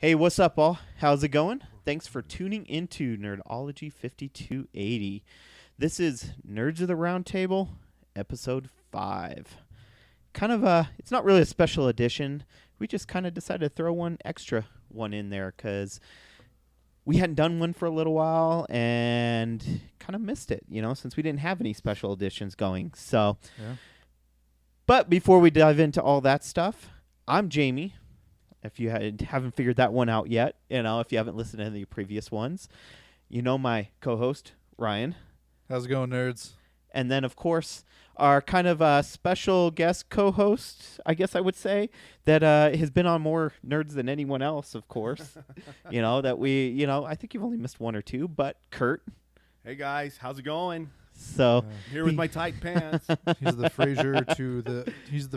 Hey, what's up, all? How's it going? Thanks for tuning into Nerdology 5280. This is Nerds of the Round Table, episode 5. It's not really a special edition. We just kind of decided to throw one extra one in there because we hadn't done one for a little while and kind of missed it, since we didn't have any special editions going. So, Yeah. But before we dive into all that stuff, I'm Jamie. If you haven't figured that one out yet, if you haven't listened to any of the previous ones, my co-host, Ryan. How's it going, nerds? And then, of course, our kind of special guest co-host, I guess I would say, that has been on more Nerds than anyone else, of course. I think you've only missed one or two, but Kurt. Hey, guys. How's it going? So Here with my tight pants. He's the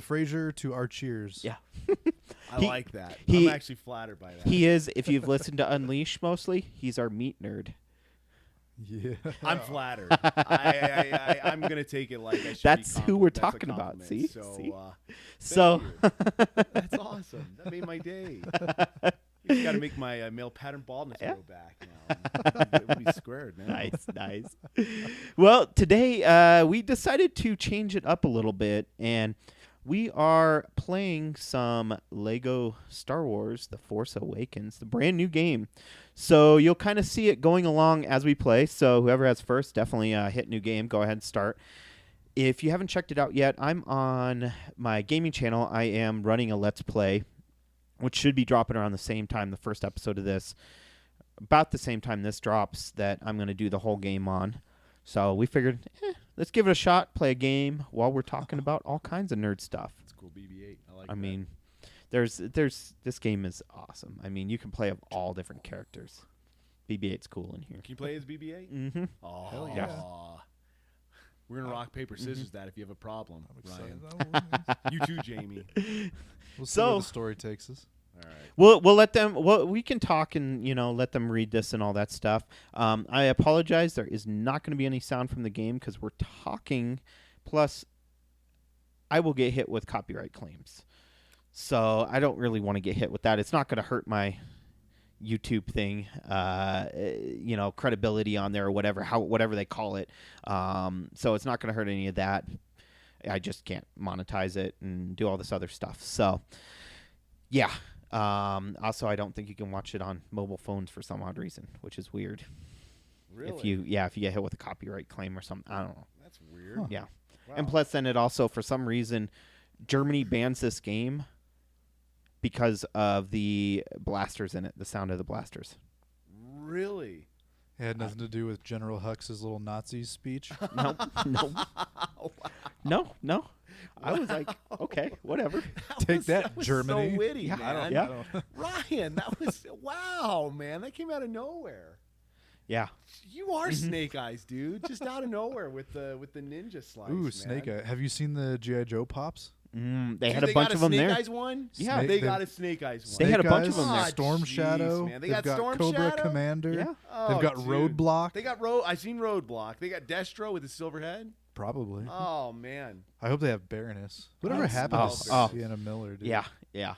Frasier to our Cheers. Yeah. I like that. I'm actually flattered by that. He is, if you've listened to Unleash mostly, he's our meat nerd. Yeah. I'm flattered. I'm going to take it like I should. That's who we're That's a talking about. compliment. See? So that's awesome. That made my day. You got to make my male pattern baldness grow back now. It would be squared, man. Nice. Well, today we decided to change it up a little bit, and we are playing some Lego Star Wars The Force Awakens, the brand new game. So you'll kind of see it going along as we play. So whoever has first, definitely hit new game. Go ahead and start. If you haven't checked it out yet, I'm on my gaming channel. I am running a Let's Play, which should be dropping around the same time, the first episode of this, about the same time this drops, that I'm going to do the whole game on. So we figured, let's give it a shot, play a game while we're talking about all kinds of nerd stuff. It's cool, BB-8. I like I that. mean, this game is awesome. I mean, you can play of all different characters. BB-8's cool in here. Can you play as BB-8? Mm-hmm. Oh, Hell yeah. We're going to rock, paper, scissors that if you have a problem, I'm Ryan. excited. You too, Jamie. We'll see So- where the story takes us. All right. We'll let them. Well, we can talk and let them read this and all that stuff. I apologize. There is not going to be any sound from the game because we're talking. Plus, I will get hit with copyright claims, so I don't really want to get hit with that. It's not going to hurt my YouTube thing, credibility on there or whatever they call it. So it's not going to hurt any of that. I just can't monetize it and do all this other stuff. So, yeah. Also, I don't think you can watch it on mobile phones for some odd reason, which is weird. Really? If you get hit with a copyright claim or something, I don't know. That's weird. Huh. Yeah. Wow. And plus, then it also, for some reason, Germany bans this game because of the blasters in it, the sound of the blasters. Really? It had nothing to do with General Hux's little Nazi speech. No. I was like, okay, whatever. Take that, was Germany. So witty, Yeah. man. Yeah. Ryan, that was wow, man. That came out of nowhere. Yeah. You are Snake Eyes, dude. Just out of nowhere with the ninja slice. Ooh, man. Snake Eye. Have you seen the G.I. Joe pops? They Dude, had a bunch of them Snake there. Eyes one? Yeah. They got a Snake Eyes one. They had a Snake bunch of Eyes, them there. Storm Jeez, Shadow. man. They They've got Storm Cobra Shadow? Commander. Yeah. Oh, They've got dude. Roadblock. They got I've seen Roadblock. They got Destro with his silver head. Probably. Oh man, I hope they have Baroness. Whatever I happened love to Baroness. Sienna Miller, dude? Yeah.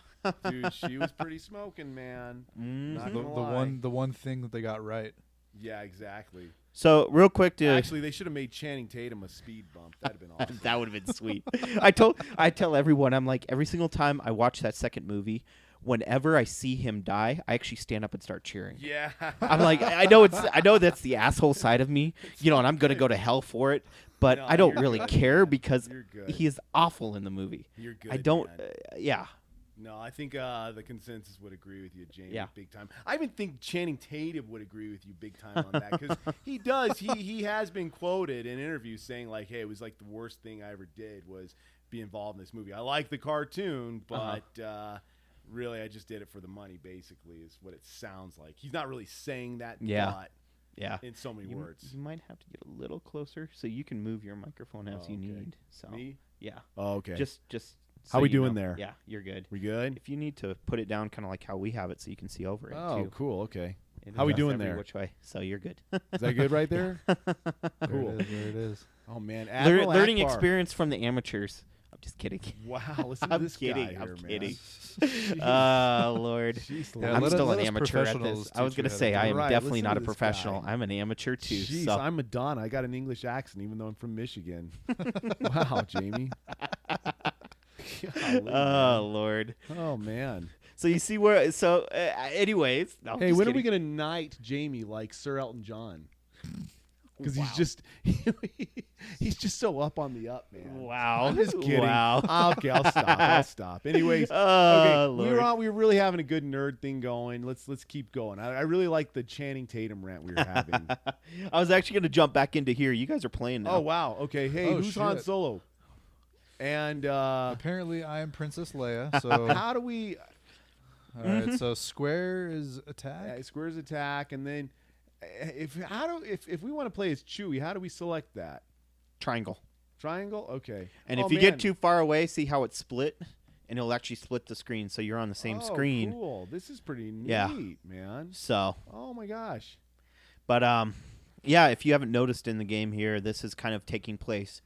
dude, she was pretty smoking, man. Not The, gonna the lie. the one thing that they got right. Yeah, exactly. So real quick, to Actually, they should have made Channing Tatum a speed bump. That'd have been awesome. that would have been sweet. I tell everyone, I'm like, every single time I watch that second movie, whenever I see him die, I actually stand up and start cheering. Yeah. I'm like, I know that's the asshole side of me, and I'm gonna go to hell for it, but No, I don't you're really good, care man. because You're good. he is awful in the movie. You're good. I don't. man. Yeah. No, I think the consensus would agree with you, Jamie, Yeah. big time. I even think Channing Tatum would agree with you big time on that because he does. He has been quoted in interviews saying like, "Hey, it was like the worst thing I ever did was be involved in this movie. I like the cartoon, but really, I just did it for the money. Basically, is what it sounds like. He's not really saying that, Yeah. but Yeah. in so many words. You might have to get a little closer so you can move your microphone as you okay. need. So Me? yeah. Oh, okay. Just. How so we you doing know. there? Yeah, you're good. We good? If you need to put it down, kind of like how we have it, so you can see over it Oh, too. cool. Okay. It How we adjusts doing every there? Which way? So you're good. Is that good right there? There Cool. it is. There it is. Oh man, Admiral Learning Akbar. experience from the amateurs. just kidding. Wow, listen to I'm this kidding. guy here, I'm man. kidding. Jeez. Lord. Jeez, Yeah, I'm let still us an amateur at this. professionals I was teach you going to how to say, do I it. am Right, definitely listen not to a this professional. guy. I'm an amateur too. Jeez, So. I'm Madonna. I got an English accent, even though I'm from Michigan. Wow, Jamie. Golly, man. Lord. Oh man. So you see where? So, anyways. No, Hey, just when are we kidding. gonna knight Jamie like Sir Elton John? Because Wow. he's just so up on the up, man. Wow. I'm just kidding. Wow. Okay, I'll stop. I'll stop. Anyways, Oh, okay, Lord. we were really having a good nerd thing going. Let's keep going. I really like the Channing Tatum rant we were having. I was actually going to jump back into here. You guys are playing now. Oh wow. Okay. Hey, Oh, who's Han shit. Solo? And Apparently, I am Princess Leia. So, how do we? all right. So square is attack. Squares attack, and then if we want to play as Chewie, how do we select that? Triangle. Triangle. Okay. And Oh, if you man. get too far away, see how it's split? And it'll actually split the screen so you're on the same Oh, screen. Cool. This is pretty neat, Yeah. man. So, Oh my gosh. but yeah, if you haven't noticed in the game here, this is kind of taking place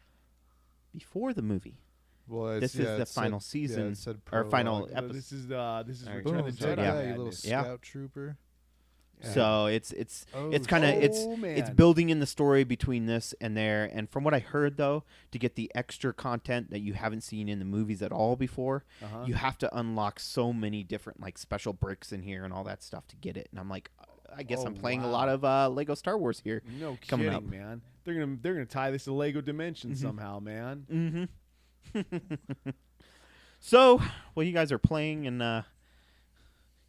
before the movie. Well, it's, This is the it said- final season, Yeah, it said or final prologue. episode. This is All right. Return Boom, of the Jedi, Jedi. Yeah. you little Madness. Yeah. scout trooper. So it's Oh, kind of Oh, it's man. building in the story between this and there. And from what I heard though, to get the extra content that you haven't seen in the movies at all before, Uh-huh. you have to unlock so many different like special bricks in here and all that stuff to get it. And I'm like, I guess Oh, I'm playing a wow. lot of Lego Star Wars here. No coming kidding, up. man. They're gonna tie this to Lego Dimensions somehow, man. Mm-hmm. So, well, you guys are playing, and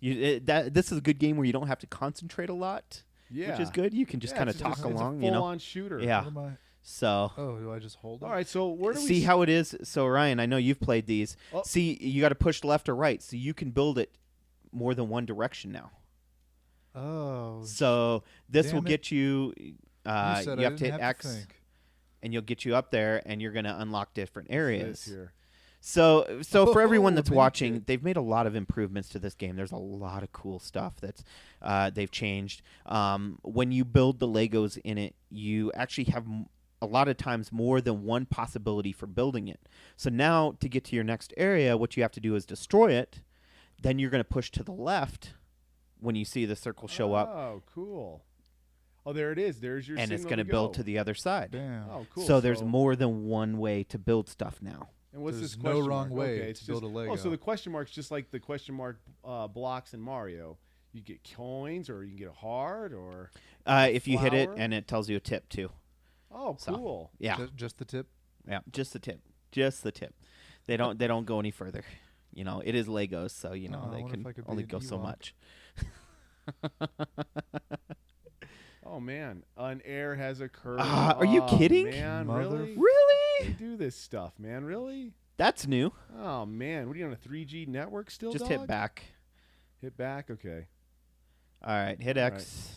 this is a good game where you don't have to concentrate a lot, Yeah. which is good. You can just kind of talk along, it's a you know. full-on shooter. Yeah. What am I? So, Oh, do I just hold it? All right. So where do we see how it is. So, Ryan, I know you've played these. Oh. See, you got to push left or right, so you can build it more than one direction now. Oh. So this will damn it. get you. you You said have I to didn't hit have X, to think. and you'll get you up there, and you're going to unlock different this areas. here? So for everyone Oh, that's make watching, it. they've made a lot of improvements to this game. There's a lot of cool stuff that's they've changed. When you build the Legos in it, you actually have a lot of times more than one possibility for building it. So now to get to your next area, what you have to do is destroy it. Then you're going to push to the left when you see the circle show up, Oh, cool. Oh, there it is. There's your and it's signal going to to build go. to the other side. Damn. Oh, cool. So there's more than one way to build stuff now. And what's There's this no question wrong mark? way Okay, it's to build just, a Lego. Oh, so the question mark's just like the question mark blocks in Mario. You get coins, or you can get a heart, or If you hit it, Flower? and it tells you a tip too. oh, So. cool. Yeah. Just the tip. Yeah, just the tip. Just the tip. They don't go any further. You know, it is Legos, so you know Oh, I they wonder can if I could be only an go so Ewok. much. Oh man, an air has occurred. Are you kidding? Man, Mother- really? They Really? do this stuff, man. Really? That's new. Oh man, what are you on a 3G network still? Just dog? hit back. Hit back. Okay. All right, hit All X.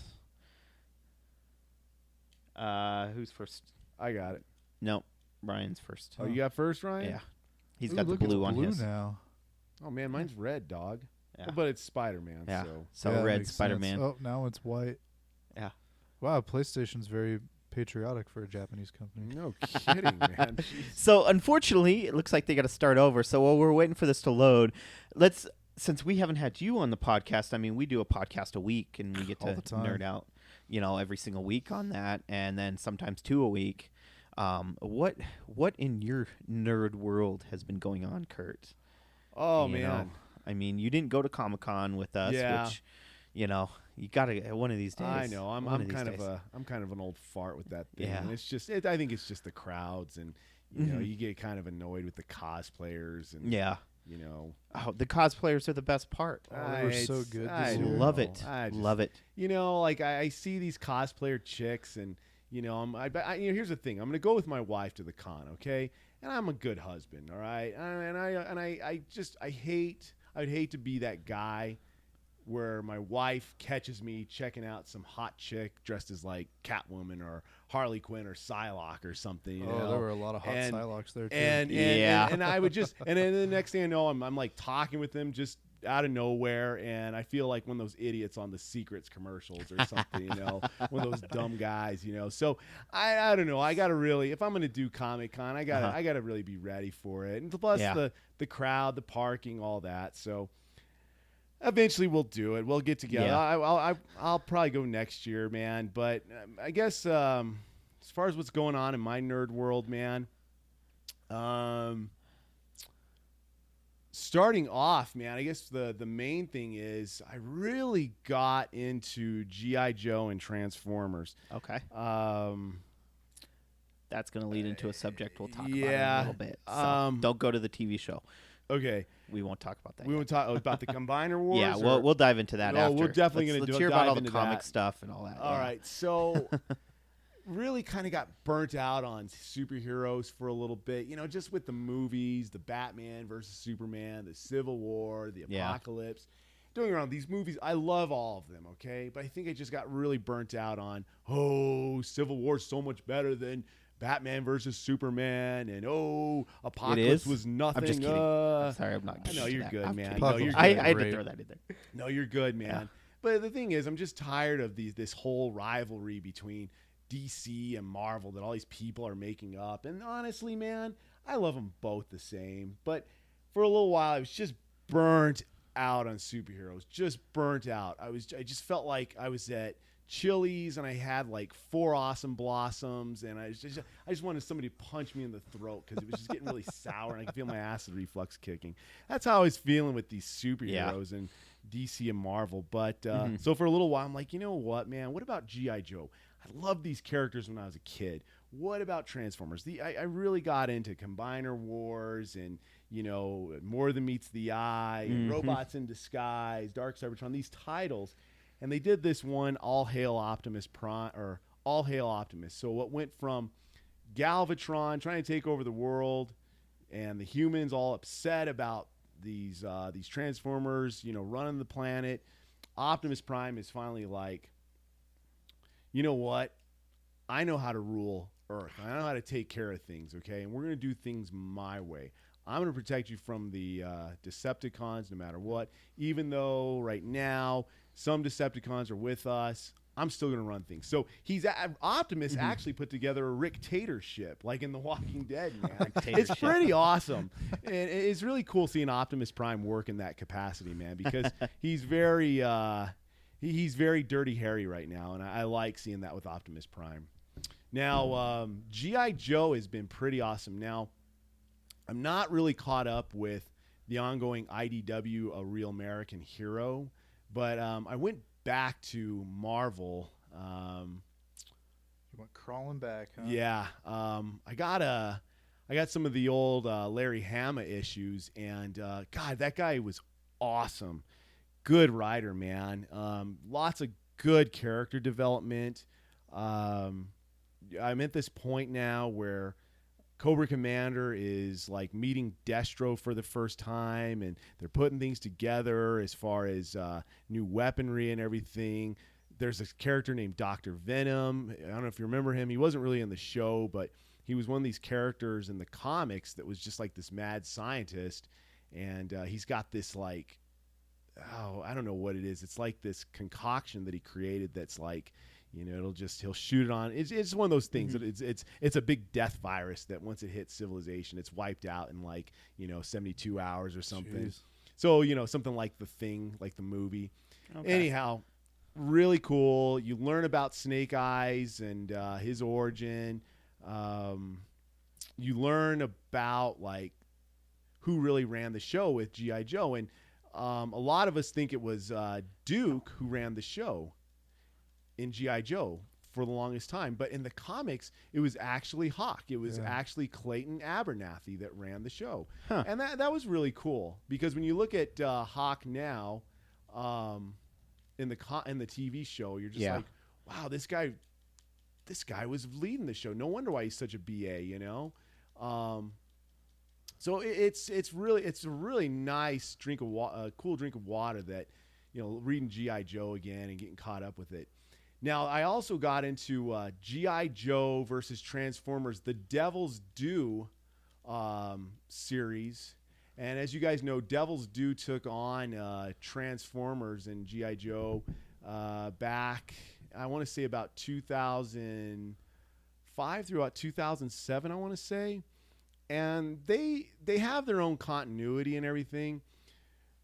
Who's first? I got it. No, Ryan's first. Oh, you got first, Ryan? Yeah, he's Ooh, got the look, it's blue on blue his. now. Oh man, mine's red, dog. Yeah. Well, but it's Spider-Man. Yeah. So. So Yeah, that red makes sense. Spider-Man. Oh, now it's white. Yeah. Wow, PlayStation's very patriotic for a Japanese company. No kidding, man. Jeez. So unfortunately, it looks like they got to start over. So while we're waiting for this to load, since we haven't had you on the podcast, I mean, we do a podcast a week, and we get All to the time. nerd out, you know, every single week on that, and then sometimes two a week. What in your nerd world has been going on, Kurt? Oh You man. know, I mean, you didn't go to Comic-Con with us, Yeah. which, you know, you got to one of these days. I know. I'm one of these kind days. of an old fart with that thing. Yeah. And it's just I think it's just the crowds, and you know, Mhm. you get kind of annoyed with the cosplayers, and Yeah. you know, Oh, the cosplayers are the best part. Oh, they were so it's- good I this I year. know. love it. I just- Love it. You know, like I see these cosplayer chicks, and you know, you know, here's the thing. I'm gonna go with my wife to the con, okay? And I'm a good husband, all right? I would hate to be that guy where my wife catches me checking out some hot chick dressed as like Catwoman or Harley Quinn or Psylocke or something. You Oh, know? there were a lot of hot And- Psylocks there too. And Yeah. and I would just and then the next thing I know, I'm like talking with them just out of nowhere, and I feel like one of those idiots on the Secrets commercials or something, one of those dumb guys, So I don't know. I gotta really, if I'm gonna do Comic-Con, I gotta really be ready for it, and plus the crowd, the parking, all that. So eventually we'll do it. We'll get together. Yeah. I'll probably go next year, man. But I guess as far as what's going on in my nerd world, man. Starting off, man, I guess the main thing is I really got into G.I. Joe and Transformers. Okay. That's going to lead into a subject we'll talk about in a little bit. So don't go to the TV show. Okay. We won't talk about that. We won't talk about the Combiner Wars? Yeah, we'll dive into that after. We're definitely going to Let's hear about all the comic stuff and all that. All right. So really kind of got burnt out on superheroes for a little bit, just with the movies, the Batman versus Superman, the Civil War, the Apocalypse. Don't get me wrong, these movies, I love all of them, okay? But I think I just got really burnt out on, Civil War's so much better than Batman versus Superman, and Apocalypse was nothing. I'm just kidding. I'm sorry, I'm not kidding. No, you're good, man. No, you're good. I had to throw that in there. No, you're good, man. Yeah. But the thing is, I'm just tired of this whole rivalry between DC and Marvel that all these people are making up. And honestly, man, I love them both the same. But for a little while, I was just burnt out on superheroes. Just burnt out. I just felt like I was at Chili's and I had like 4 Awesome Blossoms, and I just wanted somebody to punch me in the throat because it was just getting really sour and I could feel my acid reflux kicking. That's how I was feeling with these superheroes and DC and Marvel. But so for a little while, I'm like, you know what, man? What about G.I. Joe? I loved these characters when I was a kid. What about Transformers? I really got into Combiner Wars and, More Than Meets the Eye, and Robots in Disguise, Dark Cybertron, these titles. And they did this one, All Hail Optimus Prime, or All Hail Optimus. So what went from Galvatron trying to take over the world and the humans all upset about these Transformers, running the planet. Optimus Prime is finally like, you know what? I know how to rule Earth. I know how to take care of things, okay? And we're going to do things my way. I'm going to protect you from the Decepticons no matter what. Even though right now some Decepticons are with us, I'm still going to run things. So Optimus actually put together a Rictatorship, like in The Walking Dead, man. It's pretty awesome. And it's really cool seeing Optimus Prime work in that capacity, man, because he's very Dirty Harry right now, and I like seeing that with Optimus Prime. Now, G.I. Joe has been pretty awesome. Now, I'm not really caught up with the ongoing IDW, A Real American Hero, but I went back to Marvel. You went crawling back, huh? Yeah. I got some of the old Larry Hama issues, and God, that guy was awesome. Good writer, man. Lots of good character development. I'm at this point now where Cobra Commander is like meeting Destro for the first time, and they're putting things together as far as new weaponry and everything. There's this character named Dr. Venom. I don't know if you remember him. He wasn't really in the show, but he was one of these characters in the comics that was just like this mad scientist, and he's got this like, I don't know what it is. It's like this concoction that he created that's like, he'll shoot it on. It's one of those things that it's a big death virus that once it hits civilization, it's wiped out in like, 72 hours or something. Jeez. So, something like The Thing, like the movie. Okay. Anyhow, really cool. You learn about Snake Eyes and his origin. You learn about like who really ran the show with G.I. Joe. And a lot of us think it was Duke who ran the show in G.I. Joe for the longest time. But in the comics, it was actually Hawk. It was actually Clayton Abernathy that ran the show. Huh. And that was really cool because when you look at Hawk now in the TV show, you're just like, wow, this guy was leading the show. No wonder why he's such a BA, So it's a really nice drink of cool drink of water that, reading G.I. Joe again and getting caught up with it. Now, I also got into G.I. Joe versus Transformers, the Devil's Due series. And as you guys know, Devil's Due took on Transformers and G.I. Joe back, I want to say about 2005 through about 2007, I want to say. And they have their own continuity and everything.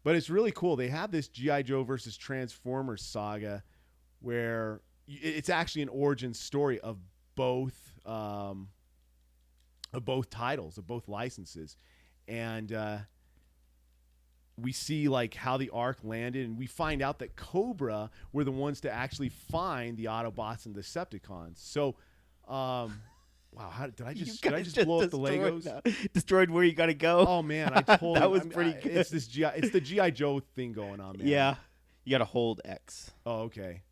But it's really cool. They have this G.I. Joe versus Transformers saga where it's actually an origin story of both titles, of both licenses. And we see like how the Ark landed, and we find out that Cobra were the ones to actually find the Autobots and Decepticons. So, wow, did I just blow up the Legos? Destroyed where you got to go. Oh man, I told that you. was pretty good. It's the GI Joe thing going on, man. Yeah, you got to hold X. Oh, okay.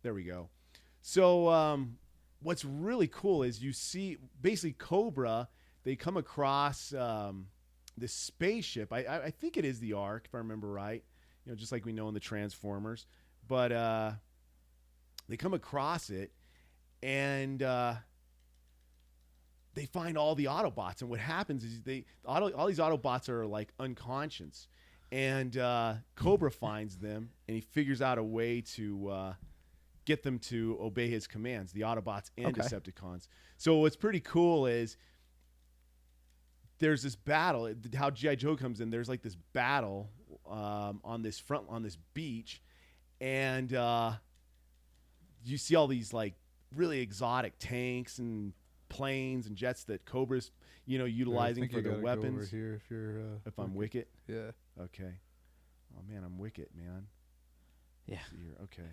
There we go. So, what's really cool is you see basically Cobra. They come across this spaceship. I think it is the Ark, if I remember right. You know, just like we know in the Transformers. But they come across it, and they find all the Autobots. And what happens is all these Autobots are like unconscious, and Cobra finds them, and he figures out a way to get them to obey his commands, the Autobots and Decepticons. So what's pretty cool is there's this battle. How G.I. Joe comes in, there's like this battle on this beach, and you see all these like really exotic tanks and planes and jets that Cobra's utilizing for their weapons. Go over here if you're if I'm Wicket. Yeah. Okay. Oh man, I'm Wicket, man. Yeah. Let's see here. Okay.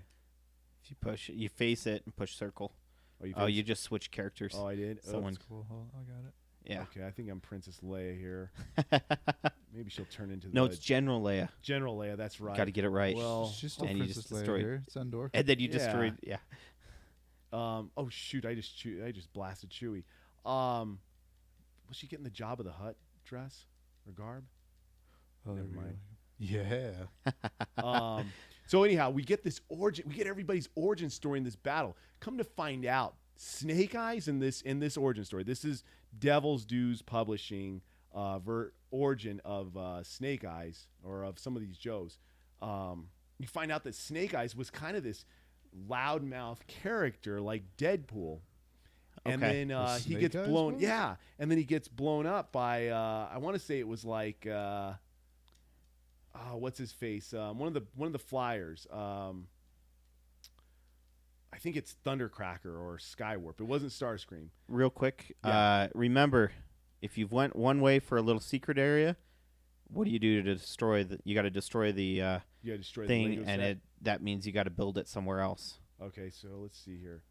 If you push, you face it and push circle. Oh, you just switch characters. Oh, I did. Someone. That's cool. Oh, I got it. Yeah. Okay, I think I'm Princess Leia here. Maybe she'll turn into No, it's General Leia. General Leia. That's right. Got to get it right. Well, she's still and you Princess just Leia destroyed here. It's Endor. And then you Yeah. destroyed. Yeah. Oh shoot! I just blasted Chewie. Was she getting the Jabba the Hutt dress or garb? Oh, Never there we mind. go. Yeah. So anyhow, we get this origin. We get everybody's origin story in this battle. Come to find out, Snake Eyes in this origin story. This is Devil's Dues Publishing origin of Snake Eyes, or of some of these Joes. You find out that Snake Eyes was kind of this loudmouth character like Deadpool. And then he gets blown. Yeah, and then he gets blown up by. I want to say it was like. What's his face? One of the flyers. I think it's Thundercracker or Skywarp. It wasn't Starscream. Real quick, Yeah. remember, if you've went one way for a little secret area, what do you do to destroy the? You got to destroy the You got to destroy the thing, Lego and set. that means you got to build it somewhere else. Okay, so let's see here.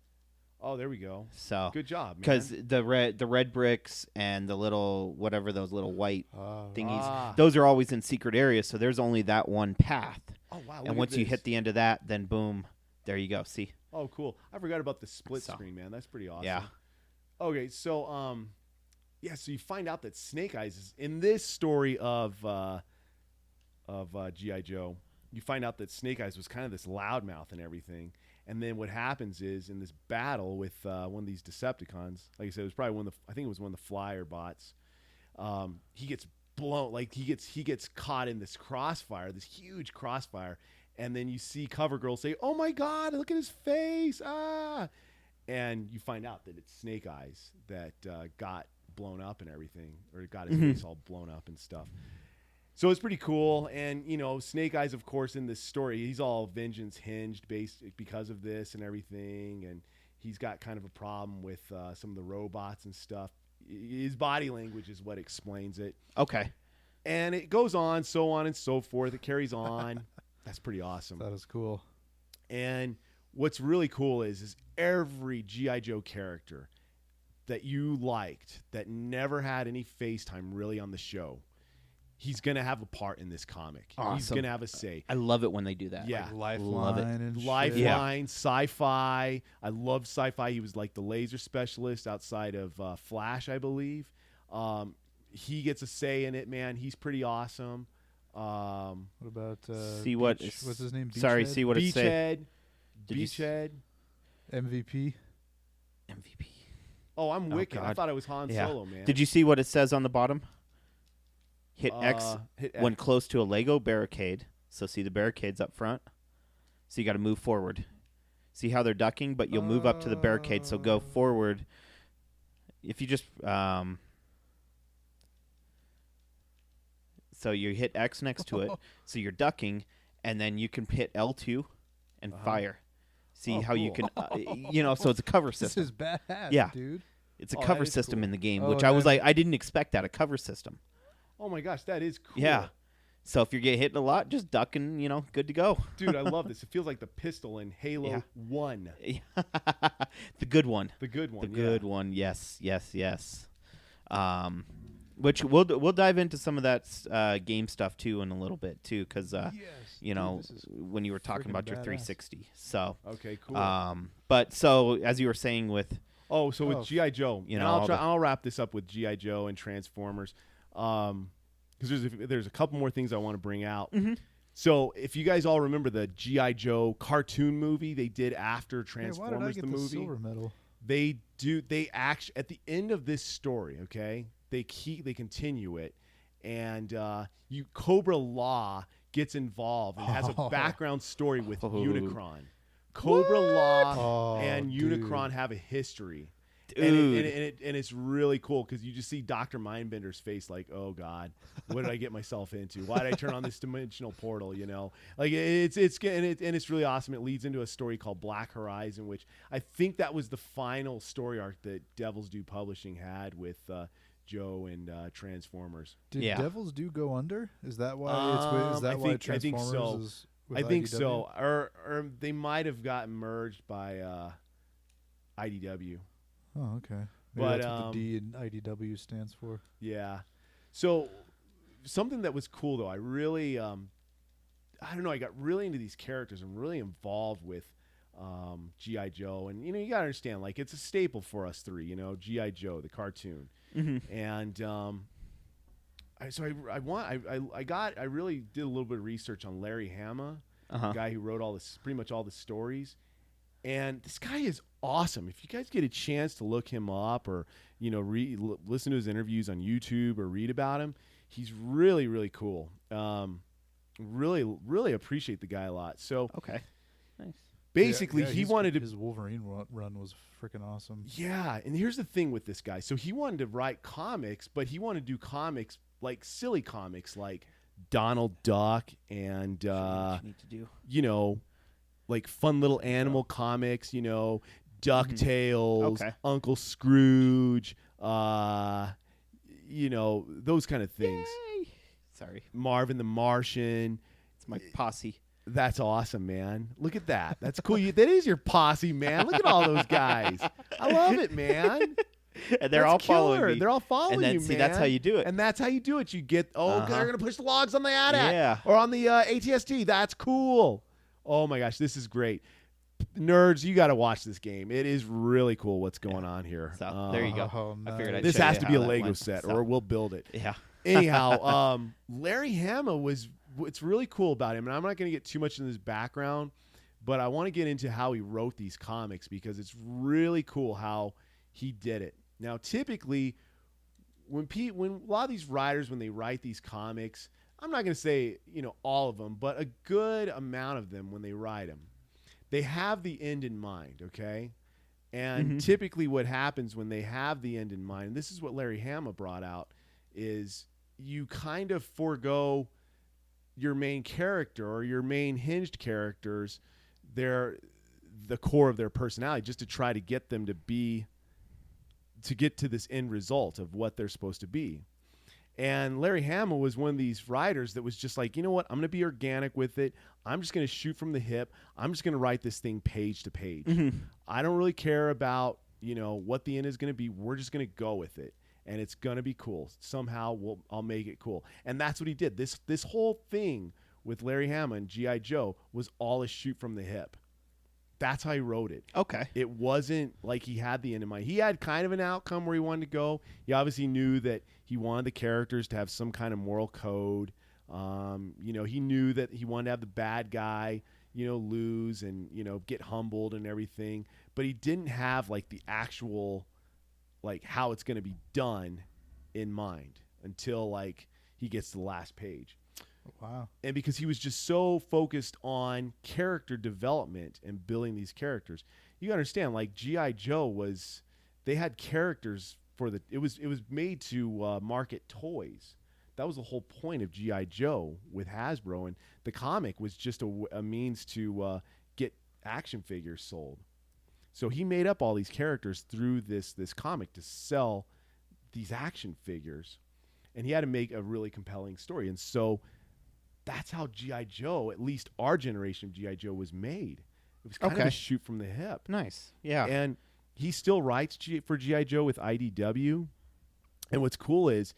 Oh, there we go. So Good job, man. because the red bricks and the little whatever those little white thingies, Ah. those are always in secret areas. So there's only that one path, Oh wow! and look once at you this. hit the end of that, then boom, there you go. See? Oh, cool. I forgot about the split So. screen, man. That's pretty awesome. Yeah. Okay, so so you find out that Snake Eyes is in this story of G.I. Joe. You find out that Snake Eyes was kind of this loudmouth and everything. And then what happens is in this battle with one of these Decepticons, like I said, it was probably I think it was one of the flyer bots. He gets blown, like he gets caught in this crossfire, this huge crossfire. And then you see CoverGirl say, "Oh my God, look at his face!" Ah, and you find out that it's Snake Eyes that got blown up and everything, or got his face all blown up and stuff. So it's pretty cool. And, Snake Eyes, of course, in this story, he's all vengeance hinged based because of this and everything. And he's got kind of a problem with some of the robots and stuff. His body language is what explains it. Okay. And it goes on and so forth. It carries on. That's pretty awesome. That is cool. And what's really cool is every G.I. Joe character that you liked that never had any FaceTime really on the show, he's going to have a part in this comic. Awesome. He's going to have a say. I love it when they do that. Yeah. Like Love it. Lifeline and shit. Lifeline, Sci-Fi. I love Sci-Fi. He was like the laser specialist outside of Flash, I believe. He gets a say in it, man. He's pretty awesome. What about See what Beach- is- what's his name? Sorry, Beachhead? see what it say. Beachhead. Did you s- Beachhead. MVP. MVP. Oh, I'm Oh, Wicked. I God. thought it was Han Yeah. Solo, man. Did you see what it says on the bottom? hit X hit when X. close to a Lego barricade. So see the barricades up front. So you got to move forward. See how they're ducking, but you'll move up to the barricade. So go forward. If you just so you hit X next to it. So you're ducking, and then you can hit L2 and fire. See how you can, so it's a cover This system. is badass, Yeah. dude. It's a Oh, cover that is system cool. in the game, Oh, which I was then- like, I didn't expect that, a cover system. Oh my gosh, that is cool. Yeah. So if you get hit a lot, just duck and, good to go. Dude, I love this. It feels like the pistol in Halo Yeah. 1. The good one. The good one. The good one. Yes, yes, yes. Which we'll dive into some of that game stuff too in a little bit too, because Yes. Dude, this is when you were talking friggin' about your badass. 360. So Okay, cool. but so as you were saying with So with G.I. Joe, you and know, all the- I'll wrap this up with G.I. Joe and Transformers, because there's a couple more things I want to bring out. Mm-hmm. So if you guys all remember the G.I. Joe cartoon movie they did after Hey, why did I Transformers get the the movie, silver medal? they actually at the end of this story, okay, they continue it, and Cobra Law gets involved and has a background story with Unicron. Cobra Law and Unicron have a history. Dude. And it's really cool because you just see Dr. Mindbender's face like, oh God, what did I get myself into? Why did I turn on this dimensional portal? Like it's really awesome. It leads into a story called Black Horizon, which I think that was the final story arc that Devil's Due Publishing had with Joe and Transformers. Did Yeah. Devils Do go under? Is that why it's? Is that why I think Transformers so. is? With I think IDW? so. Or they might have gotten merged by IDW. Oh, okay. Maybe But, that's what the D in IDW stands for. Yeah. So something that was cool though, I really I don't know, I got really into these characters. I'm really involved with G.I. Joe, and you gotta understand, like, it's a staple for us three, G.I. Joe, the cartoon. Mm-hmm. And I really did a little bit of research on Larry Hama, the guy who wrote pretty much all the stories. And this guy is awesome. If you guys get a chance to look him up or, listen to his interviews on YouTube or read about him, he's really, really cool. Really, really appreciate the guy a lot. So Okay. Nice. basically, Yeah, he wanted to. his Wolverine run was freaking awesome. Yeah, and here's the thing with this guy. So he wanted to write comics, but he wanted to do comics like silly comics, like Donald Duck and What you need to do. like fun little animal comics. DuckTales, Okay. Uncle Scrooge, those kind of things. Yay. Sorry, Marvin the Martian. it's my posse. That's awesome, man. Look at that. That's cool. That is your posse, man. Look at all those guys. I love it, man. And they're That's all following killer. me. They're all following and then you, see, man. that's how you do it. And that's how you do it. You get, they're going to push the logs on the AT-AT. Yeah. Or on the ATST. That's cool. Oh, my gosh. This is great. Nerds, you got to watch this game. It is really cool what's going on here. So there you go. Oh, I figured I'd This show has you to how be a that Lego went. set, So, or we'll build it. yeah. Anyhow, Larry Hama what's really cool about him, and I'm not going to get too much into his background, but I want to get into how he wrote these comics because it's really cool how he did it. Now, typically, when a lot of these writers, when they write these comics, I'm not going to say, all of them, but a good amount of them, when they write them, they have the end in mind, okay? And typically what happens when they have the end in mind, and this is what Larry Hama brought out, is you kind of forego your main character or your main hinged characters, the core of their personality, just to try to get them to get to this end result of what they're supposed to be. And Larry Hama was one of these writers that was just like, you know what? I'm going to be organic with it. I'm just going to shoot from the hip. I'm just going to write this thing page to page. I don't really care about, what the end is going to be. We're just going to go with it. And it's going to be cool. Somehow I'll make it cool. And that's what he did. This whole thing with Larry Hama and G.I. Joe was all a shoot from the hip. That's how he wrote it. Okay. It wasn't like he had the end in mind. He had kind of an outcome where he wanted to go. He obviously knew that he wanted the characters to have some kind of moral code. He knew that he wanted to have the bad guy, lose and, get humbled and everything. But he didn't have like the actual, like how it's going to be done in mind until like he gets to the last page. Wow. And because he was just so focused on character development and building these characters, you understand, like G.I. Joe they had characters it was made to market toys. That was the whole point of G.I. Joe with Hasbro, and the comic was just a means to get action figures sold. So he made up all these characters through this comic to sell these action figures, and he had to make a really compelling story. And so that's how G.I. Joe, at least our generation of G.I. Joe, was made. It was kind of a shoot from the hip. Nice. Yeah. And he still writes for G.I. Joe with IDW. And what's cool is,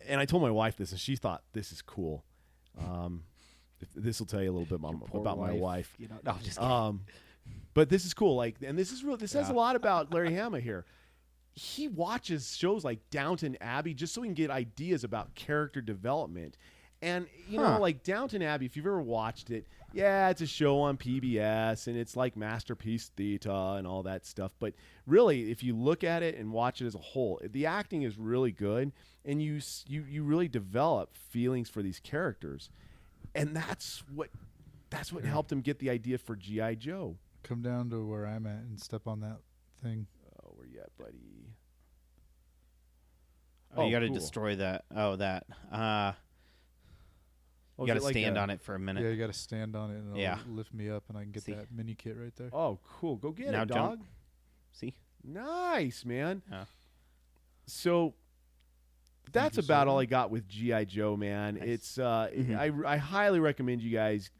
and I told my wife this, and she thought this is cool. This will tell you a little bit about my wife. You know, no, I'm just kidding. But this is cool. Like, and this is real. This says a lot about Larry Hama here. He watches shows like Downton Abbey just so he can get ideas about character development. And, you know, like Downton Abbey, if you've ever watched it, yeah, it's a show on PBS, and it's like Masterpiece Theater and all that stuff. But really, if you look at it and watch it as a whole, the acting is really good, and you really develop feelings for these characters. And that's what helped him get the idea for G.I. Joe. Come down to where I'm at and step on that thing. Oh, where you at, buddy? You got to destroy that. Oh, that. You got to stand on it for a minute. Yeah, you got to stand on it, and it'll lift me up, and I can get that mini kit right there. Oh, cool. Go get it, dog. Jump. See? Nice, man. So that's about all I got with G.I. Joe, man. Nice. It's I highly recommend you guys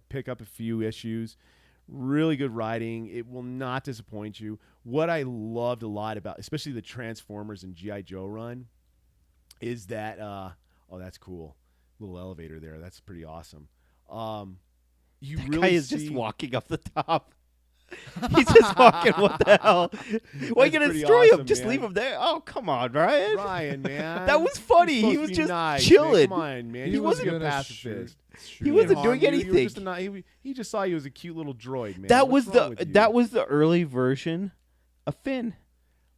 pick up a few issues. Really good writing. It will not disappoint you. What I loved a lot about, especially the Transformers and G.I. Joe run, is that that's cool. Little elevator there. That's pretty awesome. That guy is just walking up the top. He's just walking. What the hell? Why are you gonna destroy him? Just leave him there. Oh, come on, Ryan. Ryan, man. That was funny. He was just chilling. Man. Come on, man. He wasn't a pacifist. He wasn't doing anything. He just saw you as a cute little droid, man. That was the early version of Finn.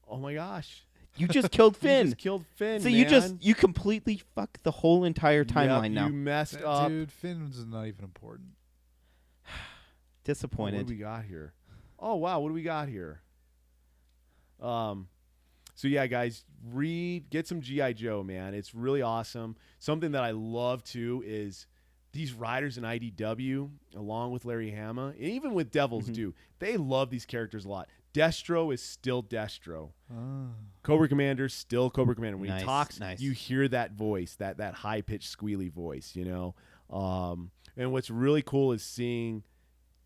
Oh my gosh. You just killed Finn. You just killed Finn, so man. you completely fucked the whole entire timeline now. You messed up. Dude, Finn's not even important. Disappointed. What do we got here? Oh, wow. What do we got here? So, yeah, guys, get some G.I. Joe, man. It's really awesome. Something that I love, too, is these writers in IDW, along with Larry Hama, and even with Devil's Due, they love these characters a lot. Destro is still Destro. Cobra Commander's still Cobra Commander. When he talks, you hear that voice, that high-pitched, squealy voice, you know. And what's really cool is seeing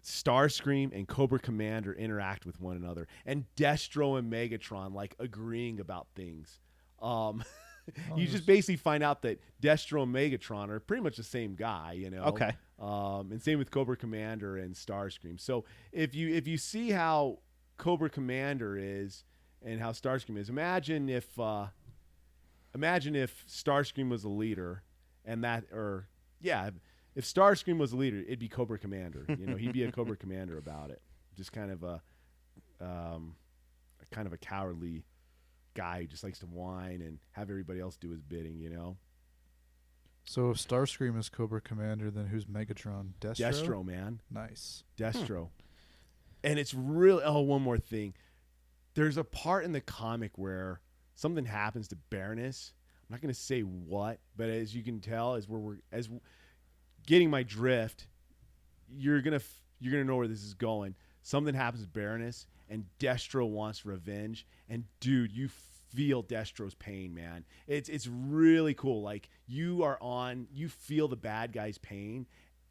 Starscream and Cobra Commander interact with one another, and Destro and Megatron like agreeing about things. You just basically find out that Destro and Megatron are pretty much the same guy, you know. Okay. And same with Cobra Commander and Starscream. So if you see how Cobra Commander is and how Starscream is, imagine if Starscream was a leader, if Starscream was a leader, it'd be Cobra Commander. You know, he'd be a Cobra Commander about it. Just kind of a cowardly guy who just likes to whine and have everybody else do his bidding, you know. So if Starscream is Cobra Commander, then who's Megatron? Destro? Destro, man. Nice. Destro. And it's really, one more thing. There's a part in the comic where something happens to Baroness. I'm not going to say what, but as you can tell, as getting my drift, you're gonna know where this is going. Something happens to Baroness, and Destro wants revenge. And dude, you feel Destro's pain, man. It's really cool. Like you feel the bad guy's pain,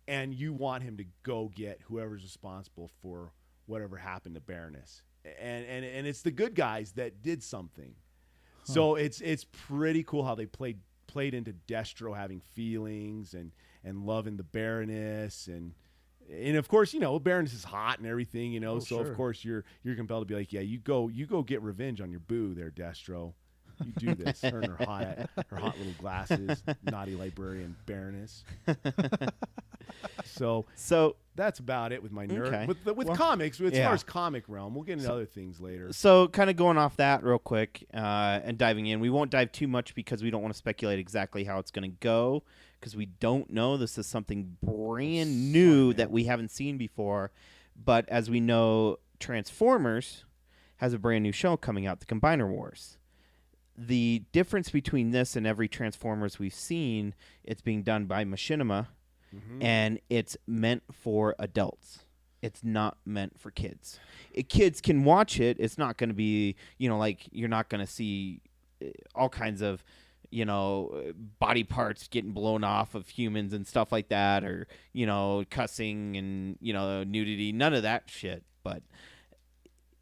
and you want him to go get whoever's responsible for whatever happened to Baroness. And it's the good guys that did something. Huh. So it's pretty cool how they played into Destro having feelings and loving the Baroness and of course, you know, Baroness is hot and everything, you know, so sure. Of course you're compelled to be like, yeah, you go get revenge on your boo there, Destro. You do this. Her and her hot little glasses, naughty librarian Baroness. So that's about it with my nerd. Okay. With comics, as far as comic realm, we'll get into other things later. So kind of going off that real quick and diving in. We won't dive too much because we don't want to speculate exactly how it's going to go because we don't know. This is something brand new that we haven't seen before. But as we know, Transformers has a brand new show coming out, the Combiner Wars. The difference between this and every Transformers we've seen, it's being done by Machinima, and it's meant for adults. It's not meant for kids. Kids can watch it. It's not going to be, like you're not going to see all kinds of, body parts getting blown off of humans and stuff like that, or, cussing and, nudity, none of that shit. But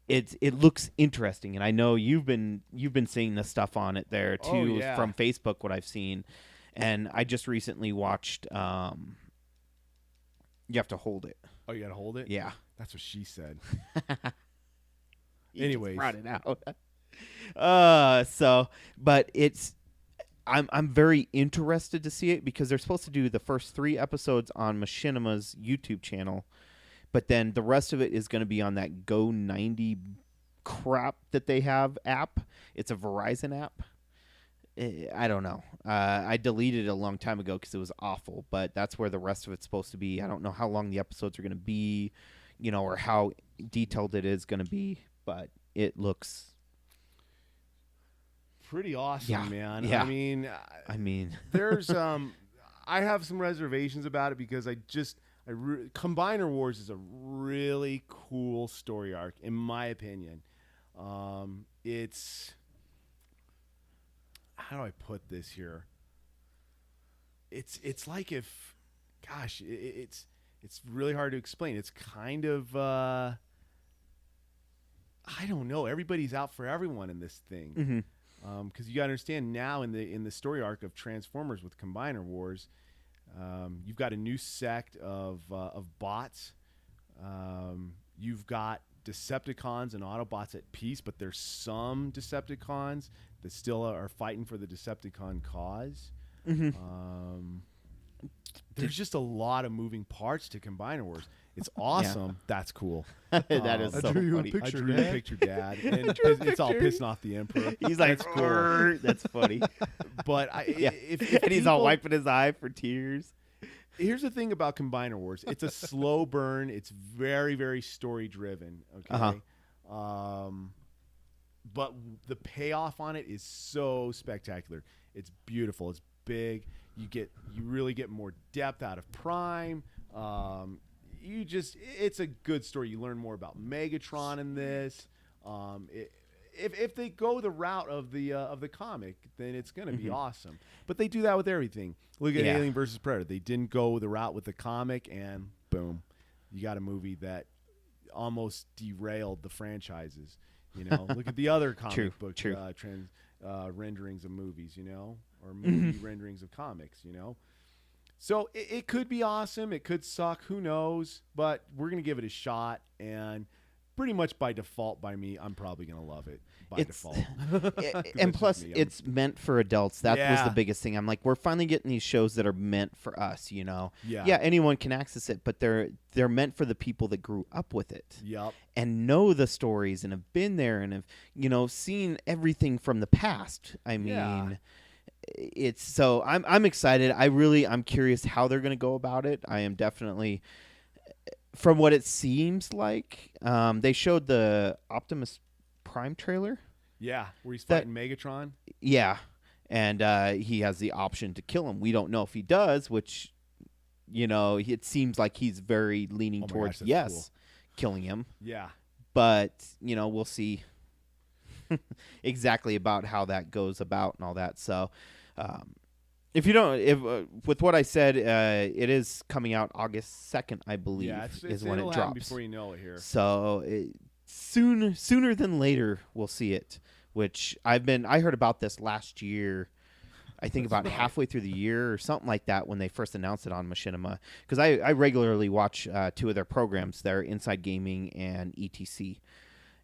it looks interesting, and I know you've been seeing the stuff on it there too from Facebook. What I've seen, and I just recently watched. You have to hold it. Oh, you gotta hold it. Yeah, that's what she said. Anyways, brought it out. But it's. I'm very interested to see it because they're supposed to do the first 3 episodes on Machinima's YouTube channel. But then the rest of it is going to be on that Go 90 crap that they have app. It's a Verizon app. I don't know. I deleted it a long time ago because it was awful. But that's where the rest of it's supposed to be. I don't know how long the episodes are going to be, or how detailed it is going to be. But it looks pretty awesome, man. Yeah. I mean, there's I have some reservations about it because Combiner Wars is a really cool story arc, in my opinion. It's, how do I put this here? It's like if, gosh, it's really hard to explain. It's kind of, I don't know. Everybody's out for everyone in this thing. Because you got to understand now in the story arc of Transformers with Combiner Wars. You've got a new sect of bots. You've got Decepticons and Autobots at peace, but there's some Decepticons that still are fighting for the Decepticon cause. There's just a lot of moving parts to Combiner Wars. It's awesome. Yeah. That's cool. That is so funny. I drew a picture, Dad. And it's all pissing off the Emperor. He's like, that's cool. That's funny. But and he's all wiping his eye for tears. Here's the thing about Combiner Wars. It's a slow burn. It's very, very story driven. Okay. But the payoff on it is so spectacular. It's beautiful. It's big. You really get more depth out of Prime. It's a good story. You learn more about Megatron in this. If they go the route of the comic, then it's going to be awesome. But they do that with everything. Look at Alien versus Predator. They didn't go the route with the comic, and boom, you got a movie that almost derailed the franchises. Look at the other comic book renderings of movies, or movie renderings of comics, So it could be awesome. It could suck. Who knows? But we're going to give it a shot. And pretty much by default, by me, I'm probably going to love it by default. And plus, it's meant for adults. That was the biggest thing. I'm like, we're finally getting these shows that are meant for us, Yeah, anyone can access it, but they're meant for the people that grew up with it. Yep. And know the stories and have been there and have, seen everything from the past. I mean... It's so I'm excited. I'm curious how they're going to go about it. I am definitely, from what it seems like, they showed the Optimus Prime trailer. Yeah, where he's fighting Megatron. Yeah, and he has the option to kill him. We don't know if he does, which, it seems like he's very leaning towards cool. Killing him. Yeah, but we'll see. Exactly about how that goes about and all that. So, if with what I said, it is coming out August 2nd, I believe, is when it drops. Before you know it here. So sooner than later, we'll see it. Which I heard about this last year. I think about halfway through the year or something like that when they first announced it on Machinima. Because I regularly watch 2 of their programs. They're Inside Gaming and ETC.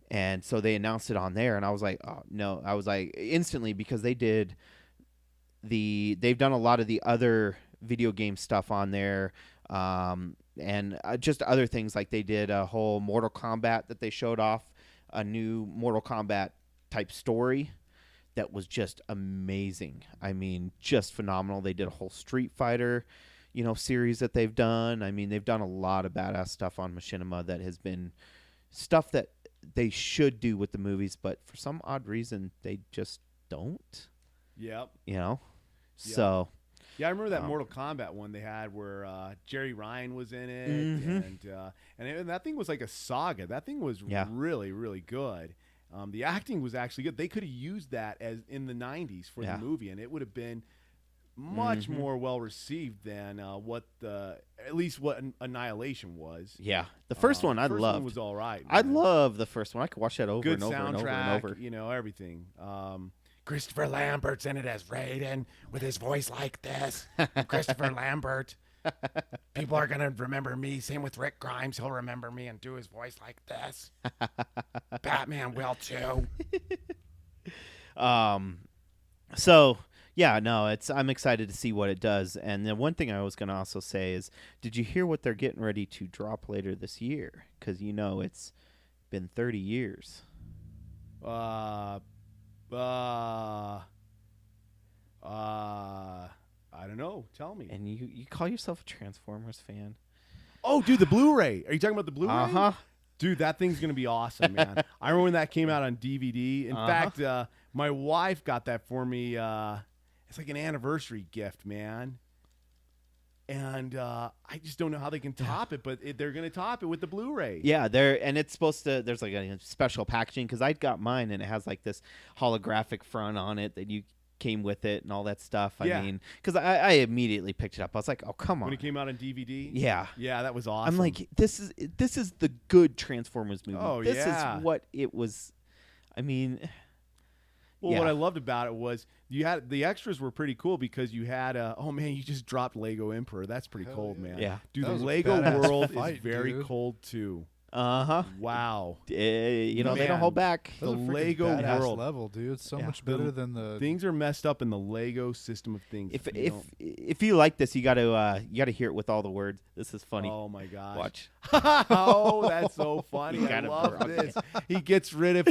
And so they announced it on there, and I was like, oh no, I was like instantly, because they've done a lot of the other video game stuff on there, and just other things, like they did a whole Mortal Kombat that they showed off, a new Mortal Kombat type story that was just amazing. I mean, just phenomenal. They did a whole Street Fighter, series that they've done. I mean, they've done a lot of badass stuff on Machinima that has been stuff that they should do with the movies, but for some odd reason they just don't. Yep. So yeah, I remember that Mortal Kombat one they had where Jerry Ryan was in it, and that thing was like a saga. That thing was really, really good. The acting was actually good. They could have used that as in the 90s for the movie, and it would have been much more well received than what Annihilation was. Yeah, the first one I loved. One was all right. I love the first one. I could watch that over good and over soundtrack, and over and over. Everything. Christopher Lambert's in it as Raiden with his voice like this. Christopher Lambert. People are going to remember me. Same with Rick Grimes. He'll remember me and do his voice like this. Batman will too. So, yeah, no, I'm excited to see what it does. And the one thing I was going to also say is, did you hear what they're getting ready to drop later this year? Because, it's been 30 years. I don't know. Tell me. And you call yourself a Transformers fan? Oh, dude, the Blu-ray. Are you talking about the Blu-ray? Uh-huh. Dude, that thing's going to be awesome, man. I remember when that came out on DVD. In fact, my wife got that for me. It's like an anniversary gift, man. And I just don't know how they can top it, but they're going to top it with the Blu-ray. Yeah, and it's supposed to. There's like a special packaging, because I got mine and it has like this holographic front on it that you came with it and all that stuff. I mean, because I immediately picked it up. I was like, oh, come on. When it came out on DVD? Yeah, that was awesome. I'm like, this is the good Transformers movie. Oh, this is what it was. I mean, what I loved about it was the extras were pretty cool, because you had you just dropped Lego Emperor. That's pretty cold, man. Yeah, dude, that the was a Lego badass world fight, is very dude. cold too. Wow. Man, they don't hold back. The That was a freaking Lego badass world level, dude. It's so Yeah. much better than the things are messed up in the Lego system of things. If you like this, you got to hear it with all the words. This is funny. Oh my gosh! Watch. Oh, that's so funny. He I got it love wrong. this. He gets rid of.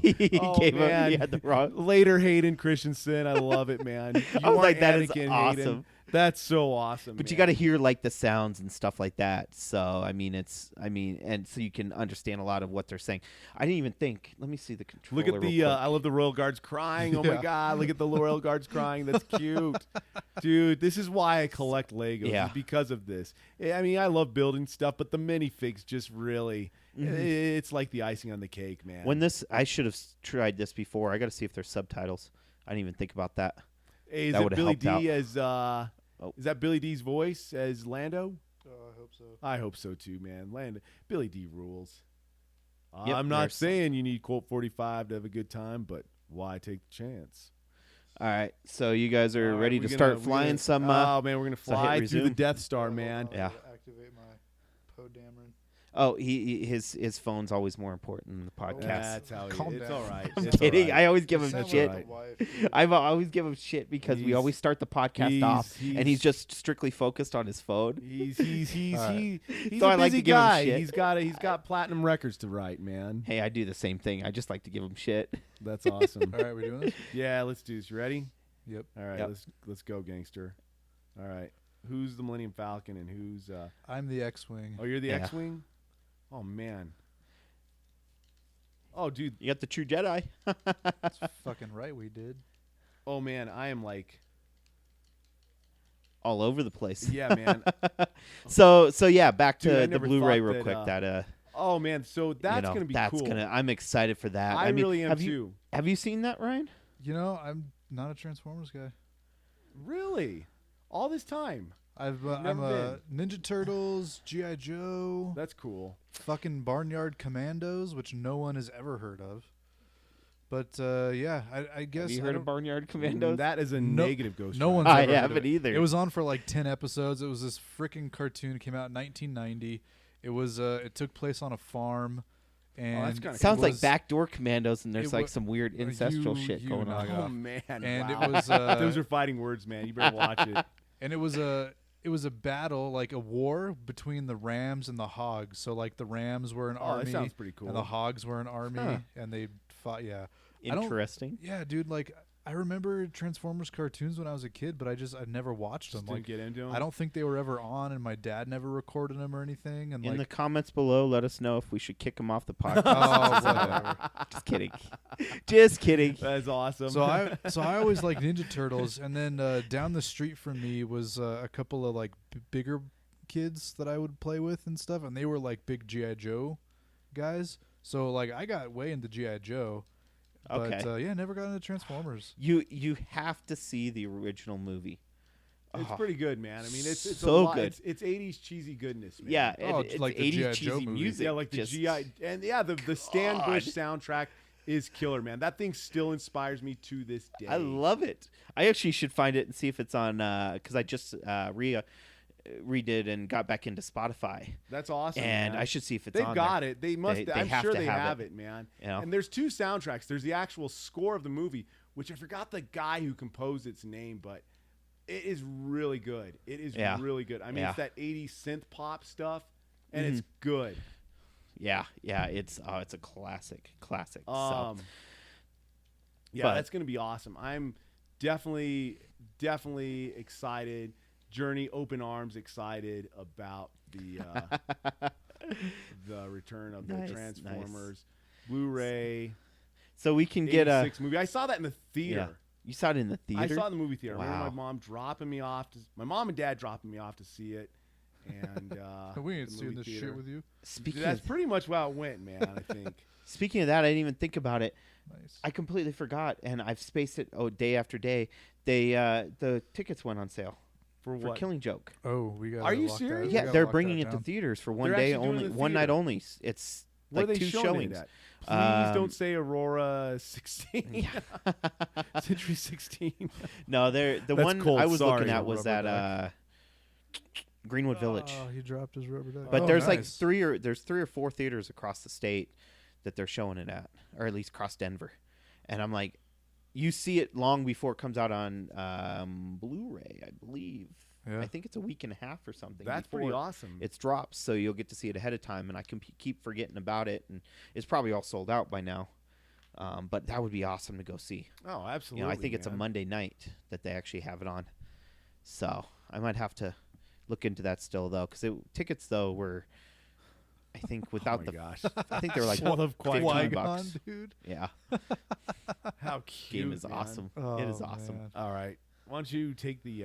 He Oh, gave man. him. He had the wrong. Later, Hayden Christensen. I love it, man. You I was like, are that is Anakin, awesome. Hayden. That's so awesome. But man. you got to hear like the sounds and stuff like that. So and so you can understand a lot of what they're saying. I didn't even think. Let me see the controller. Look at the. real quick. I love the Royal Guards crying. Oh my Yeah. God! Look at the Royal Guards crying. That's cute, dude. This is why I collect Legos. Yeah. Is because of this. I mean, I love building stuff, but the minifigs just really. It's like the icing on the cake, man. When this, I should have tried this before. I got to see if there's subtitles. I didn't even think about that. Hey, is that it would've Billy helped D out. as? Is that Billy D's voice as Lando? Oh, I hope so. I hope so too, man. Billy D rules. Yep, I'm not there's- saying you need Colt 45 to have a good time, but why take the chance? All right, so you guys are All right, ready we're to gonna- start flying gonna- some. Oh man, we're gonna so hit fly through the resume. Death Star, man. Yeah. Activate my Podameron. Oh, his phone's always more important than the podcast. That's how Calm it's down. all right. I'm It's all kidding. right. I always give You him sound shit. like a wife, dude. I always give him shit because we He's- always start the podcast off, and he's just strictly focused on his phone. He's All right. he's So a I like busy to give him guy. shit. He's got platinum records to write, man. Hey, I do the same thing. I just like to give him shit. That's awesome. All right, we're doing this. Yeah, let's do this. You ready? Yep. All right, Yep. let's go, gangster. All right, who's the Millennium Falcon and who's? I'm the X-wing. Oh, you're the Yeah. X-wing. Oh man. Oh, dude. You got the true Jedi. That's fucking right, we did. Oh man, I am like, All over the place. yeah, man. So yeah, back to Dude, I the never Blu-ray thought real that, quick. That Oh man, so that's you know, gonna be that's cool. I'm excited for that. I mean, really am have too. you have you seen that, Ryan? You know, I'm not a Transformers guy. Really? All this time? I'm Never Ninja Turtles, G.I. Joe, That's cool. fucking Barnyard Commandos, which no one has ever heard of. But yeah, I guess Have you I heard don't- of Barnyard Commandos? That is a No- negative Ghost no Rider. one's I ever heard of haven't it. either. It was on for like 10 episodes. It was this freaking cartoon. It came out in 1990. It was it took place on a farm. And that's kinda Sounds cool. like backdoor commandos, and there's it like wa- some weird ancestral shit you going knock on. it Oh off. man, And wow. it was those are fighting words, man. You better watch it. and it was a battle, like a war between the Rams and the Hogs. So like the Rams were an Oh, army, that sounds pretty cool. and the Hogs were an army, Huh. and they fought. Yeah, I don't- Interesting. yeah, dude. Like I remember Transformers cartoons when I was a kid, but I never watched Just them. didn't Like get into 'em? I don't think they were ever on, and my dad never recorded them or anything. And In the like, comments below, let us know if we should kick him off the podcast. oh, whatever. Just kidding. Just kidding. That's awesome. So I always liked Ninja Turtles, and then down the street from me was a couple of like bigger kids that I would play with and stuff, and they were like big GI Joe guys. So like I got way into GI Joe, but Okay. yeah, never got into Transformers. You have to see the original movie. it's Oh, pretty good, man. I mean, it's a so lot. good. It's 80s cheesy goodness, man. Yeah, Oh, it's like the 80s G.I. cheesy Joe movie. music. Yeah, like the just- GI, and yeah, the Stan God. Bush soundtrack is killer, man. That thing still inspires me to this day. I love it. I actually should find it and see if it's on because I just redid and got back into Spotify, That's awesome, and man. I should see if it's They've on got there. it. They must. They I'm have sure to they have have it. it, man. You know? And there's two soundtracks. There's the actual score of the movie, which I forgot the guy who composed its name, but it is really good. It is Yeah. really good. I mean, Yeah. it's that 80s synth pop stuff, and Mm-hmm. it's good. Yeah, it's a classic. So Yeah, But- that's gonna be awesome. I'm definitely excited. Journey, open arms, excited about the return of the Nice, Transformers Blu-ray so we can get a 86 movie. I saw that in the theater. yeah. You saw it in the theater. I saw it in the movie theater. I remember Wow. my mom dropping me off. My mom and dad dropping me off to see it, and We ain't the seeing movie this theater. shit with you. Speaking That's of, pretty much how it went, man. I think. speaking of that, I didn't even think about it. Nice. I completely forgot, and I've spaced it day after day. They the tickets went on sale For for what? Killing Joke. Oh, we got. Are you serious? Yeah, they're bringing it to theaters for one They're day actually doing only, it in the one night theater. only. It's Where like are they 2 showing showings. it at? Please Um, don't say Aurora 16. Century 16. No, the That's one cold. I was Sorry, looking at was Rubber that Greenwood Village. Oh, he dropped his rubber duck. But Oh, there's like nice. 3 or 4 theaters across the state that they're showing it at, or at least across Denver. And I'm like, you see it long before it comes out on Blu-ray, I believe. Yeah. I think it's a week and a half or something. That's before pretty awesome. It's drops, so you'll get to see it ahead of time. And I can keep forgetting about it, and it's probably all sold out by now. But that would be awesome to go see. Oh, absolutely. You know, I think it's a man. Monday night that they actually have it on. So I might have to look into that still, though, because tickets, though, were, I think, without Oh my the, gosh. I think they were like Son of Qui-Gon. $15. dude. Yeah, How cute. game is man. awesome. Oh, It is awesome. man. All right. Why don't you take the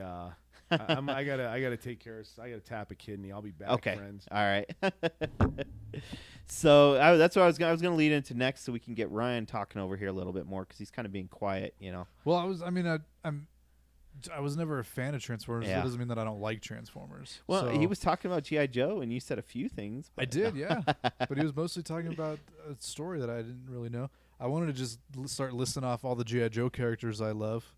I gotta take care of I gotta tap a kidney. I'll be back, Okay. friends. All right. So that's what I was going to lead into next, so we can get Ryan talking over here a little bit more because he's kind of being quiet, you know. Well, I was never a fan of Transformers. Yeah. That doesn't mean that I don't like Transformers. Well, So- he was talking about G.I. Joe, and you said a few things. I but- did, yeah. But he was mostly talking about a story that I didn't really know. I wanted to just start listing off all the G.I. Joe characters I love,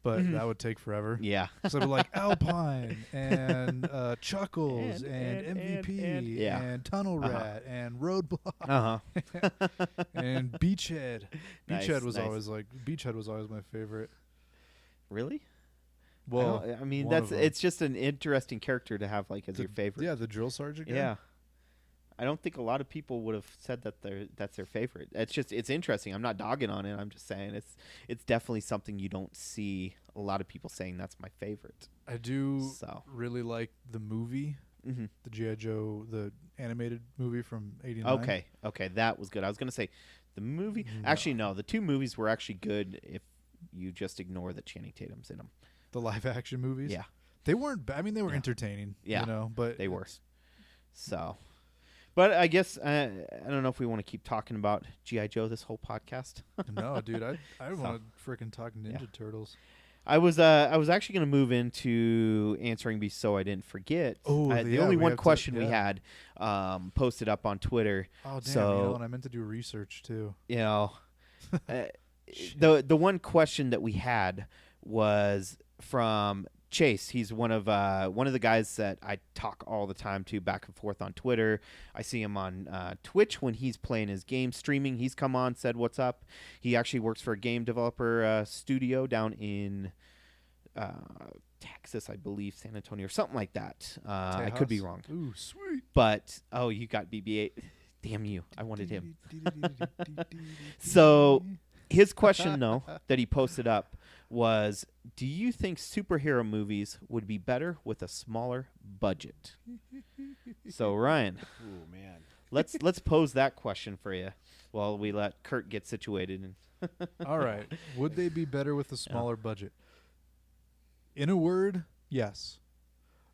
but that would take forever. Yeah. So they're like Alpine and Chuckles and MVP and- yeah. and Tunnel Uh-huh. Rat and Roadblock Uh-huh. and Beachhead. Nice, Beachhead was nice. always my favorite. Really? Well, I mean, one of them. it's just an interesting character to have like as your favorite. Yeah, the drill sergeant guy. Yeah. I don't think a lot of people would have said that that's their favorite. It's interesting. I'm not dogging on it. I'm just saying it's definitely something you don't see a lot of people saying that's my favorite. I do So. really like the movie, Mm-hmm. the G.I. Joe, the animated movie from '89. Okay, that was good. I was gonna say the movie. No. Actually, no. The 2 movies were actually good if you just ignore that Channing Tatum's in them. The live action movies. Yeah, They weren't bad. I mean, they were Yeah. entertaining. Yeah. You know, but they were. So, but I guess I don't know if we want to keep talking about G.I. Joe this whole podcast. No, dude, I So. want to freaking talk Ninja Yeah. Turtles. I was actually going to move into answering so I didn't forget. Oh, the yeah, only we one have to- question we yeah. had posted up on Twitter. Oh, damn. So- and I meant to do research too. You know, Shit. the one question that we had was from Chase, he's one of the guys that I talk all the time to, back and forth on Twitter. I see him on Twitch when he's playing his game, streaming. He's come on, said what's up. He actually works for a game developer studio down in Texas, I believe, San Antonio, or something like that. I could be wrong. Ooh, sweet. But, you got BB-8. Damn you. I wanted him. So his question, though, that he posted up was, do you think superhero movies would be better with a smaller budget? So, Ryan, Oh man. let's pose that question for you while we let Kurt get situated. All right. Would they be better with a smaller budget? In a word, yes.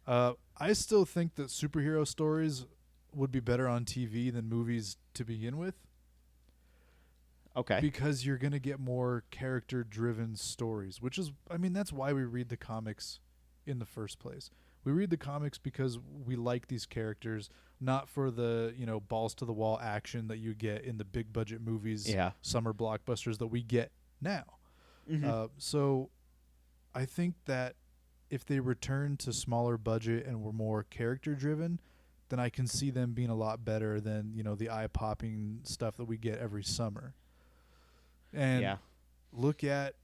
I still think that superhero stories would be better on TV than movies to begin with. Okay. Because you're going to get more character-driven stories, which is, I mean, that's why we read the comics in the first place. We read the comics because we like these characters, not for the, balls-to-the-wall action that you get in the big-budget movies, summer blockbusters that we get now. Mm-hmm. So I think that if they return to smaller budget and were more character-driven, then I can see them being a lot better than, the eye-popping stuff that we get every summer. And look at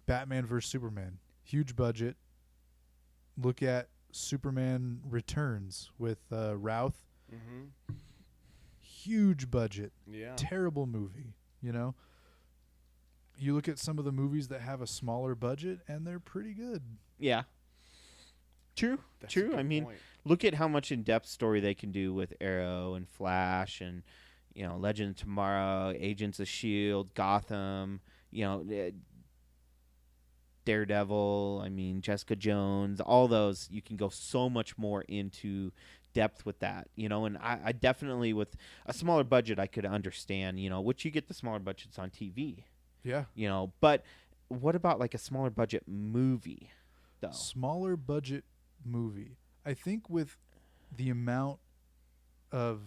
Batman vs. Superman. Huge budget. Look at Superman Returns with Routh. Mm-hmm. Huge budget. Yeah. Terrible movie, You look at some of the movies that have a smaller budget, and they're pretty good. Yeah. True. That's True. a good I mean, point. look at how much in-depth story they can do with Arrow and Flash and, Legend of Tomorrow, Agents of S.H.I.E.L.D., Gotham, Daredevil, I mean, Jessica Jones, all those. You can go so much more into depth with that, and I definitely, with a smaller budget, I could understand, which you get the smaller budgets on TV. Yeah. But what about like a smaller budget movie, though? Smaller budget movie. I think with the amount of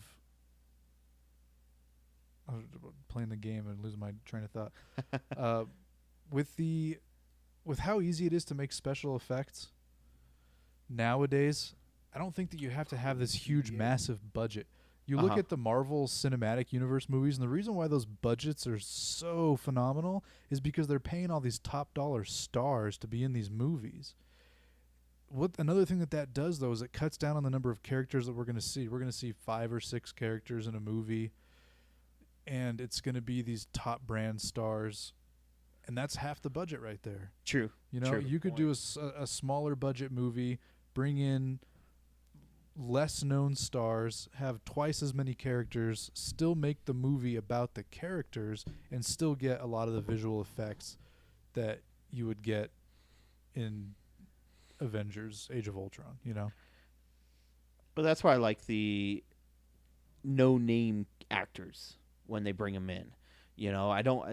I was playing the game and losing my train of thought. With how easy it is to make special effects nowadays, I don't think that you have to have this huge, massive budget. You look at the Marvel Cinematic Universe movies, and the reason why those budgets are so phenomenal is because they're paying all these top dollar stars to be in these movies. Another thing that does, though, is it cuts down on the number of characters that we're going to see. We're going to see 5 or 6 characters in a movie, and it's going to be these top brand stars, and that's half the budget right there. True. True. You could do a smaller budget movie, bring in less known stars, have twice as many characters, still make the movie about the characters, and still get a lot of the visual effects that you would get in Avengers Age of Ultron, But that's why I like the no-name actors when they bring them in.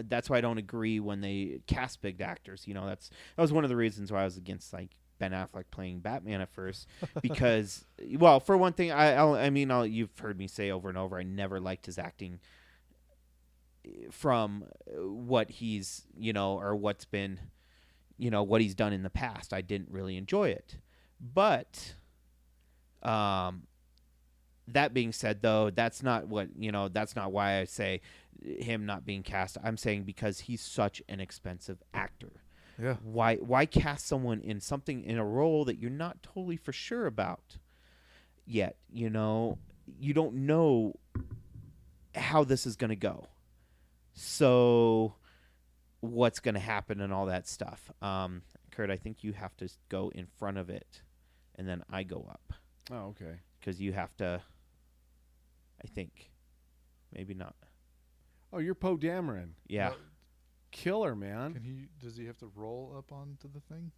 That's why I don't agree when they cast big actors. That was one of the reasons why I was against like Ben Affleck playing Batman at first, because, well, for one thing, you've heard me say over and over, I never liked his acting from what he's, or what's been, what he's done in the past. I didn't really enjoy it. But that being said, though, that's not why I say him not being cast. I'm saying because he's such an expensive actor. Yeah. Why cast someone in a role that you're not totally for sure about yet? You don't know how this is going to go. So what's going to happen and all that stuff. Kurt, I think you have to go in front of it, and then I go up. Oh, okay. Because you have to, I think, maybe not. Oh, you're Poe Dameron. Yeah. Well, Killer, man. Does he have to roll up onto the thing?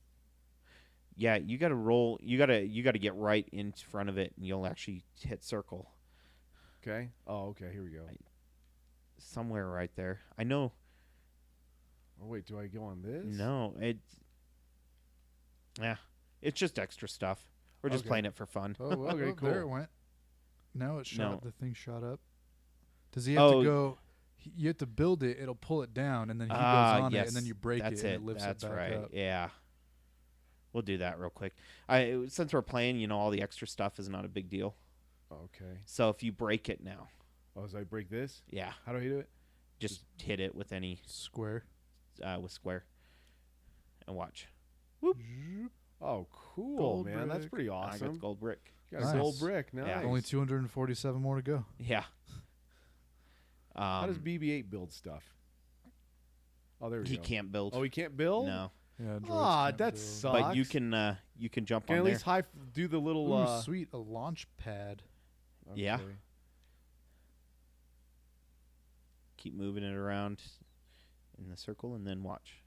Yeah, you got to roll. You got to get right in front of it, and you'll actually hit circle. Okay. Oh, okay. Here we go. Somewhere right there. I know. Oh, wait. Do I go on this? No, it's just extra stuff. We're just playing it for fun. Oh, well, Okay, cool. There it went. Now it shot. No. The thing shot up. Does he have to go? You have to build it. It'll pull it down, and then he goes on it, and then you break it, and it lifts it back right. up. Yeah. We'll do that real quick. Since we're playing, all the extra stuff is not a big deal. Okay. So if you break it now, So I break this? yeah, How do I do it? just hit it with any Square. with square, and watch. Oh, cool, Gold man. That's brick. pretty I got the awesome. gold brick. Got a Nice. gold brick. Nice. Yeah. Only 247 more to go. Yeah. How does BB-8 build stuff? Oh, there we he go. can't build? Oh, he can't build? No, Yeah. droids Ah, can't that build. sucks. but you can jump Can on at there. least do the little. Ooh, sweet. A launch pad. Yeah. okay. Keep moving it around in the circle, and then watch.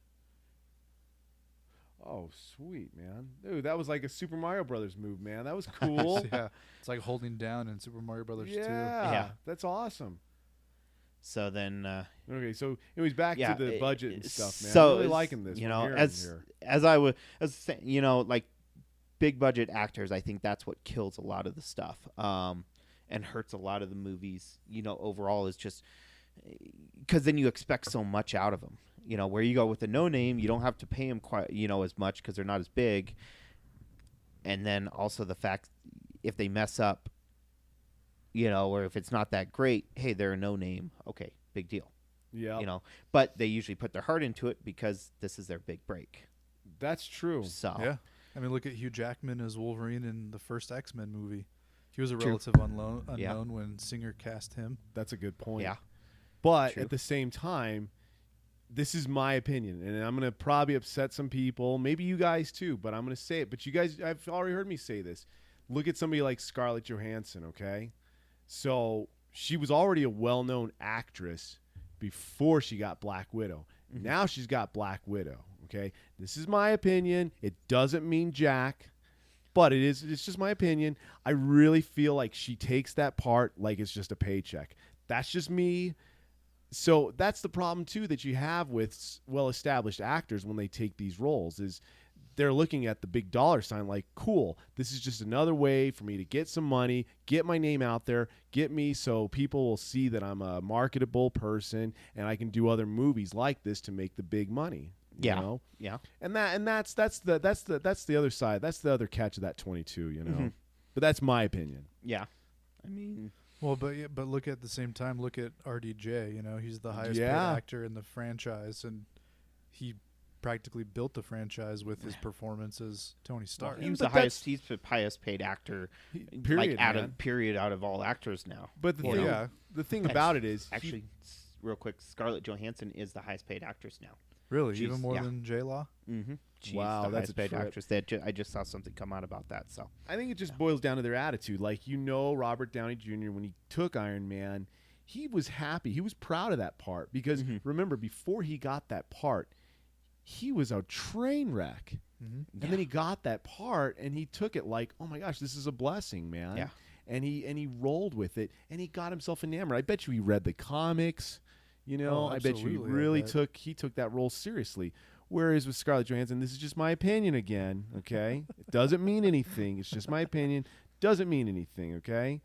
Oh, sweet, man. Dude, that was like a Super Mario Brothers move, man. That was cool. Yeah. It's like holding down in Super Mario Brothers 2. Yeah. That's awesome. So then, Okay, so anyways, back yeah, to the it- budget and it- stuff, man. So I'm really it's, liking this. You what know, I'm hearing as here. as I was, like big budget actors, I think that's what kills a lot of the stuff, and hurts a lot of the movies. Overall is just because then you expect so much out of them. Where you go with a no name, you don't have to pay them quite, as much because they're not as big. And then also the fact if they mess up, or if it's not that great, hey, they're a no name. Okay, big deal. Yeah, But they usually put their heart into it because this is their big break. that's true. So Yeah. I mean, look at Hugh Jackman as Wolverine in the first X-Men movie. He was a True. relative unknown Yeah. when Singer cast him. That's a good point. yeah, But True. at the same time, this is my opinion, and I'm going to probably upset some people, maybe you guys too, but I'm going to say it. But you guys, I've already heard me say this. Look at somebody like Scarlett Johansson, okay? So she was already a well-known actress before she got Black Widow. Mhm. Now she's got Black Widow, okay? This is my opinion. It doesn't mean jack, but it's just my opinion. I really feel like she takes that part like it's just a paycheck. That's just me. So that's the problem too that you have with well-established actors when they take these roles is they're looking at the big dollar sign like, cool, this is just another way for me to get some money, get my name out there, get me so people will see that I'm a marketable person and I can do other movies like this to make the big money. You Yeah. know? yeah. And that's the other side. That's the other catch of that 22, Mhm. But that's my opinion. Yeah. I mean, Well, but look at the same time. Look at RDJ. He's the highest paid Yeah. actor in the franchise, and he practically built the franchise with his performance as Tony Stark. he was But the highest. He's the highest paid actor, Period, like out man. of all actors now. But the Well, thing, yeah. the thing about it is Actually, real quick, Scarlett Johansson is the highest paid actress now. Really, She's- even more yeah. than J Law. Mm-hmm. She's Wow, the that's highest a paid trip. actress. I just saw something come out about that. So I think it just boils down to their attitude. Like, Robert Downey Jr., when he took Iron Man, he was happy. He was proud of that part because, Mhm. remember, before he got that part, he was a train wreck. Mm-hmm. And then he got that part, and he took it like, oh, my gosh, this is a blessing, man. Yeah. And he rolled with it, and he got himself enamored. I bet you he read the comics. Oh, I bet you he absolutely, I really bet. took that role seriously. Whereas with Scarlett Johansson, this is just my opinion again, okay? It doesn't mean anything. It's just my opinion. Doesn't mean anything, okay?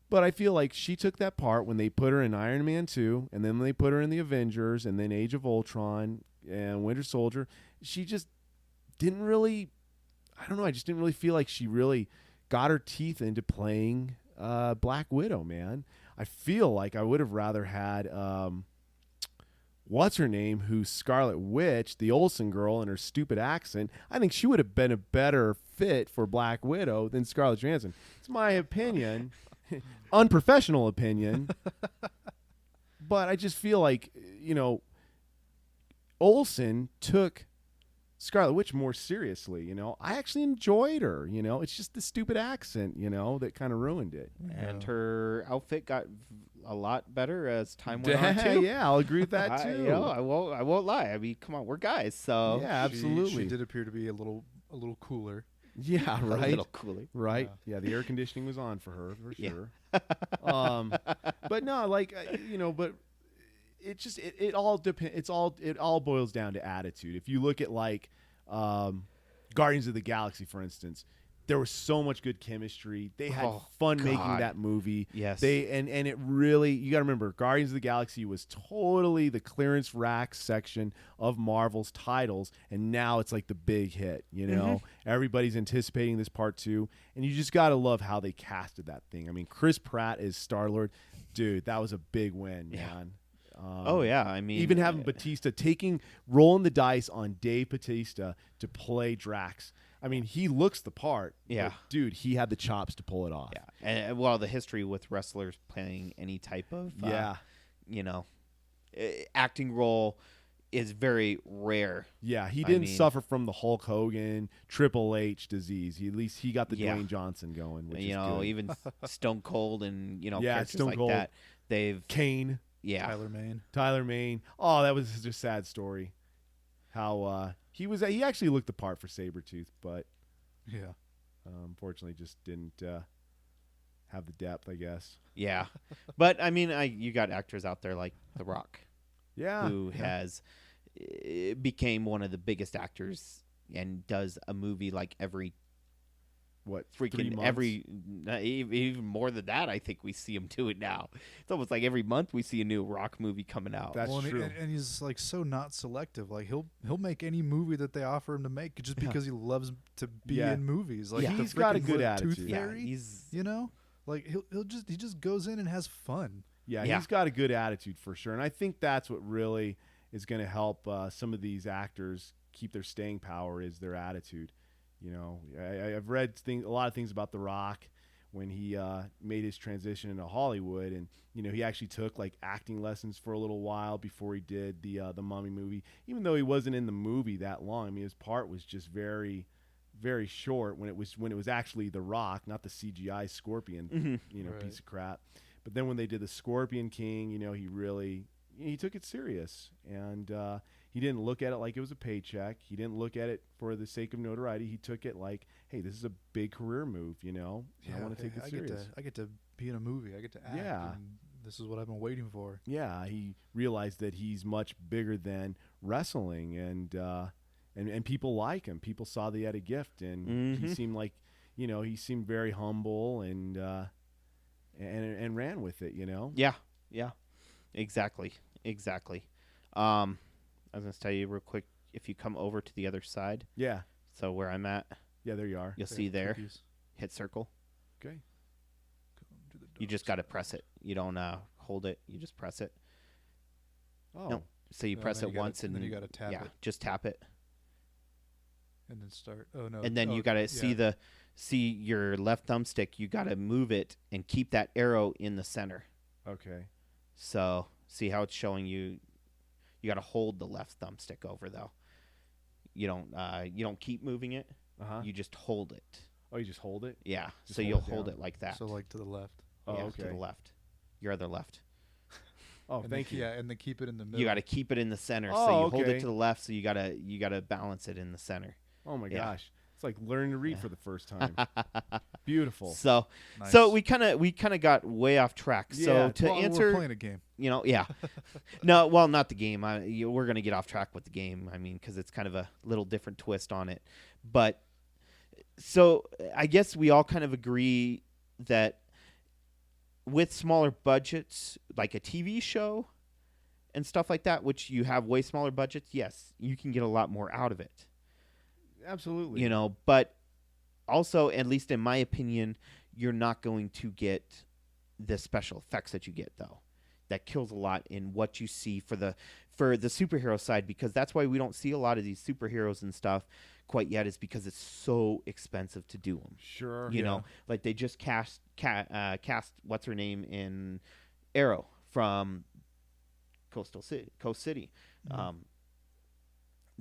But I feel like she took that part when they put her in Iron Man 2, and then when they put her in the Avengers, and then Age of Ultron, and Winter Soldier. She just didn't really, I don't know, I just didn't really feel like she really got her teeth into playing Black Widow, man. I feel like I would have rather had... what's her name, who's Scarlet Witch, the Olsen girl, and her stupid accent. I think she would have been a better fit for Black Widow than Scarlett Johansson. It's my opinion, unprofessional opinion, but I just feel like, Olsen took Scarlet Witch more seriously, I actually enjoyed her, It's just the stupid accent, that kind of ruined it. and her outfit got a lot better as time went on too. Yeah, I'll agree with that too. I won't lie. I mean, come on, we're guys, so Yeah, absolutely. She did appear to be a little cooler. Yeah, a right. little cooler. Right. Yeah, the air conditioning was on for her, for Yeah. sure. But no, like but it just it all depends. It all boils down to attitude. If you look at like Guardians of the Galaxy, for instance, there was so much good chemistry. They had Oh, fun making God. that movie. Yes. And it really, you got to remember, Guardians of the Galaxy was totally the clearance rack section of Marvel's titles, and now it's like the big hit. You know, everybody's anticipating this part 2, and you just got to love how they casted that thing. I mean, Chris Pratt is Star-Lord, dude. That was a big win, man. Oh yeah, I mean, Even having Batista rolling the dice on Dave Batista to play Drax. I mean, he looks the part. Yeah. But dude, he had the chops to pull it off. Yeah, and well, the history with wrestlers playing any type of acting role is very rare. Yeah, he I didn't mean- suffer from the Hulk Hogan, Triple H disease. At least he got the Yeah. Dwayne Johnson going, which You is know, good. even Stone Cold and Yeah, characters Stone like Cold. that. They've Kane, Tyler Mane. Oh, that was such a sad story. How he actually looked the part for Sabretooth, but Yeah. unfortunately just didn't have the depth, I guess. Yeah, but I mean, you got actors out there like The Rock, Yeah. who has became one of the biggest actors and does a movie like every What, 3 freaking months? even more than that. I think we see him do it now. It's almost like every month we see a new Rock movie coming out. That's and, true. And he's like so not selective. Like he'll make any movie that they offer him to make just because he loves to be Yeah. in movies. Like Yeah. the He's got a freaking good Tooth attitude. yeah, Fairy, he's you know, like he just goes in and has fun. Yeah, Yeah. he's got a good attitude for sure. And I think that's what really is going to help some of these actors keep their staying power is their attitude. You know, I've read a lot of things about The Rock when he made his transition into Hollywood. And, he actually took like acting lessons for a little while before he did the Mummy movie, even though he wasn't in the movie that long. I mean, his part was just very, very short when it was actually The Rock, not the CGI Scorpion, Right. piece of crap. But then when they did the Scorpion King, he took it serious, and he didn't look at it like it was a paycheck. He didn't look at it for the sake of notoriety. He took it like, hey, this is a big career move, I want to take it serious. I get to be in a movie. I get to act. Yeah. And this is what I've been waiting for. Yeah, he realized that he's much bigger than wrestling, and people like him. People saw that he had a gift, and he seemed like, he seemed very humble and ran with it, Yeah, exactly. I was gonna tell you real quick, if you come over to the other side, Yeah, so where I'm at, yeah, there you are. you'll see there, Cookies. hit circle. Okay. Come to the You just dark got to press it. You don't hold it. You just press it. Oh, No. So you No, press then it you gotta- once, and then you gotta tap yeah, it. just tap it, and then start. Oh no! and then you gotta see your left thumbstick. You gotta move it and keep that arrow in the center. okay. So see how it's showing you. You gotta hold the left thumbstick over though. You don't keep moving it. Uh-huh. You just hold it. Oh, you just hold it? Yeah. Just So hold you'll it hold down. it like that. So like to the left. Oh, yeah, okay. to the left. Your other left. Oh, And thank then, you. Yeah, and then keep it in the middle. You got to keep it in the center. Oh, So you hold okay. it to the left. So you gotta balance it in the center. Oh my Yeah. gosh. It's like learning to read Yeah. for the first time. Beautiful. So Nice. so we kind of got way off track. Yeah, So to Well, we're answer, playing a game. yeah, no, well, not the game. We're gonna get off track with the game. I mean, because it's kind of a little different twist on it. But so I guess we all kind of agree that with smaller budgets, like a TV show and stuff like that, which you have way smaller budgets, yes, you can get a lot more out of it. Absolutely. But also, at least in my opinion, you're not going to get the special effects that you get, though. That kills a lot in what you see for the superhero side, because that's why we don't see a lot of these superheroes and stuff quite yet, is because it's so expensive to do them. Sure. You know, like they just cast what's her name in Arrow from Coast City. Mhm.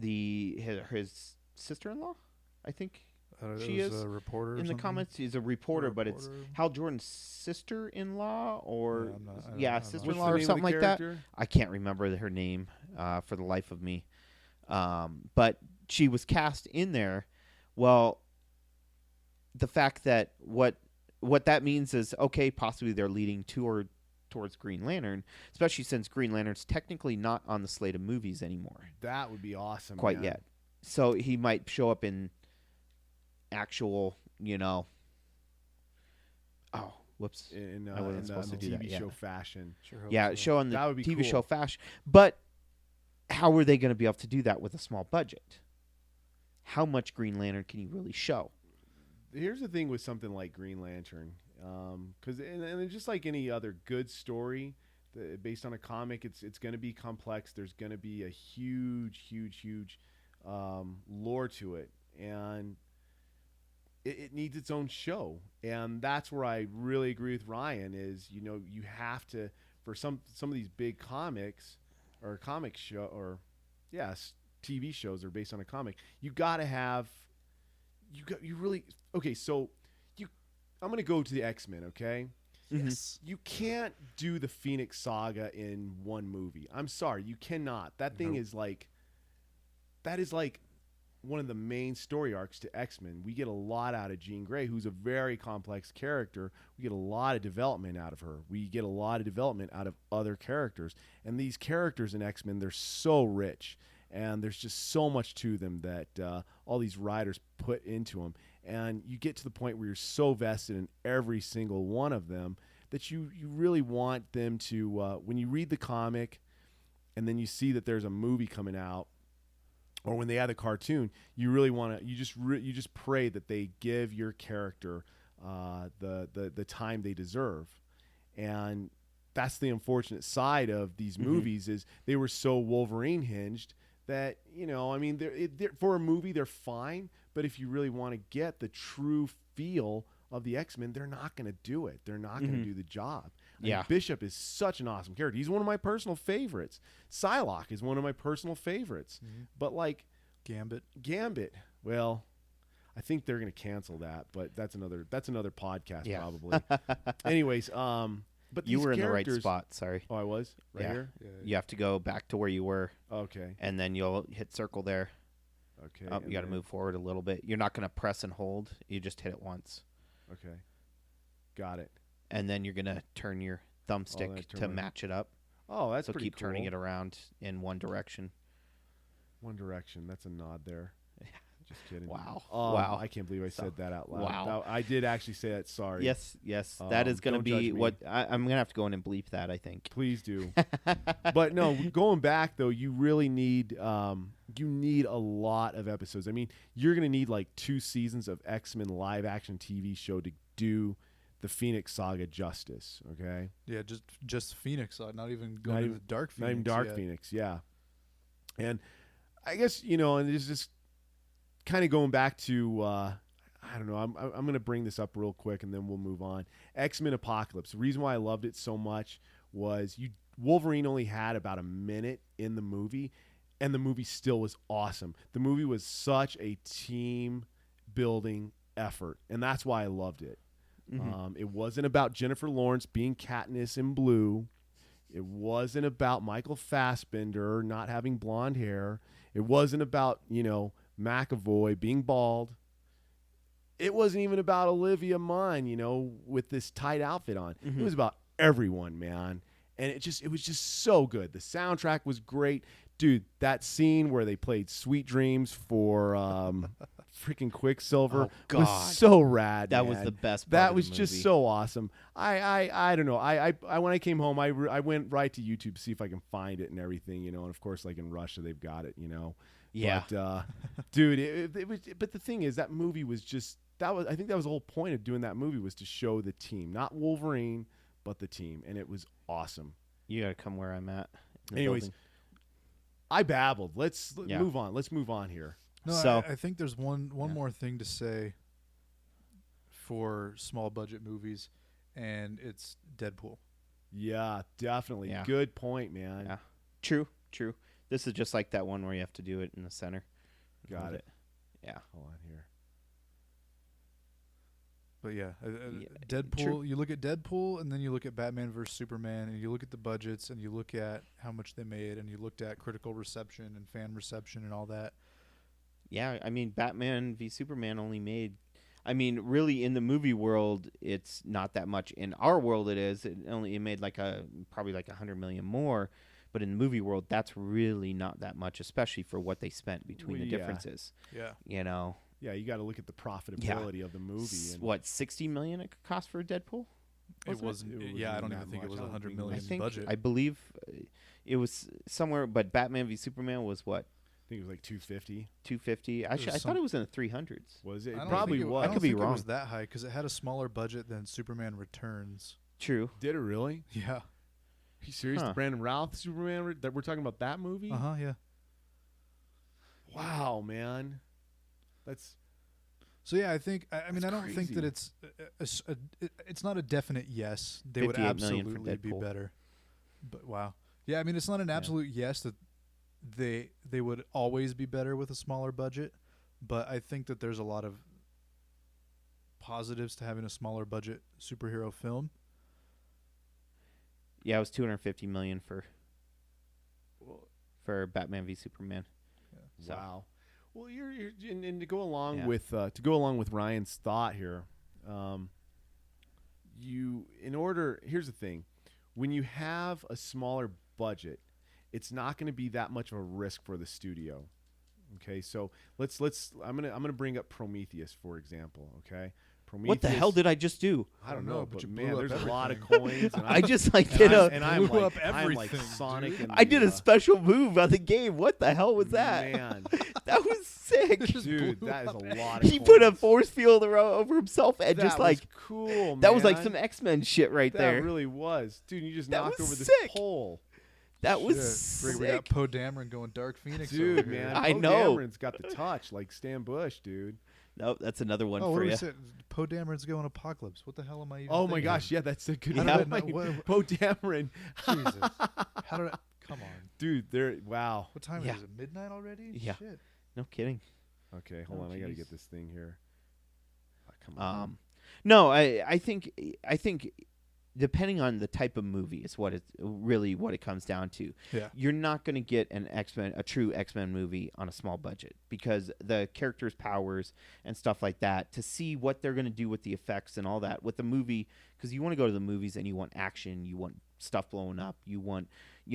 His sister-in-law, I think she It was is a reporter or in the something? comments. He's a reporter, but it's reporter. Hal Jordan's sister-in-law or Yeah, I'm not- I don't- I don't know. What's the sister-in-law or name of something the like that. character? I can't remember her name for the life of me. But she was cast in there. Well, the fact that what that means is, okay, possibly they're leading towards Green Lantern, especially since Green Lantern's technically not on the slate of movies anymore That would be awesome. quite man. yet. So he might show up in actual you know. Oh, whoops. in I wasn't in supposed the to do that, TV yeah. show fashion. Sure hope Yeah, so. show on the That would be TV cool. show fashion. But how are they going to be able to do that with a small budget? How much Green Lantern can you really show? Here's the thing with something like Green Lantern, because and just like any other good story based on a comic, it's going to be complex. There's going to be a huge lore to it, and it needs its own show. And that's where I really agree with Ryan. Is you have to, for some of these big comics or comic show or TV shows are based on a comic. You got to have okay. So I'm gonna go to the X-Men. Okay, Yes. you can't do the Phoenix Saga in one movie. I'm sorry, you cannot. That thing is like one of the main story arcs to X-Men. We get a lot out of Jean Grey, who's a very complex character. We get a lot of development out of her. We get a lot of development out of other characters. And these characters in X-Men, they're so rich. And there's just so much to them that all these writers put into them. And you get to the point where you're so vested in every single one of them that you really want them to, when you read the comic and then you see that there's a movie coming out, or when they add the cartoon, you really want to, you just pray that they give your character the time they deserve. And that's the unfortunate side of these movies is they were so Wolverine hinged that, I mean, for a movie, they're fine. But if you really want to get the true feel of the X-Men, they're not going to do it. They're not going to do the job. Yeah. And Bishop is such an awesome character. He's one of my personal favorites. Psylocke is one of my personal favorites. But like Gambit. Well, I think they're going to cancel that, but that's another podcast Yeah. probably. Anyways, but You these were in the right characters- spot. Sorry. Oh, I was right Yeah. here. Yeah. You have to go back to where you were, Okay. and then you'll hit circle there. Okay. Oh, and you got to then- move forward a little bit. You're not going to press and hold. You just hit it once. Okay. Got it. And then you're going to turn your thumbstick then I turn to my- match it up. Oh, that's So pretty keep turning cool. it around in one direction. One Direction. That's a nod there. Just kidding. Wow. Wow. I can't believe I said that out loud. Wow. I did actually say that. Sorry. Yes. That is going to don't judge be me. what I'm going to have to go in and bleep that, I think. Please do. But no, going back though, you really need a lot of episodes. I mean, you're going to need like 2 seasons of X-Men live action TV show to do the Phoenix Saga justice. Okay. Yeah, just Phoenix, not even going into Dark Phoenix. Not even Dark yet. Phoenix. Yeah. And I guess and it's just kind of going back to I don't know. I'm going to bring this up real quick and then we'll move on. X-Men Apocalypse. The reason why I loved it so much was Wolverine only had about a minute in the movie, and the movie still was awesome. The movie was such a team building effort, and that's why I loved it. It wasn't about Jennifer Lawrence being Katniss in blue. It wasn't about Michael Fassbender not having blonde hair. It wasn't about, McAvoy being bald. It wasn't even about Olivia Munn, with this tight outfit on. It was about everyone, man. And it was just so good. The soundtrack was great. Dude, that scene where they played Sweet Dreams for freaking Quicksilver was so rad. That man. was the best part That of was the just movie. so awesome. I don't know. I when I came home, I went right to YouTube to see if I can find it and everything, and of course, like in Russia, they've got it, Yeah. But, dude, it was. But the thing is, that movie was just I think that was the whole point of doing that movie was to show the team, not Wolverine, but the team, and it was awesome. You got to come where I'm at. in the Anyways, building. I babbled. Let's Yeah. move on. Let's move on here. No, So- I think there's one Yeah. more thing to say for small budget movies, and it's Deadpool. Yeah, definitely. Yeah. Good point, man. Yeah. True. This is just like that one where you have to do it in the center. Got Move it. Yeah. Hold on here. But yeah, Yeah, Deadpool. true. You look at Deadpool, and then you look at Batman vs Superman, and you look at the budgets, and you look at how much they made, and you looked at critical reception and fan reception and all that. Yeah, I mean, Batman v Superman only made. I mean, really, in the movie world, it's not that much. In our world, it is. It made probably like 100 million more. But in the movie world, that's really not that much, especially for what they spent between Well, the yeah. differences. Yeah. Yeah, you got to look at the profitability of the movie. And What, $60 million it could cost for a Deadpool? It wasn't. Yeah, I don't even think it was I don't $100 think it million was. budget. I believe it was somewhere, but Batman v Superman was what, I think it was like 250. 250? Actually, I some- thought it was in the 300s. Was it? I It don't probably think was. I don't could be think it wrong. was that high because it had a smaller budget than Superman Returns. True. Did it really? Yeah. Are you serious? Huh. The Brandon Routh Superman that we're talking about that movie? Yeah. Wow, man. That's So yeah, I think I mean That's I don't think that crazy. it's not a definite yes. They would 58 million for absolutely be Deadpool. better. But wow. Yeah, I mean it's not an absolute yes that they would always be better with a smaller budget, but I think that there's a lot of positives to having a smaller budget superhero film. Yeah, it was $250 million for Batman v Superman. So. wow. Well, you're and to go along Yeah. with Ryan's thought here, here's the thing, when you have a smaller budget, it's not going to be that much of a risk for the studio. Okay, so I'm gonna bring up Prometheus for example. Okay, Prometheus. What the hell did I just do? I don't know, but you man, blew up there's a lot of everything. coins. And I just like and did I'm, a. and I'm blew like, up I'm like everything, Sonic. dude. And I did the, a special move on the game. What the hell was that? Man, That was sick. dude, that is a lot of. He put a coins. force field over himself and That just was like cool. that was like man. some X-Men shit right That there. really was, dude. You just That knocked was over this sick. pole, That was Shit. We got sick. Poe Dameron going Dark Phoenix. dude. over here. Man, I Poe know. Dameron's got the touch like Stan Bush, dude. Nope, that's another one Oh, what for do we you. say? Poe Dameron's going Apocalypse. What the hell am I even Oh my thinking? gosh, yeah, that's a good How did I point. know- what- Poe Dameron, Jesus. How did I... Come on. dude. There, wow. What time Yeah. is it? Midnight already? Yeah. Shit. No kidding. Okay, hold Oh, on. I gotta jeez. get this thing here. Oh, come on. No, I think depending on the type of movie is what it comes down to. Yeah. You're not going to get a true X-Men movie on a small budget because the characters' powers and stuff like that, to see what they're going to do with the effects and all that with the movie, because you want to go to the movies and you want action, you want stuff blowing up, you want,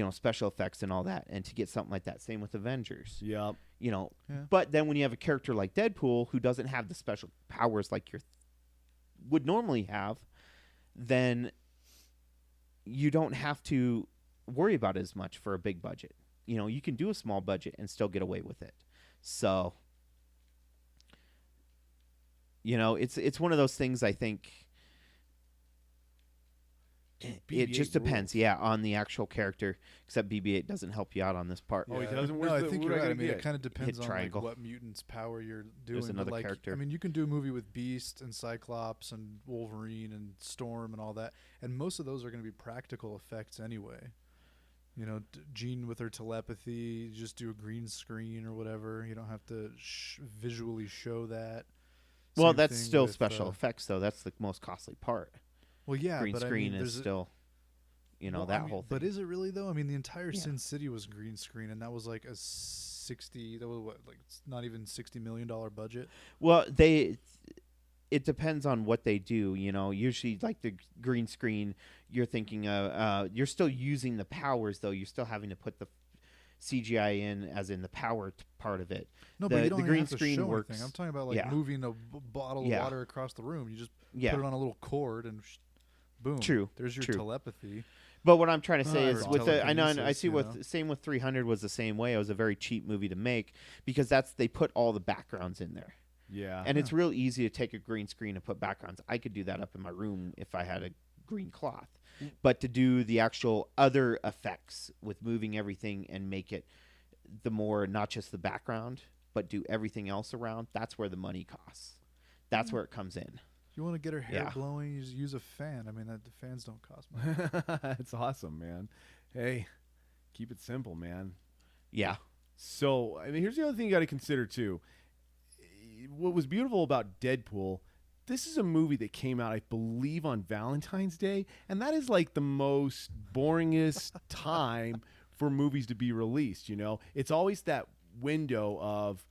special effects and all that, and to get something like that. Same with Avengers. Yep. Yeah. But then when you have a character like Deadpool who doesn't have the special powers like you would normally have, then you don't have to worry about it as much for a big budget. You can do a small budget and still get away with it. So, it's one of those things. I think it just BB-8 depends, rules. on the actual character. Except BB-8 doesn't help you out on this part. Oh, he Yeah. doesn't? No, Where's I the- think what you're do I right. I gotta mean, get? it kind of depends on triangle. what mutant's power you're doing. There's another but character. I mean, you can do a movie with Beast and Cyclops and Wolverine and Storm and all that, and most of those are going to be practical effects anyway. Jean with her telepathy, you just do a green screen or whatever. You don't have to visually show that. Well, Same that's thing still with, special effects, though. That's the most costly part. Well, yeah, Green but screen I mean, is there's still, well, that I mean, whole thing. But is it really though? I mean, the entire Yeah. Sin City was green screen, and that was like a 60. That was what, like not even $60 million budget. Well, it depends on what they do. Usually like the green screen, you're thinking you're still using the powers though. You're still having to put the CGI in, as in the power part of it. No, The- but you the don't even green have to screen show works- anything. I'm talking about like yeah. moving a bottle of Yeah. water across the room. You just Yeah, put it on a little cord and boom. True, There's your true. telepathy. but what I'm trying to say Or is with the I know I telekinesis, see you with know? same with 300 was the same way. It was a very cheap movie to make because they put all the backgrounds in there. Yeah. And it's real easy to take a green screen and put backgrounds. I could do that up in my room if I had a green cloth. But to do the actual other effects with moving everything and make it the more, not just the background, but do everything else around, that's where the money costs. That's where it comes in. If you want to get her hair Yeah. blowing, you just use a fan. I mean, the fans don't cost money. That's awesome, man. Hey, keep it simple, man. Yeah. So, I mean, here's the other thing you got to consider too. What was beautiful about Deadpool, this is a movie that came out, I believe, on Valentine's Day, and that is like the most boringest time for movies to be released. It's always that window of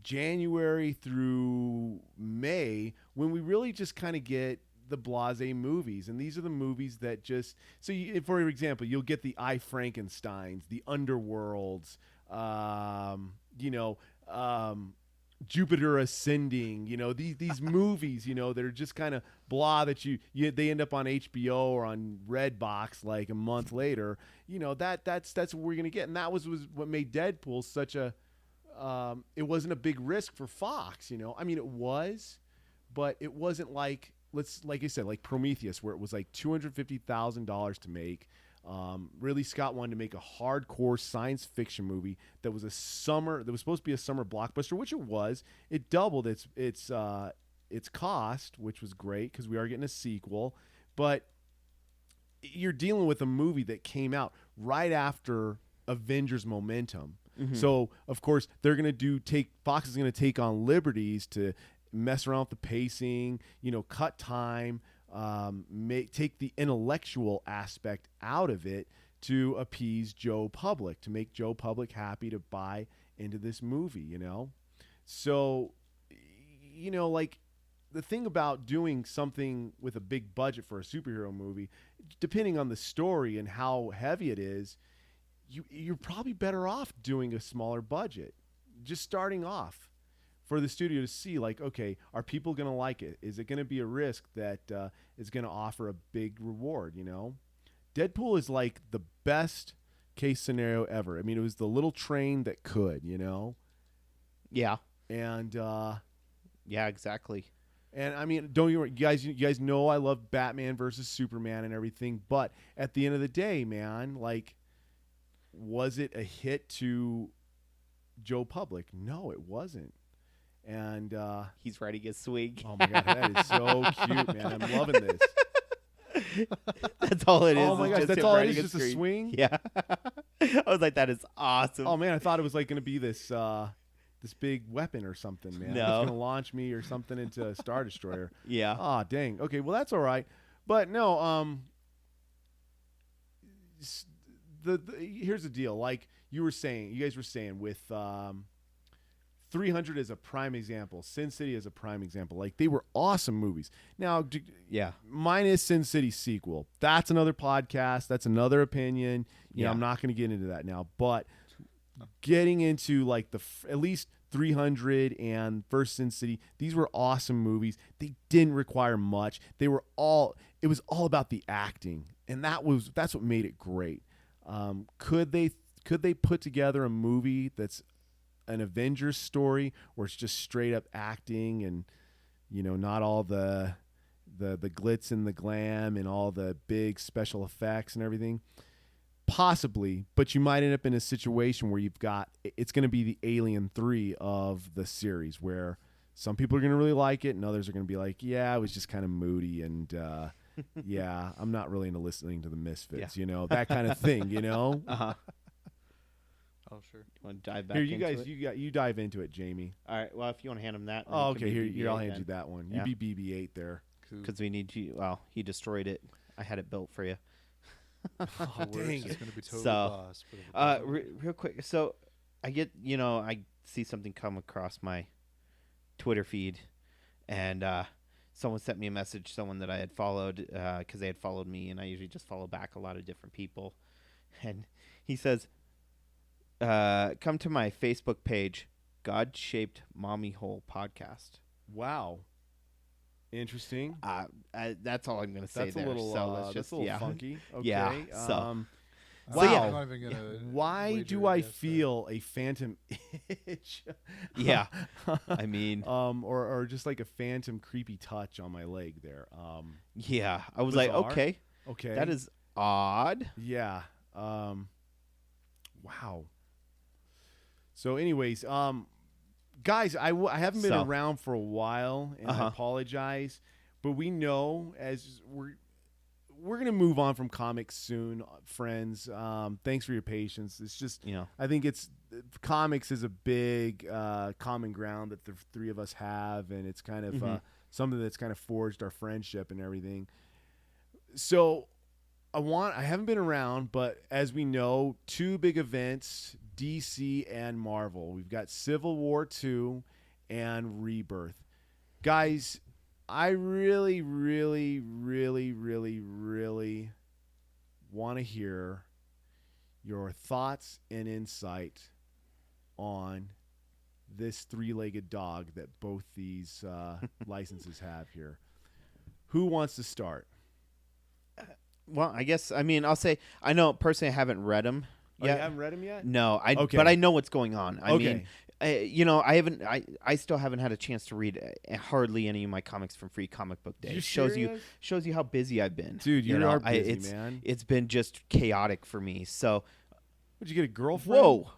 January through May when we really just kind of get the blasé movies, and these are the movies that just for example, you'll get the I Frankensteins, the Underworlds, Jupiter Ascending, these movies, that are just kind of blah that they end up on HBO or on Redbox like a month later. That's what we're gonna get, and that was what made Deadpool such a. It wasn't a big risk for Fox, I mean, it was, but it wasn't like like I said, like Prometheus, where it was like $250,000 to make. Ridley Scott wanted to make a hardcore science fiction movie that was supposed to be a summer blockbuster, which it was. It doubled its cost, which was great because we are getting a sequel. But you're dealing with a movie that came out right after Avengers Momentum. Mm-hmm. So of course Fox is gonna take on liberties to mess around with the pacing, cut time. Take the intellectual aspect out of it to appease Joe Public, to make Joe Public happy to buy into this movie, So, like the thing about doing something with a big budget for a superhero movie, depending on the story and how heavy it is, you're probably better off doing a smaller budget, just starting off. For the studio to see, like, okay, are people going to like it? Is it going to be a risk that is going to offer a big reward, Deadpool is like the best case scenario ever. I mean, it was the little train that could, Yeah. And yeah, exactly. And I mean, don't you guys know I love Batman versus Superman and everything, but at the end of the day, man, like, was it a hit to Joe Public? No, it wasn't. And he's writing a swing. Oh my god, that is so cute, man! I'm loving this. That's all it is. Oh my gosh, that's all it is, just a swing. Yeah, I was like, that is awesome. Oh man, I thought it was like going to be this big weapon or something, man. No, it's going to launch me or something into a Star Destroyer. Yeah. Ah, dang. Okay, well that's all right, but no. Here's the deal. Like you guys were saying with 300 is a prime example. Sin City is a prime example. Like, they were awesome movies. Now, yeah, minus Sin City sequel. That's another podcast. That's another opinion. I'm not going to get into that now. But getting into like at least 300 and first Sin City, these were awesome movies. They didn't require much. It was all about the acting, and that's what made it great. Could they put together a movie that's an Avengers story where it's just straight up acting and not all the glitz and the glam and all the big special effects and everything? Possibly, but you might end up in a situation where it's going to be the Alien 3 of the series, where some people are going to really like it and others are going to be like, yeah, it was just kind of moody and yeah, I'm not really into listening to the Misfits, that kind of thing, Uh-huh. Oh, sure. You want to dive back Here, you into guys, it? you dive into it, Jamie. All right. Well, if you want to hand him that. Oh, okay. Here, I'll hand you that one. Yeah. You be BB-8 there. Because we need you. Well, he destroyed it. I had it built for you. Oh, dang it's going to be totally So, lost. real quick. So, I get, I see something come across my Twitter feed, and someone sent me a message, someone that I had followed, because they had followed me, and I usually just follow back a lot of different people. And he says, come to my Facebook page, God-Shaped Mommy Hole Podcast. Wow. Interesting. That's all I'm going to say That's there. a little, so let's that's a little funky. Okay. Yeah. So, wow. I'm not even gonna Why wager do I against that. feel a phantom itch? yeah. I mean, or just like a phantom creepy touch on my leg there. yeah. I was bizarre. like, okay. Okay. That is odd. Yeah. Wow. So anyways, guys, I haven't been around for a while, and I apologize, but we know as we're gonna move on from comics soon, friends. Thanks for your patience. It's just, I think comics is a big common ground that the three of us have, and it's kind of something that's kind of forged our friendship and everything. So I haven't been around, but as we know, two big events, DC and Marvel. We've got Civil War 2 and Rebirth. Guys, I really, really, really, really, really want to hear your thoughts and insight on this three-legged dog that both these licenses have here. Who wants to start? Well, I guess I'll say I know personally I haven't read them. Oh, you haven't read them yet? No, Okay. but I know what's going on. I Okay. mean, I still haven't had a chance to read hardly any of my comics from Free Comic Book Day. You It shows serious? you how busy I've been. Dude, you know, are busy, it's, man. It's been just chaotic for me. So, Would you get a girlfriend? whoa,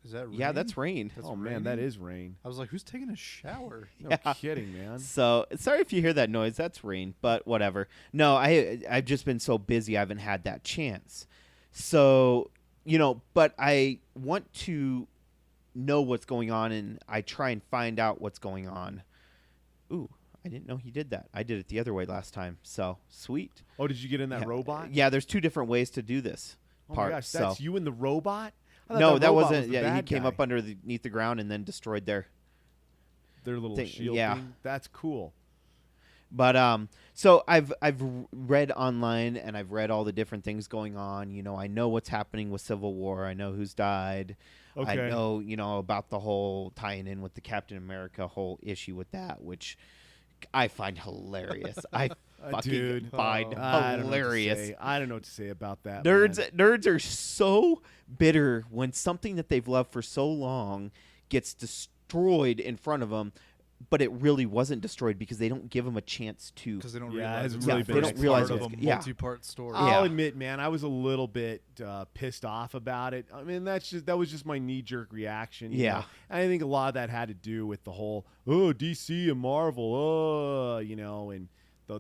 Is that yeah, rain? that's rain. That's Oh, man, that raining? is rain. I was like, who's taking a shower? No kidding, man. So sorry if you hear that noise. That's rain, but whatever. No, I've just been so busy. I haven't had that chance. So but I want to know what's going on, and I try and find out what's going on. Ooh, I didn't know he did that. I did it the other way last time. So sweet. Oh, did you get in that Yeah. robot? Yeah, there's 2 different ways to do this Oh part. my gosh, that's so you and the robot? I thought no, that robot wasn't. was the Yeah, he bad came guy. up underneath the ground and then destroyed their. Their little thing. shield Yeah. thing. That's cool. But so I've read online and I've read all the different things going on. I know what's happening with Civil War. I know who's died. Okay. I know about the whole tying in with the Captain America whole issue with that, which I find hilarious. I fucking Dude. find I don't know what to hilarious. say. I don't know what to say about that. Nerds man. nerds are so bitter when something that they've loved for so long gets destroyed in front of them, but it really wasn't destroyed because they don't give them a chance to. Because they don't Yeah, it realize hasn't it's really the been first explored. part of a Yeah. multi-part story. I'll Yeah. admit, man, I was a little bit pissed off about it. I mean, that was just my knee-jerk reaction. you Yeah. know? And I think a lot of that had to do with the whole DC and Marvel, and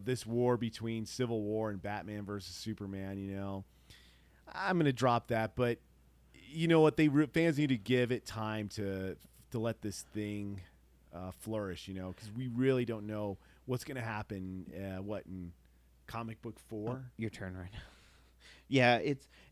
this war between Civil War and Batman versus Superman. I'm gonna drop that, but you know what? Fans need to give it time to let this thing flourish. Because we really don't know what's gonna happen. In comic book 4? Your turn right now. Yeah,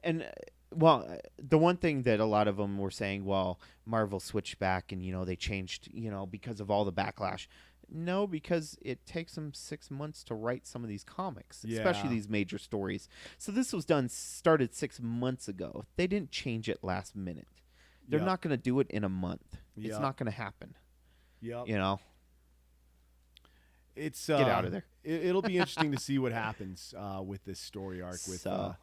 the one thing that a lot of them were saying, well, Marvel switched back and they changed, because of all the backlash. No, because it takes them 6 months to write some of these comics, especially Yeah. these major stories. So this was started 6 months ago. They didn't change it last minute. They're Yep. not going to do it in a month. It's Yep. not going to happen. Yep. It's Get out of there. It'll be interesting to see what happens with this story arc with So-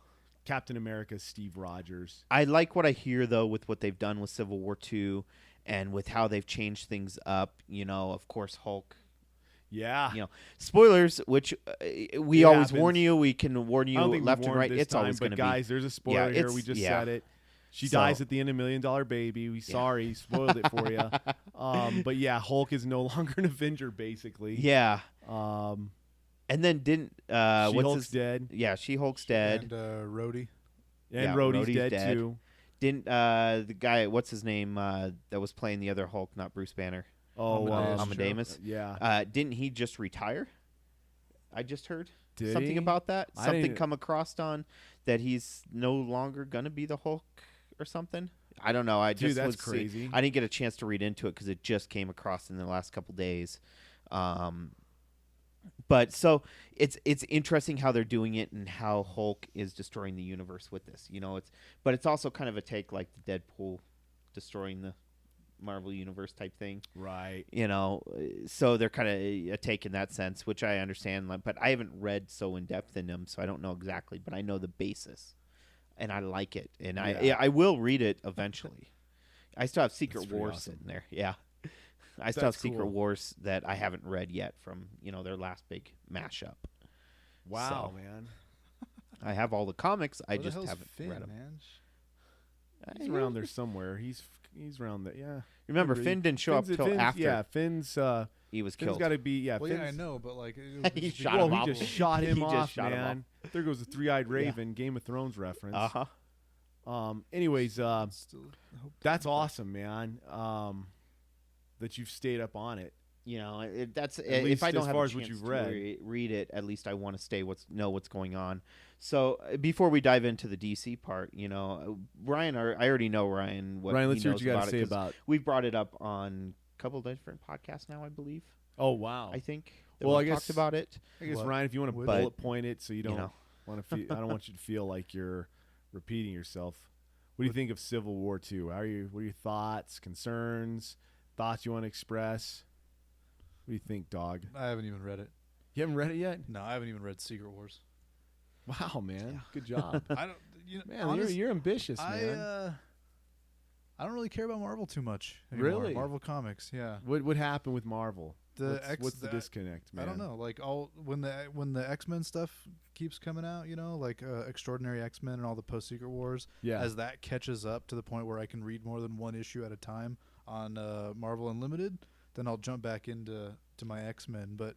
Captain America, Steve Rogers. I like what I hear, though, with what they've done with Civil War II and with how they've changed things up. Of course, Hulk. Yeah. Spoilers, which we It always warn happens. you. We can warn I you don't think we left and warned right. this It's time, always going to but be. guys, there's a spoiler here. We it's- just yeah. said it. She So- dies at the end of $1 Million Baby. We sorry, spoiled it for you. But yeah, Hulk is no longer an Avenger, basically. Yeah. Um, And then didn't She-Hulk's dead, Yeah, She-Hulk's dead. And Rhodey. and Yeah, Rhodey's Rhodey's dead, dead. too. Didn't the guy? What's his name? That was playing the other Hulk, not Bruce Banner. Oh, Amadeus. yeah. Didn't he just retire? I just heard Did something he? about that. I Something didn't- come across on that he's no longer gonna be the Hulk or something. I don't know. I Dude, just that's was crazy. I didn't get a chance to read into it because it just came across in the last couple days. But so it's interesting how they're doing it and how Hulk is destroying the universe with this. But it's also kind of a take like the Deadpool destroying the Marvel universe type thing. Right. So they're kind of a take in that sense, which I understand. But I haven't read so in depth in them, so I don't know exactly. But I know the basis, and I like it, and Yeah. I will read it eventually. I still have Secret That's pretty Wars awesome. sitting there. Yeah, I still have That's Secret cool. Wars that I haven't read yet from their last big mashup. Wow, So- man. I have all the comics. I Where the just hell's haven't Finn, read them. man? He's around there somewhere. He's around there. Yeah. Remember, Really? Finn didn't show up till after Yeah, Finn's he was Finn's killed. got to be. Yeah, Well, Finn's, yeah, I know, but like, it He was shot Whoa, him he off. just shot him He just off, shot him man. There goes the three-eyed raven, Game of Thrones reference. Anyways, still, I hope that's awesome, man. That you've stayed up on it. That's At least if I don't as have far a as what chance you've to read. read it, at least I want to know what's going on. So before we dive into the DC part, Ryan, I already know Ryan. Ryan, let's he hear what knows you got about to it, say 'cause about. We've brought it up on a couple of different podcasts now, I believe. Oh wow. I think. That Well, we I guess- talked about it. I guess What? Ryan, if you want to But- bullet point it, so you don't know. want to feel. I don't want you to feel like you're repeating yourself. What do you think of Civil War II? What are your thoughts, concerns, thoughts you want to express? What do you think, dog? I haven't even read it. You haven't read it yet? No, I haven't even read Secret Wars. Wow, man. Good job. I don't. Man, you're ambitious, man. I don't really care about Marvel too much anymore. Really? Marvel comics, yeah. What happened with Marvel? What's the disconnect, man? I don't know. Like when the X-Men stuff keeps coming out, like Extraordinary X-Men and all the post Secret Wars, Yeah. as that catches up to the point where I can read more than one issue at a time on Marvel Unlimited, then I'll jump back into my X-Men. But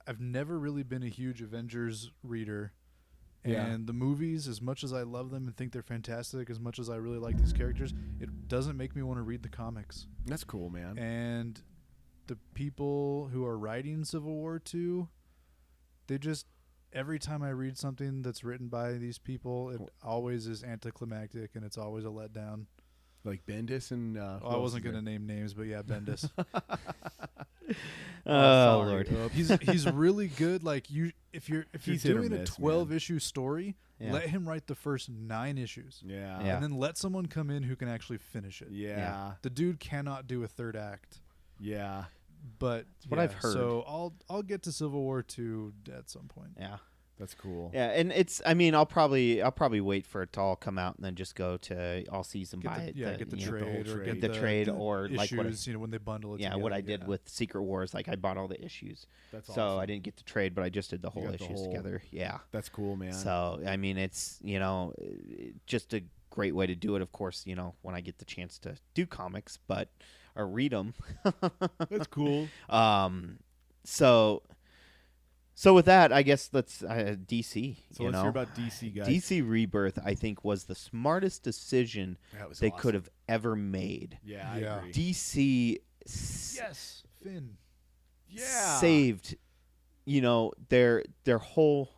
I've never really been a huge Avengers reader. Yeah. And the movies, as much as I love them and think they're fantastic, as much as I really like these characters, it doesn't make me want to read the comics. That's cool, man. And the people who are writing Civil War 2, they just, every time I read something that's written by these people, it always is anticlimactic and it's always a letdown. Like Bendis and I wasn't going to name names, but yeah, Bendis. Oh, sorry. Lord. He's really good. Like if you're He's hit or doing a miss, 12-issue story, Yeah. let him write the first 9 issues. Yeah. Yeah. And then let someone come in who can actually finish it. Yeah. The dude cannot do a third act. Yeah. But what I've heard. So I'll get to Civil War 2 at some point. Yeah. That's cool. Yeah, and I'll probably wait for it to all come out and then just go to all season buy it. Get the you know, trade or trade. get the trade or issues, like what when they bundle it. yeah, together, what I did with Secret Wars, like I bought all the issues. That's so awesome. I didn't get the trade, but I just did the whole got the issues whole- together. Yeah. That's cool, man. So I mean, it's just a great way to do it. Of course, when I get the chance to do comics, or read them. That's cool. So with that, I guess let's DC. So let's hear about DC, guys. DC Rebirth, I think, was the smartest decision That was they awesome. could have ever made. Yeah, I Yeah. agree. DC Yes, Finn. Yeah. saved, their whole.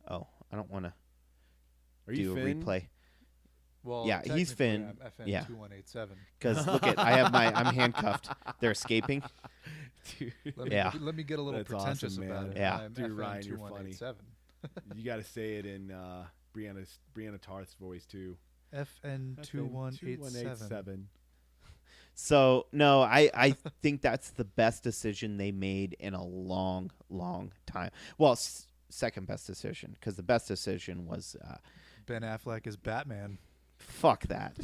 Oh, I don't want to Are you do a Finn? replay Well, Yeah, he's technically Finn. I'm FN Yeah. 2187. because look at I'm handcuffed. They're escaping. Dude. Yeah. Let me get a little That's pretentious awesome, about man. it. Yeah. I'm Dude, FN Ryan, you're funny. 2187. You got to say it in Brianna Tarth's voice too. FN 2187. 2187. So no, I think that's the best decision they made in a long, long time. Well, second best decision because the best decision was Ben Affleck is Batman. fuck that.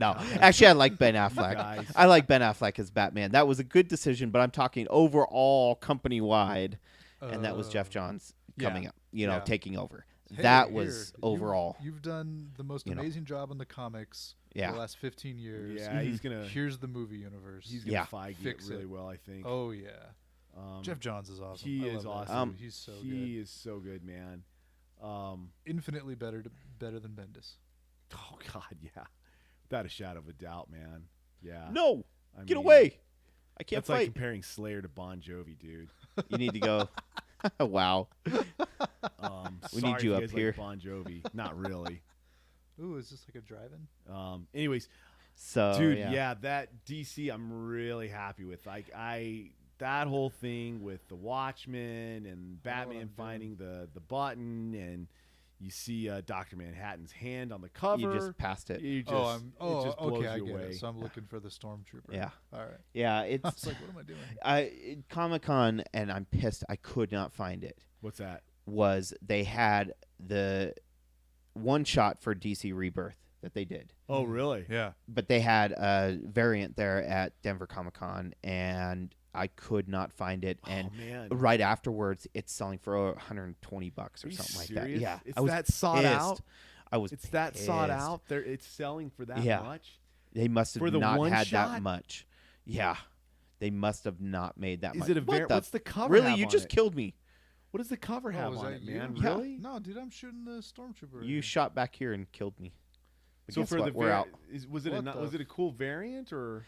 No, actually, I like Ben Affleck. Guys. I like Ben Affleck as Batman. That was a good decision, but I'm talking overall company wide, and that was Jeff Johns coming up. Yeah. Taking over. Hey, that here, was overall. You've done the most amazing job in the comics Yeah. for the last 15 years. Yeah, he's gonna Here's the movie universe. he's gonna Yeah. Feige Fix it really it. well, I think. Oh yeah. Jeff Um, Johns is awesome. he I is love that awesome. dude. He's so good. he is so good, man. Infinitely better than Bendis. Oh God, yeah, without a shadow of a doubt, man. Yeah. No, I get mean, away! I can't That's like fight. comparing Slayer to Bon Jovi, dude. You need to go. Wow. We need Sorry you if up guys here. Like Bon Jovi, not really. Ooh, is this like a drive-in? Anyways, So, dude, yeah. yeah, that DC I'm really happy with. Like that whole thing with the Watchmen and Batman I'm finding the button, and you see Dr. Manhattan's hand on the cover. You just passed it. You just, it just blows okay, I you get away. it. So I'm looking for the Stormtrooper. Yeah. All right. Yeah, I it's was like, what am I doing? Comic-Con, and I'm pissed I could not find it. What's that? Was they had the one shot for DC Rebirth that they did. Oh, really? Yeah. But they had a variant there at Denver Comic-Con, and I could not find it. And oh man, right afterwards, it's selling for $120 or Are you something like serious? that. Yeah, It's I was that sought pissed. out. I was. It's that sought pissed. out. It's selling for that Yeah. much. They must For have the not one had shot? that much. Yeah, they must have not made that Is much. it a What what's the cover? Really, have you on just it? killed me. What does the cover have is on that it, you? man? Yeah. Really? No, dude, I'm shooting the Stormtrooper. You shot back here and killed me. But So guess for what? the We're out. was it What the was it a cool variant or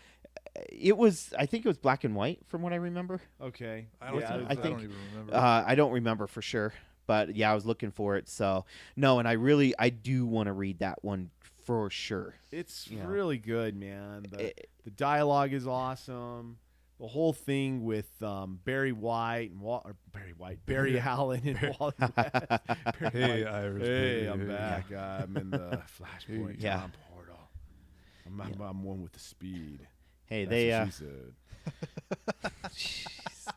It was. I think it was black and white, from what I remember. okay? I don't, yeah, think, I I think- don't even remember. I don't remember for sure, but yeah, I was looking for it. So no, and I do want to read that one for sure. it's you know. really good, man. The It- dialogue is awesome. The whole thing with Barry White and Barry Allen and Wally West. Barry Hey, White, Irish hey, baby, I'm hey. back. I'm in the Flashpoint Yeah. Time portal. I'm one with the speed. Hey, That's they. what she said.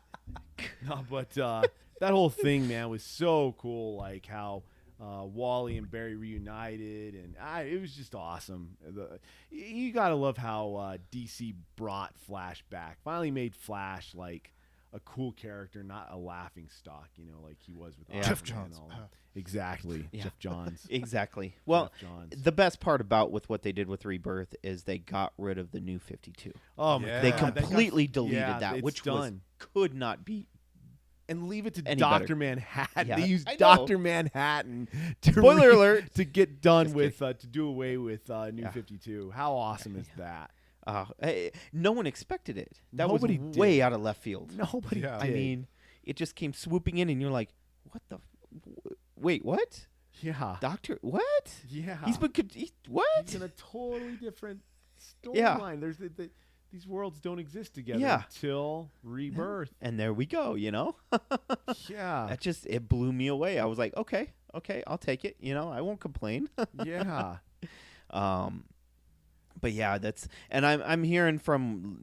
No, but that whole thing, man, was so cool. Like how Wally and Barry reunited, and it was just awesome. You gotta love how DC brought Flash back. Finally made Flash like a cool character, not a laughing stock. Like he was with Yeah. Jeff Aquaman Johns. and all that. Exactly, Yeah. Jeff Johns. Exactly. Well, Jeff Johns. the best part about with what they did with Rebirth is they got rid of the New 52. Oh my Yeah. They God, that got- completely deleted yeah, that, it's which done. could not be. And leave it to Any Dr. better. Manhattan. Yeah, They used I know. Dr. Manhattan to Spoiler alert. to get done Just with to do away with New Yeah. 52. How awesome is that? No one expected it. That Nobody was did. way out of left field. Nobody Yeah. I did. mean, it just came swooping in, and you're like, "What the? Wait, what? yeah. Doctor? What? Yeah. He's been what? He's in a totally different Yeah. storyline. There's these worlds don't exist together Yeah. until Rebirth. And there we go. Yeah. That just it blew me away. I was like, okay, I'll take it. I won't complain. Yeah. But yeah, and I'm hearing from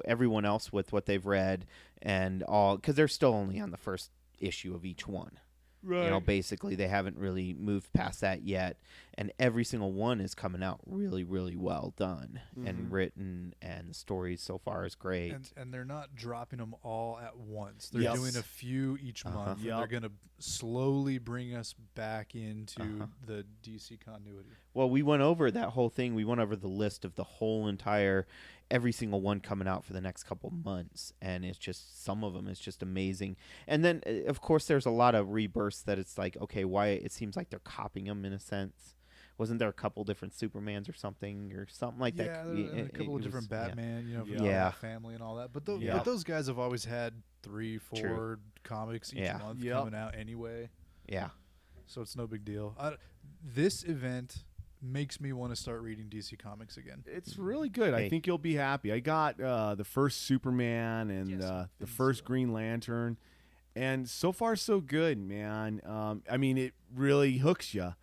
everyone else with what they've read and all, because they're still only on the first issue of each one. Right. Basically they haven't really moved past that yet, and every single one is coming out really, really well done and written, and the story so far is great. And they're not dropping them all at once. They're Yes. doing a few each month. And Yep. they're going to slowly bring us back into the DC continuity. Well, we went over that whole thing. We went over the list of the whole entire, every single one coming out for the next couple months, and it's just, some of them is just amazing. And then, of course, there's a lot of rebirths that it's like, okay, why it seems like they're copying them in a sense. Wasn't there a couple different Supermans or something like that? Yeah, and a couple of different Batman, from the Yeah. family and all that. But, Yeah. but those guys have always had 3-4 comics each Yeah. month Yep. coming out anyway. Yeah. So it's no big deal. This event makes me want to start reading DC Comics again. It's really good. Hey. I think you'll be happy. I got the first Superman and Yes, the Vince first Gilligan. Green Lantern, and so far so good, man. I mean, it really hooks you.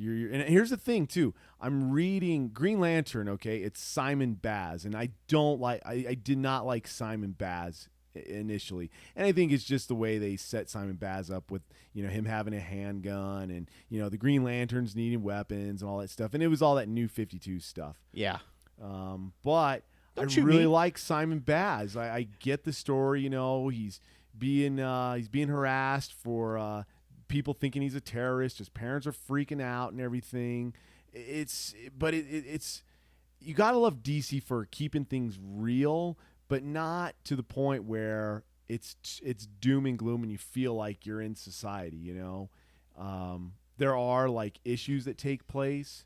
And here's the thing too. I'm reading Green Lantern. Okay, it's Simon Baz, and I don't like. I did not like Simon Baz initially, and I think it's just the way they set Simon Baz up with him having a handgun and the Green Lanterns needing weapons and all that stuff, and it was all that New 52 stuff. Yeah. But Don't I shoot really me. like Simon Baz. I get the story. He's being harassed for people thinking he's a terrorist. His parents are freaking out and everything. It's you gotta love DC for keeping things real, but not to the point where it's doom and gloom and you feel like you're in society. There are like issues that take place,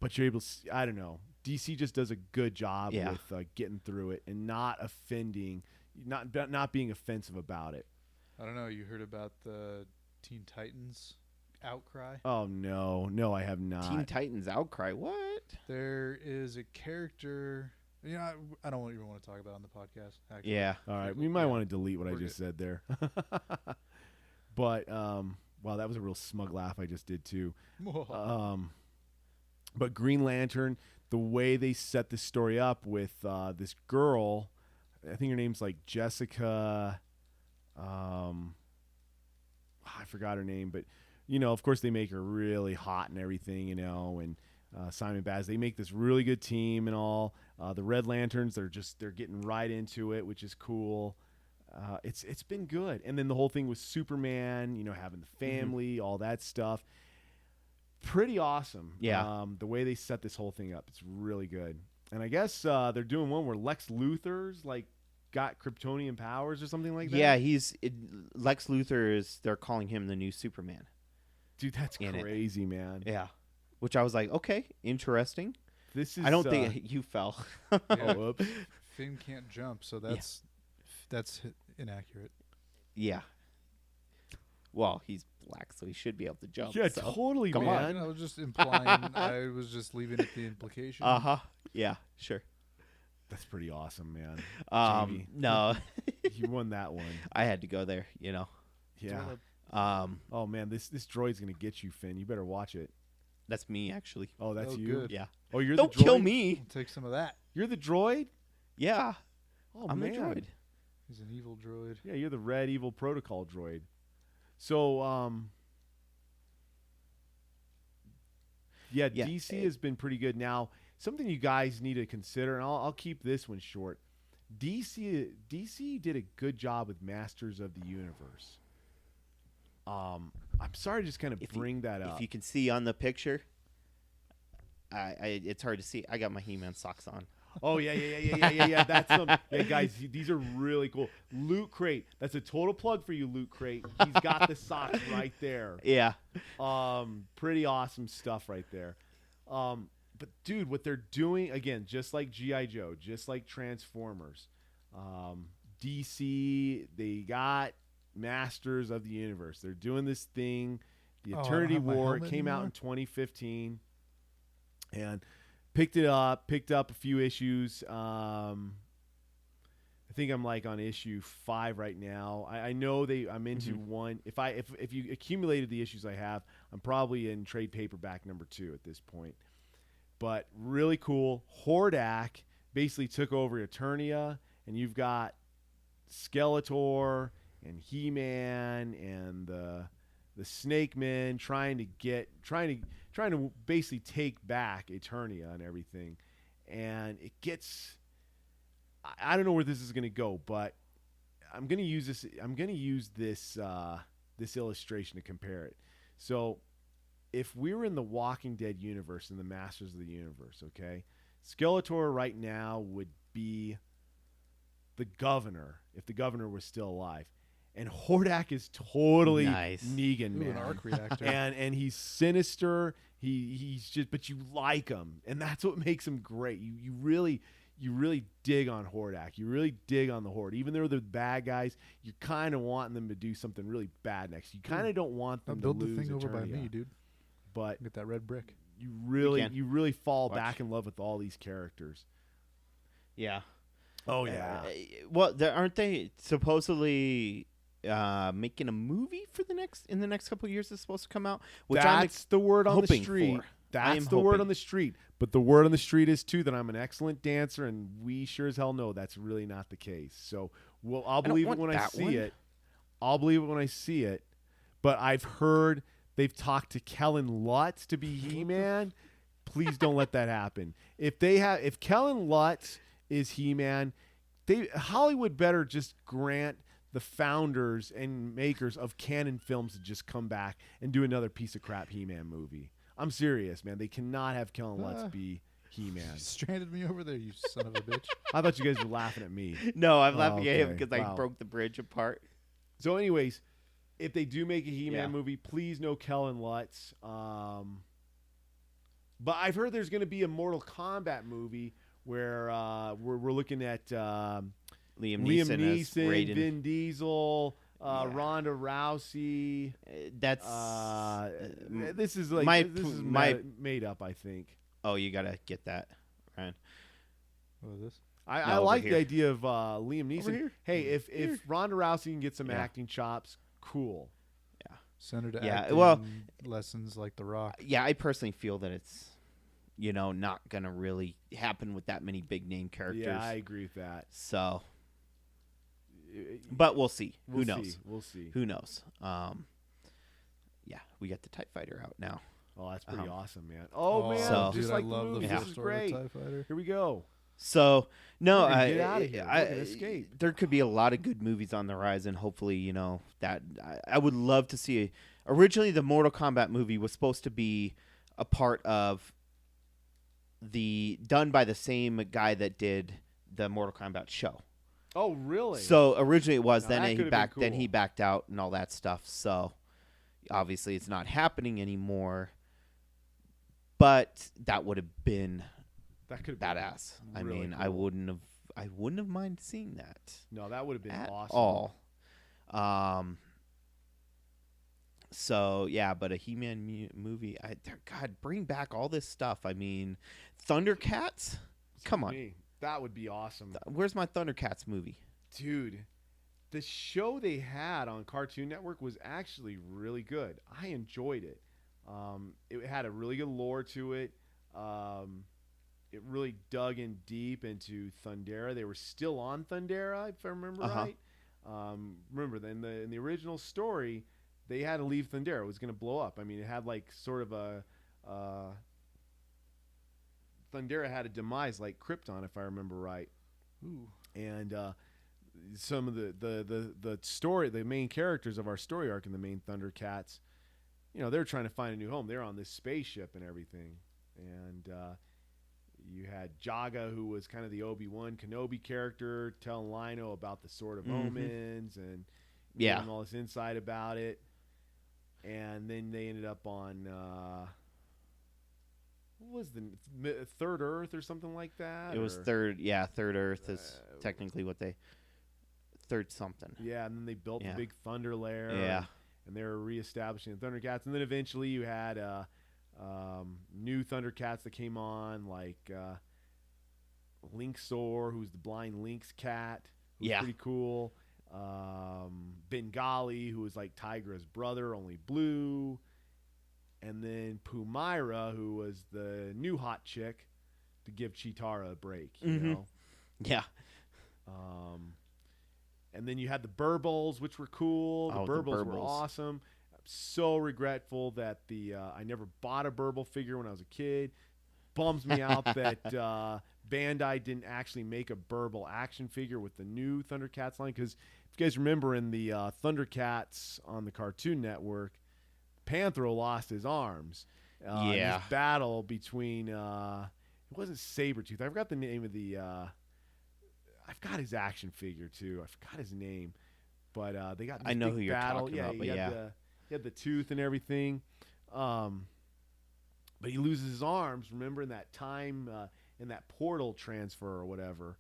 but you're able to. I don't know. DC just does a good job Yeah. with getting through it and not offending, not being offensive about it. I don't know. You heard about the Teen Titans outcry? Oh no, I have not. Teen Titans outcry. What? There is a character. I don't even want to talk about it on the podcast. Actually. Yeah. All right, we might want to delete what I We're just said there. But wow, that was a real smug laugh I just did too. But Green Lantern, the way they set this story up with this girl, I think her name's like Jessica. I forgot her name, but of course they make her really hot and everything, and Simon Baz, they make this really good team and all. The Red Lanterns, they're getting right into it, which is cool. It's been good. And then the whole thing with Superman, having the family, all that stuff. Pretty awesome. Yeah. The way they set this whole thing up, it's really good. And I guess they're doing one where Lex Luthor's like got Kryptonian powers or something like that. Yeah, Lex Luthor they're calling him the new Superman. Dude, that's in it. crazy, man. Yeah. Which I was like, okay, interesting. This is I don't think you fell. Yeah. Oh, whoops. Finn can't jump, so that's inaccurate. Yeah. Well, he's black, so he should be able to jump. Yeah, so. totally, Come man. I was just implying. I was just leaving it the implication. Yeah, sure. That's pretty awesome, man. Jamie. No, You won that one. I had to go there. Yeah. Oh, man, this droid's gonna get you, Finn. You better watch it. that's me actually. Oh, that's Oh, you. good. Yeah. Oh, you're Don't the droid? kill me. Take some of that. You're the droid. Yeah, Oh I'm man. the droid. He's an evil droid. Yeah, you're the red evil protocol droid. So, yeah, Yeah. DC has been pretty good. Now, something you guys need to consider, and I'll keep this one short. DC did a good job with Masters of the Universe. I'm sorry to just kind of bring that up. If you can see on the picture, it's hard to see. I got my He-Man socks on. Oh yeah. That's some. Yeah, guys, these are really cool. Loot Crate. That's a total plug for you, Loot Crate. He's got the socks right there. Yeah. Pretty awesome stuff right there. But dude, what they're doing again, just like G.I. Joe, just like Transformers, DC, they got Masters of the Universe. They're doing this thing, the Eternity War. It came out in 2015, and picked up a few issues. I think I'm like on issue 5 right now. I know I'm into one. If you accumulated the issues I have, I'm probably in trade paperback number 2 at this point. But really cool. Hordak basically took over Eternia, and you've got Skeletor and He-Man and the Snake Men trying to basically take back Eternia and everything. And it gets, I don't know where this is going to go, but I'm going to use this illustration to compare it. So if we were in the Walking Dead universe, in the Masters of the Universe, okay, Skeletor right now would be the governor if the governor was still alive. And Hordak is totally Negan, man. An arc reactor. And he's sinister. He's just, but you like him, and that's what makes him great. You really dig on Hordak. You really dig on the Horde. Even though they're the bad guys, you kind of want them to do something really bad next. You kind of don't want them to lose. Build the thing over by Eternia. me, dude. But Get that red brick. you really fall back in love with all these characters. Yeah. Oh yeah. Well, aren't they supposedly making a movie for the next couple of years that's supposed to come out? Which That's the word on the hoping street. for. That's the word on the street. But the word on the street is too that I'm an excellent dancer, and we sure as hell know that's really not the case. So I'll believe it when I see it. I'll believe it when I see it. But I've heard they've talked to Kellen Lutz to be He-Man. Please don't let that happen. If Kellen Lutz is He-Man, Hollywood better just grant the founders and makers of Canon Films to just come back and do another piece of crap He-Man movie. I'm serious, man. They cannot have Kellen Lutz be He-Man. You stranded me over there, you son of a bitch. I thought you guys were laughing at me. No, I'm laughing at him okay. because I broke the bridge apart. So anyways, if they do make a He-Man movie, please no Kellen Lutz. But I've heard there's going to be a Mortal Kombat movie where we're looking at Liam Neeson as Raiden. Vin Diesel, Ronda Rousey. That's this is made up, I think. Oh, you gotta get that, Ryan. What is this? I like the idea of Liam Neeson. Here. Hey, if Ronda Rousey can get some acting chops, cool. Yeah. Send her to Yeah, acting well, lessons like The Rock. Yeah, I personally feel that it's not gonna really happen with that many big name characters. Yeah, I agree with that. So, but we'll see. We'll Who knows? We'll see. Who knows? Yeah, we got the TIE Fighter out now. Oh, that's pretty awesome, man. Oh man, So- just dude, like I the love movie. the This first is order great. TIE Fighter. Here we go. So no, We're gonna get outta here. We're gonna escape. There could be a lot of good movies on the horizon. Hopefully, that I would love to see. Originally, the Mortal Kombat movie was supposed to be a part of done by the same guy that did the Mortal Kombat show. Oh, really? So originally it was. Now, Then that he could've been Then cool. he backed out and all that stuff. So obviously it's not happening anymore. But that would have been that could have badass. I really mean, cool. I wouldn't have minded seeing that No, that would have been at awesome. all. So yeah, but a He-Man movie. God, bring back all this stuff. I mean, Thundercats. Come on, Me. That would be awesome. where's my Thundercats movie? Dude, the show they had on Cartoon Network was actually really good. I enjoyed it. It had a really good lore to it. it really dug in deep into Thundera. They were still on Thundera, if I remember right. Remember, in the original story, they had to leave Thundera. It was going to blow up. I mean, it had like sort of a Thundera had a demise like Krypton, if I remember right. Ooh. And some of the story, the main characters of our story arc in the main Thundercats, you know, they're trying to find a new home. They're on this spaceship and everything, and you had Jaga, who was kind of the Obi-Wan Kenobi character, telling Lino about the Sword of Omens and giving all this insight about it. And then they ended up on what was the Third Earth or something like that? It was Third Earth is technically what they Third something. Yeah, and then they built the big Thunder Lair. Yeah. And they were reestablishing the Thundercats. And then eventually you had new Thundercats that came on, like Lynxor, who's the blind lynx cat. Who's pretty cool. Bengali, who was like Tigra's brother, only blue. And then Pumaira, who was the new hot chick to give Chitara a break, you know? Yeah. And then you had the Burbles, which were cool. The Burbles were awesome. I'm so regretful that I never bought a Burble figure when I was a kid. Bums me out that Bandai didn't actually make a Burble action figure with the new Thundercats line. Because if you guys remember in the Thundercats on the Cartoon Network, Panthro lost his arms. In this battle between, it wasn't Sabretooth. I forgot the name of the... I've got his action figure too. I forgot his name, but they got. This I know big who you're battle. talking about, but he had the tooth and everything, but he loses his arms. Remember in that time, in that portal transfer or whatever,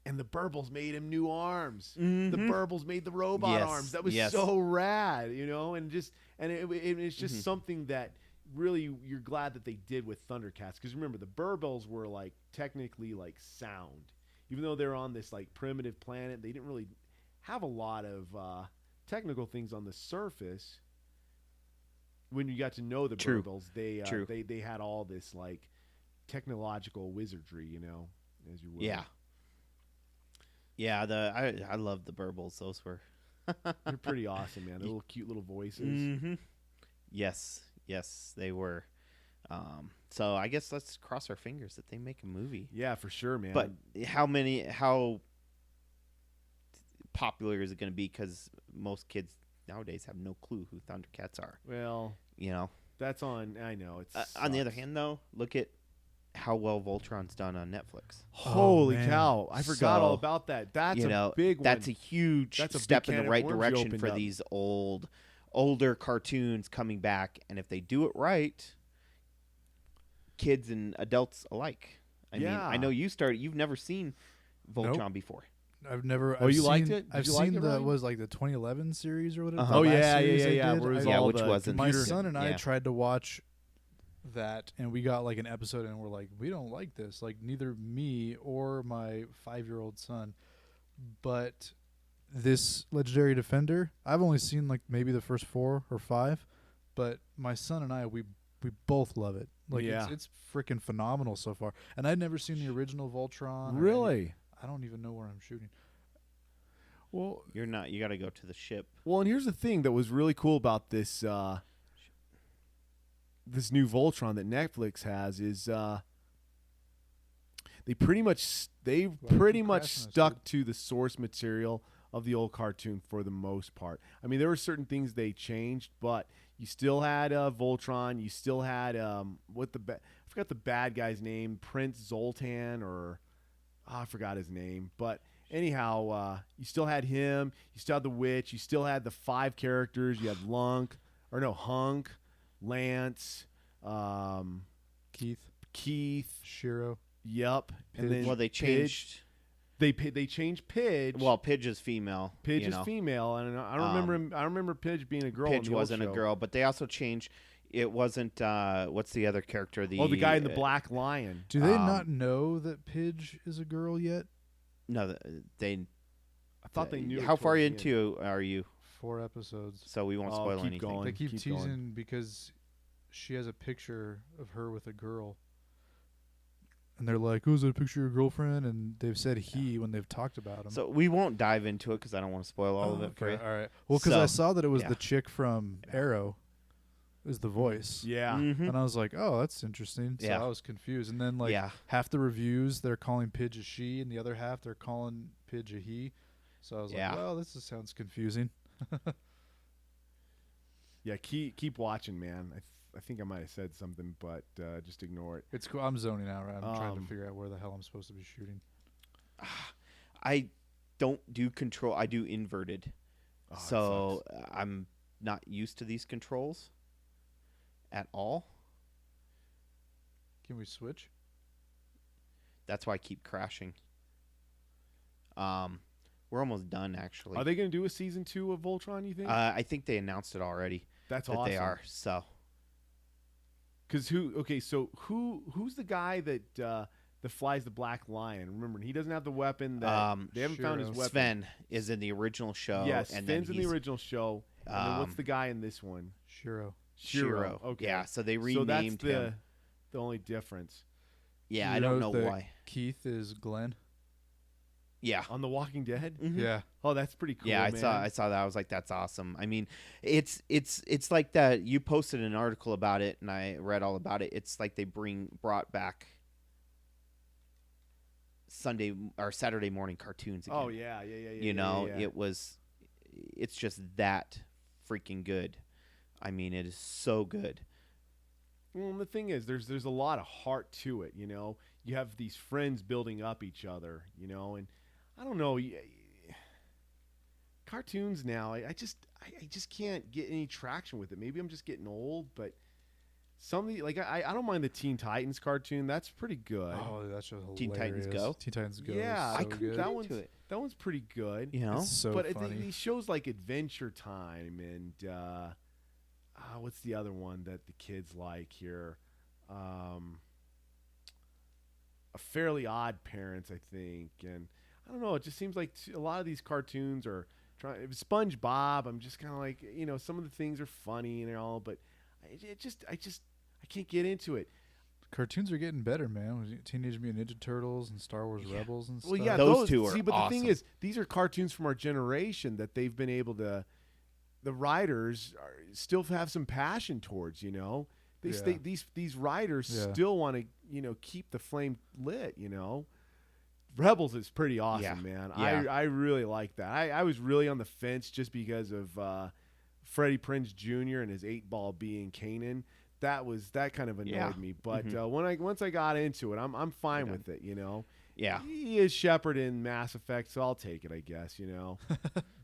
and the Burbles made him new arms. The Burbles made the robot arms. That was so rad, you know, and it's just something that really you're glad that they did with Thundercats, because remember the Burbles were like technically like sound. Even though they're on this like primitive planet, they didn't really have a lot of technical things on the surface. When you got to know the Burbles, they had all this like technological wizardry, you know, as you will. Yeah. I love the Burbles. Those were they're pretty awesome, man. They're little cute little voices. Yes, they were. So I guess let's cross our fingers that they make a movie. Yeah, for sure, man. But how popular is it going to be? Because most kids nowadays have no clue who Thundercats are. Well, you know, that's on. I know it's. On the other hand, though, look at how well Voltron's done on Netflix. Holy cow! I forgot all about that. That's a big one. That's a huge step in the right direction for these older cartoons coming back, and if they do it right. Kids and adults alike. I mean, I know you've never seen Voltron before. I've never. You liked it? I've seen the the 2011 series or whatever. Oh yeah. Which wasn't. My son and I tried to watch that, and we got like an episode, and we're like, we don't like this. Like neither me or my 5-year-old son. But this Legendary Defender, I've only seen like maybe the first 4 or 5, but my son and I we both love it. Like it's freaking phenomenal so far. And I'd never seen the original Voltron. Really? I don't even know where I'm shooting. Well, you're not. You got to go to the ship. Well, and here's the thing that was really cool about this this new Voltron that Netflix has is they pretty much stuck to the source material of the old cartoon for the most part. I mean, there were certain things they changed, but you still had Voltron. You still had I forgot the bad guy's name, Prince Zoltan, or I forgot his name. But anyhow, you still had him. You still had the witch. You still had the 5 characters. You had Hunk, Lance, Keith, Shiro. Yep. And then they changed. They changed Pidge. Well, Pidge is female. Pidge is female, and I remember him. I remember Pidge being a girl. Pidge wasn't a girl, but they also changed. It wasn't. What's the other character? The guy in the Black Lion. Do they not know that Pidge is a girl yet? No, they. I thought they knew. How far into are you? 4 episodes. So we won't spoil anything. Going. They keep teasing going. because she has a picture of her with a girl. and they're like, "Oh, is that a picture of your girlfriend?" And they've said he when they've talked about him. So we won't dive into it because I don't want to spoil all of it for you. All right. Well, because I So, saw that it was yeah. the chick from Arrow, is the voice. Yeah. Mhm. And I was like, "Oh, that's interesting." So Yeah. I was confused. And then like Yeah. half the reviews they're calling Pidge a she, and the other half they're calling Pidge a he. So I was Yeah. like, "Well, this just sounds confusing." Yeah. Keep watching, man. I think I might have said something, but just ignore it. It's cool. I'm zoning out. Right? I'm trying to Um, figure out where the hell I'm supposed to be shooting. I don't do control. I do inverted. Oh, it So sucks. I'm not used to these controls at all. Can we switch? That's why I keep crashing. We're almost done actually. Are they going to do a season 2 of Voltron? You think? I think they announced it already. That's that awesome. they are. So Because who's the guy that flies the Black Lion? Remember, he doesn't have the weapon. That they haven't found his Shiro. weapon. Sven is in the original show. Yes, and Sven's then in the original show. And then what's um, the guy in this one? Shiro. Shiro. Okay. Yeah, so they So that's renamed him. the only difference. Yeah, You I don't know that why. Keith is Glenn. Yeah. On The Walking Dead? Mhm. Yeah. Oh, that's pretty cool. Yeah, I man. saw that. I was like, that's awesome. I mean, it's like that. You posted an article about it, and I read all about it. It's like they brought back Sunday or Saturday morning cartoons again. Oh yeah. You know, yeah. it's just that freaking good. I mean, it is so good. Well, and the thing is, there's a lot of heart to it. You know, you have these friends building up each other. You know, and I don't know. Cartoons now, I just can't get any traction with it. Maybe I'm just getting old, but something like I don't mind the Teen Titans cartoon. That's pretty good. Oh, that's just hilarious. Teen Titans Go? Teen Titans Go. Yeah, is I so couldn't good. get that into one's it. that one's pretty good. You know, It's so but funny. these shows like Adventure Time and what's the other one that the kids like here? A Fairly Odd Parents, I think, and I don't know. It just seems like a lot of these cartoons are trying. SpongeBob, I'm just kind of like, you know, some of the things are funny and all, but I can't get into it. Cartoons are getting better, man. With Teenage Mutant Ninja Turtles and Star Wars Rebels and stuff. Well, yeah, Those two are see, but the thing awesome. is, these are cartoons from our generation that they've been able to. The writers still have some passion towards, you know. Yeah. These writers Yeah. still want to, you know, keep the flame lit, you know. Rebels is pretty awesome, Yeah. man. Yeah. I really like that. I was really on the fence just because of Freddie Prinze Jr. and his 8-ball being Kanan. That kind of annoyed Yeah. me. But Mhm. once I got into it, I'm fine You're with it, you know. yeah. He is Shepard in Mass Effect, so I'll take it, I guess, you know.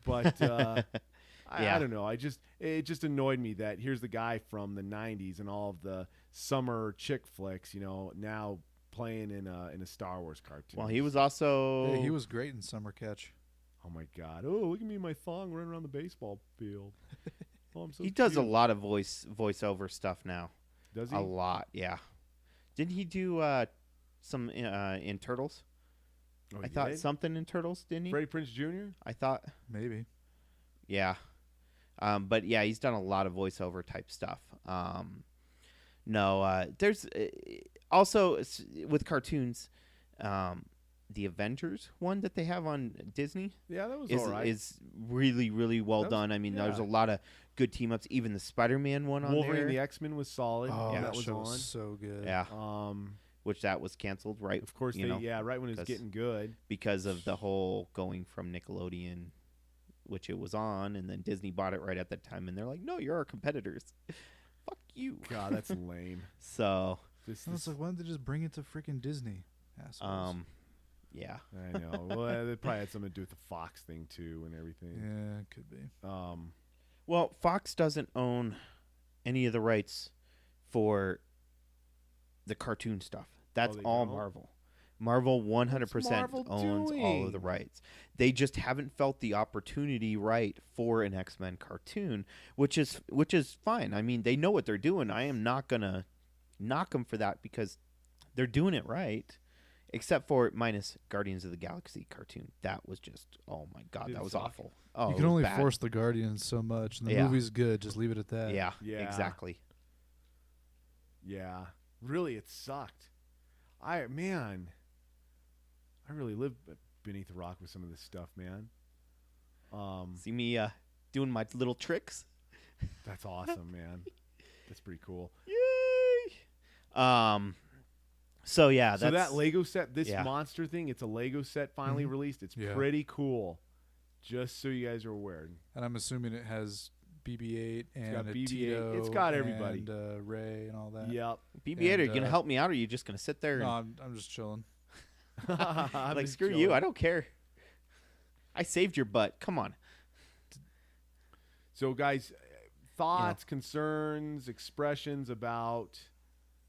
But Yeah. I don't know. It just annoyed me that here's the guy from the '90s and all of the summer chick flicks, you know, now playing in a Star Wars cartoon. Well, he was also. Hey, he was great in Summer Catch. Oh my God! Oh, look at me in my thong running around the baseball field. Oh, I'm so. He does a cute. lot of voiceover stuff now. Does he? A lot, yeah. Didn't he do some in Turtles? Oh, I he thought did? something in Turtles, didn't he? Freddie Prinze Jr. I thought, Maybe. yeah. But yeah, he's done a lot of voiceover type stuff. There's also with cartoons, the Avengers one that they have on Disney Yeah, that was all right. is really, really well That was- done. I mean, there's a yeah. lot of good team ups. Even the Spider-Man one on Wolverine there. and the X-Men was solid. Oh, Yeah. that that was show on. was so good. Yeah, Um, which that was canceled, right? of course, you know, right when it was 'cause- getting good. because of the whole going from Nickelodeon, which it was on, and then Disney bought it right at that time, and they're like, "No, you're our competitors. Fuck you." God, that's lame. So, This, I was like, why don't they just bring it to freaking Disney? Assholes. yeah, I know. Well, it probably had something to do with the Fox thing too, and everything. Yeah, it could be. well, Fox doesn't own any of the rights for the cartoon stuff. That's they all don't? Marvel. Marvel 100% Marvel owns all of the doing? rights. They just haven't felt the opportunity right for an X-Men cartoon, which is fine. I mean, they know what they're doing. I am not gonna knock them for that because they're doing it right. Except for minus Guardians of the Galaxy cartoon. That was just, oh my God, Did it that was suck? awful. Oh, You it can was only bad. force the Guardians so much, and the Yeah. movie's good. Just leave it at that. Yeah, Yeah. exactly. Yeah, really, it sucked. I really live beneath a rock with some of this stuff, man. See me doing my little tricks. That's awesome, man. That's pretty cool. Yay! So yeah, So that's that Lego set, this yeah. monster thing, it's a Lego set finally released. It's Yeah. pretty cool. Just so you guys are aware. And I'm assuming it has BB-8 and got a BB-8. Tito It's got everybody. and Ray and all that. Yep. BB-8. Are you And, gonna help me out, or are you just gonna sit there No, and I'm just chilling. like screw you? I don't care. I saved your butt. Come on. So, guys, thoughts, concerns, expressions about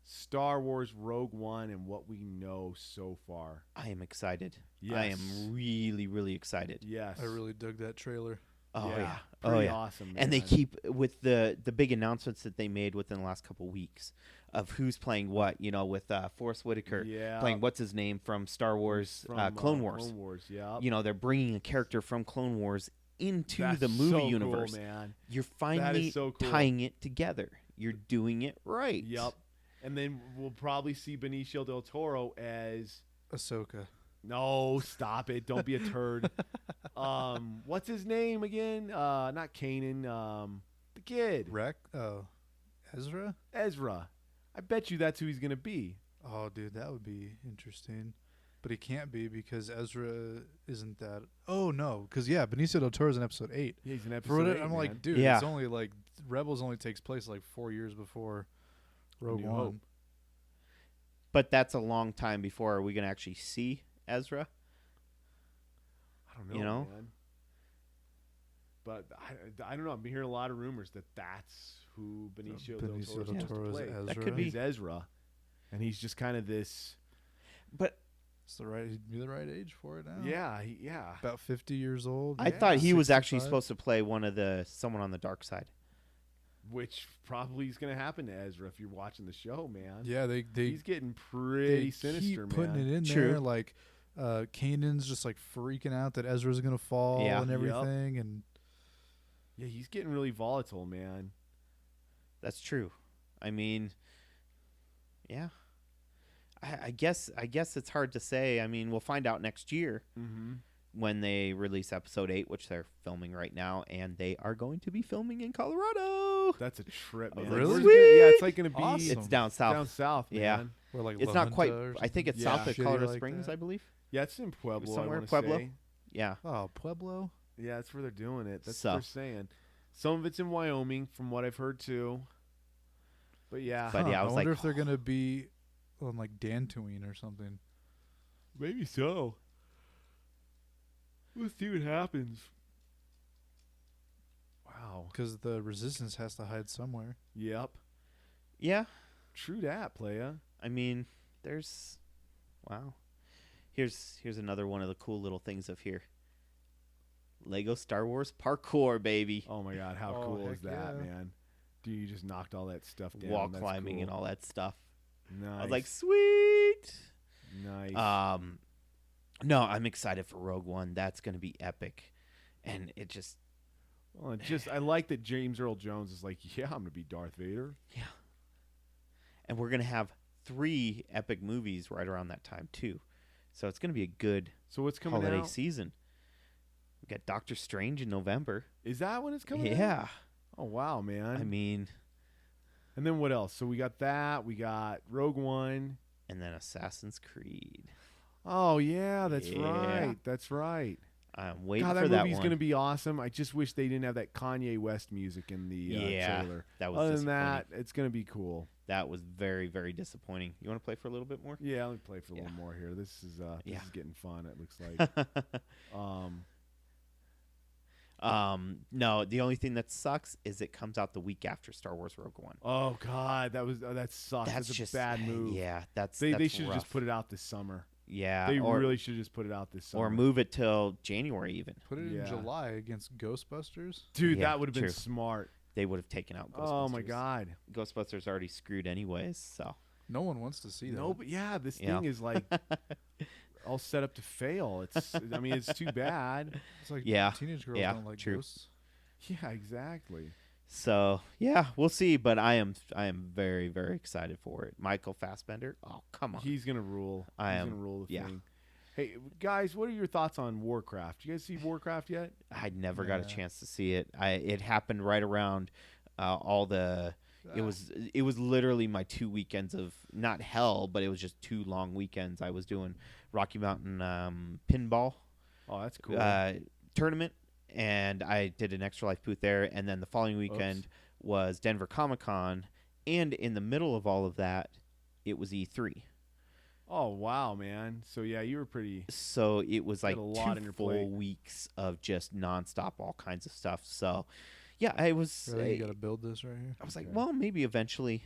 Star Wars Rogue One and what we know so far. I am excited. Yes. I am really, really excited. Yes. I really dug that trailer. Oh yeah. Pretty Oh yeah. awesome, man. And they keep with the big announcements that they made within the last couple weeks of who's playing what. You know, with Forrest Whitaker playing what's his name from Star Wars, Clone Wars. Clone Wars, yeah. You know, they're bringing a character from Clone Wars into That's the movie so universe. Cool, man. You're finally so cool. tying it together. You're doing it right. Yep. And then we'll probably see Benicio del Toro as Ahsoka. No, stop it. Don't be a turd. What's his name again? Not Kanan. The kid. Ezra? Ezra. I bet you that's who he's going to be. Oh, dude, that would be interesting. But he can't be because Ezra isn't that. Oh, no. Because, yeah, Benicio del Toro's in episode 8. Yeah, he's in For episode what 8, I'm man. like, dude, Yeah. it's only like Rebels only takes place like 4 years before Rogue New One. Hope. But that's a long time before. Are we going to actually see Ezra? I don't know, You know? man. But I don't know. I'm hearing a lot of rumors that that's who Benicio del Benicio Toro del Toro is play. Ezra. That could be. He's Ezra. And he's just kind of this. But He'd be the right age for it now. Yeah, yeah. About 50 years old. I thought he was actually 65. supposed to play someone on the dark side. Which probably is going to happen to Ezra if you're watching the show, man. Yeah, they He's getting pretty they sinister, keep man. putting it in True. there. Like, Kanan's just like freaking out that Ezra's gonna fall Yeah. and Yep. everything, and Yeah, he's getting really volatile, man. That's true. I mean, yeah. I guess it's hard to say. I mean, we'll find out next year Mm-hmm. when they release episode 8, which they're filming right now, and they are going to be filming in Colorado. That's a trip, I was man. like, Where's it sweet. gonna- yeah, it's like going to be Awesome. It's down south. down south, man. Yeah. we're like It's La not quite. Junta or I think it's Yeah. south of Shitty Colorado like Springs, that. I believe. Yeah, it's in Pueblo. Somewhere, I wanna Pueblo? say. Yeah. Oh, Pueblo. Yeah, that's where they're doing it. That's So. what they're saying. Some of it's in Wyoming, from what I've heard too. But yeah, But yeah, I was wonder like, if they're gonna be on like Dantooine or something. maybe so. We'll see what happens. Wow. Because the Resistance has to hide somewhere. Yep. Yeah. True that, playa. I mean, there's. Wow. Here's another one of the cool little things of here. Lego Star Wars parkour, baby. Oh my God, how Oh, cool heck is that, yeah. man? Dude, you just knocked all that stuff down. Wall That's climbing cool. and all that stuff. Nice. I was like, sweet. nice. No, I'm excited for Rogue One. That's going to be epic. And it just, Well, I like that James Earl Jones is like, yeah, I'm gonna be Darth Vader. and we're going to have 3 epic movies right around that time too. So it's going to be a good So what's coming holiday out? season. We got Doctor Strange in November. Is that when it's coming out? Yeah. Oh wow, man. I mean, and then what else? So we got that. We got Rogue One. and then Assassin's Creed. Oh yeah, that's Yeah. right. That's right. I'm waiting God, for that that movie's one. gonna be awesome. I just wish they didn't have that Kanye West music in the Yeah, trailer. that was Other than disappointing. that, it's gonna be cool. That was very, very disappointing. You want to play for a little bit more? Yeah, let me play for a Yeah. little more here. This is Yeah. getting fun. It looks like. No, the only thing that sucks is it comes out the week after Star Wars Rogue One. Oh God, that sucks. That's That's just a bad move. Yeah, that's They that's should have just rough. put it out this summer. Yeah, They or really should have just put it out this summer. or move it till January even. Put it Yeah. in July against Ghostbusters. Dude, Yeah, that would have been true. smart. They would have taken out Ghostbusters. Oh my God. Ghostbusters already screwed anyways. So No one wants to see that. No, but yeah, this Yeah. thing is like all set up to fail. It's I mean, it's too bad. It's like Yeah. teenage girls Yeah, don't like true. ghosts. Yeah, exactly. So yeah, we'll see. But I am very very excited for it. Michael Fassbender. Oh come on. He's gonna rule. He's gonna rule the yeah. thing. Hey guys, what are your thoughts on Warcraft? You guys see Warcraft yet? I never got a chance to see it. It happened right around all the. It was literally my 2 weekends of not hell, but it was just 2 long weekends. I was doing Rocky Mountain pinball Oh, that's cool. tournament, and I did an Extra Life booth there. And then the following weekend was Denver Comic Con, and in the middle of all of that, it was E3. Oh wow, man! So yeah, you were pretty. So it was like a lot 2 on your full plate. weeks of just nonstop, all kinds of stuff. So yeah, I was. Really, you gotta build this right here. I was like, well, maybe eventually.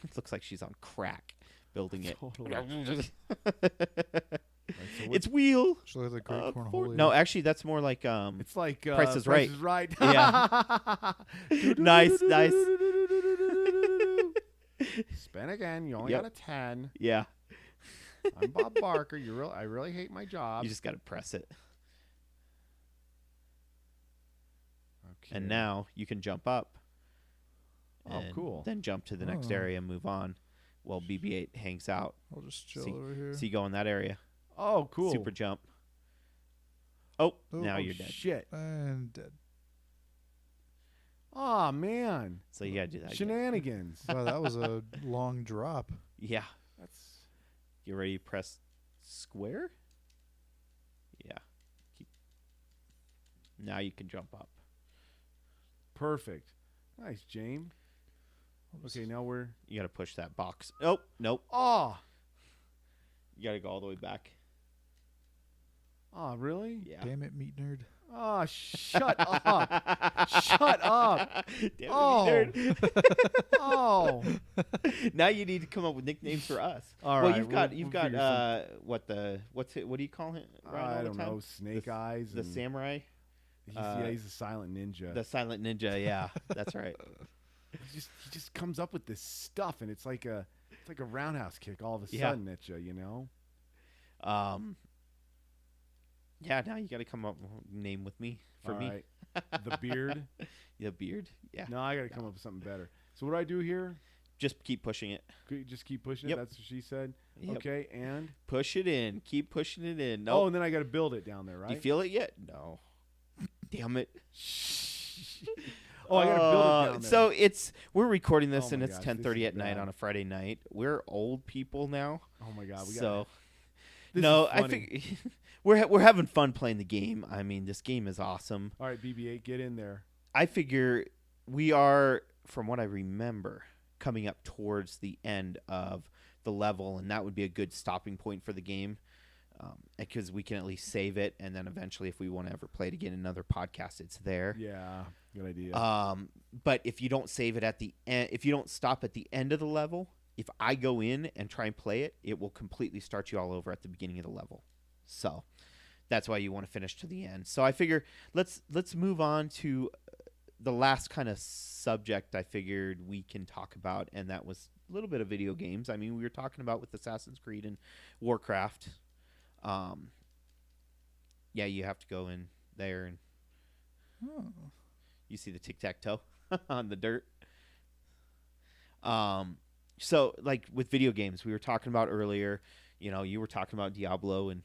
It looks like she's on crack building it. Totally. It's wheel. Should look like Great Cornhole. No, actually, that's more like It's like Price is Right. Yeah. Nice. Spin again. You only Yep. got a 10. Yeah, I'm Bob Barker. I really hate my job. you just got to press it, Okay. and now you can jump up. Oh, and cool. Then jump to the next Oh. area and move on, while BB-8 hangs out. I'll just chill See- over here. So you go in that area. Oh, cool. Super jump. Oh, Oh, now Oh, you're dead. Shit. And dead. Oh man. So you got to do that. again. Shenanigans. Wow, that was a long drop. Yeah. That's You ready to press square? Yeah. Now you can jump up. perfect. Nice, James. Okay, now we're. You got to push that box. Oh, nope. Oh. You got to go all the way back. Oh, really? Yeah. Damn it, meat nerd. Oh, shut up. Shut up. Damn it, Oh. nerd. Oh. Now you need to come up with nicknames for us. All well, right, you've got we'll figure what do you call him? Ryan, all I the don't time? know. Snake Eyes. The and samurai, he's a silent ninja. the silent ninja. Yeah, that's right. He just comes up with this stuff, and it's like a roundhouse kick all of a Yeah. sudden at you, you know. Yeah, now you got to come up with a name with me for All me. right. The beard. The beard. Yeah. No, I got to come up with something better. So what do I do here? Just keep pushing it. Just keep pushing it. Yep. That's what she said. Yep. Okay, and Push it in. Keep pushing it in. oh, No. and then I got to build it down there, right? Do you feel it yet? No. Damn it. Oh, I got to build it down there. So we're recording this Oh and my it's gosh, this 10:30 is at night bad. on a Friday night. We're old people now. oh my god, we got. So This no, is I funny. think we're having fun playing the game. I mean, this game is awesome. All right, BB-8, get in there. I figure we are, from what I remember, coming up towards the end of the level, and that would be a good stopping point for the game, because we can at least save it, and then eventually, if we want to ever play it again in another podcast, it's there. Yeah, good idea. But if you don't save it at the end, if you don't stop at the end of the level, if I go in and try and play it, it will completely start you all over at the beginning of the level. So that's why you want to finish to the end. So I figure let's move on to the last kind of subject I figured we can talk about, and that was a little bit of video games. I mean, we were talking about with Assassin's Creed and Warcraft. Yeah, you have to go in there and you see the tic-tac-toe on the dirt. So like with video games, we were talking about earlier, you were talking about Diablo and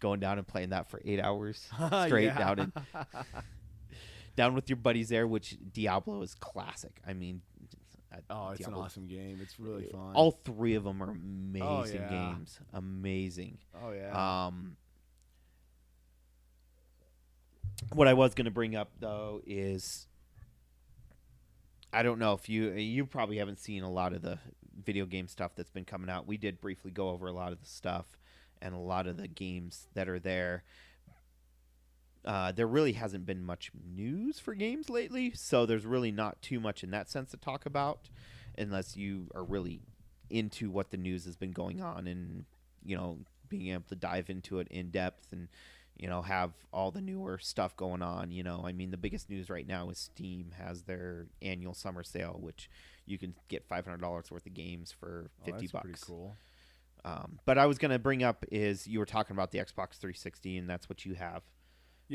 going down and playing that for 8 hours straight Yeah. down with your buddies there, which Diablo is classic. I mean, Oh, it's Diablo, an awesome game. It's really fun. all 3 of them are amazing yeah. games. Amazing. Oh yeah. What I was going to bring up though is, I don't know if you probably haven't seen a lot of the video game stuff that's been coming out. We did briefly go over a lot of the stuff and a lot of the games that are there. There really hasn't been much news for games lately, so there's really not too much in that sense to talk about, unless you are really into what the news has been going on and, being able to dive into it in depth and, have all the newer stuff going on. I mean, the biggest news right now is Steam has their annual summer sale, which you can get $500 worth of games for $50. That's pretty cool. But I was going to bring up is you were talking about the Xbox 360, and that's what you have.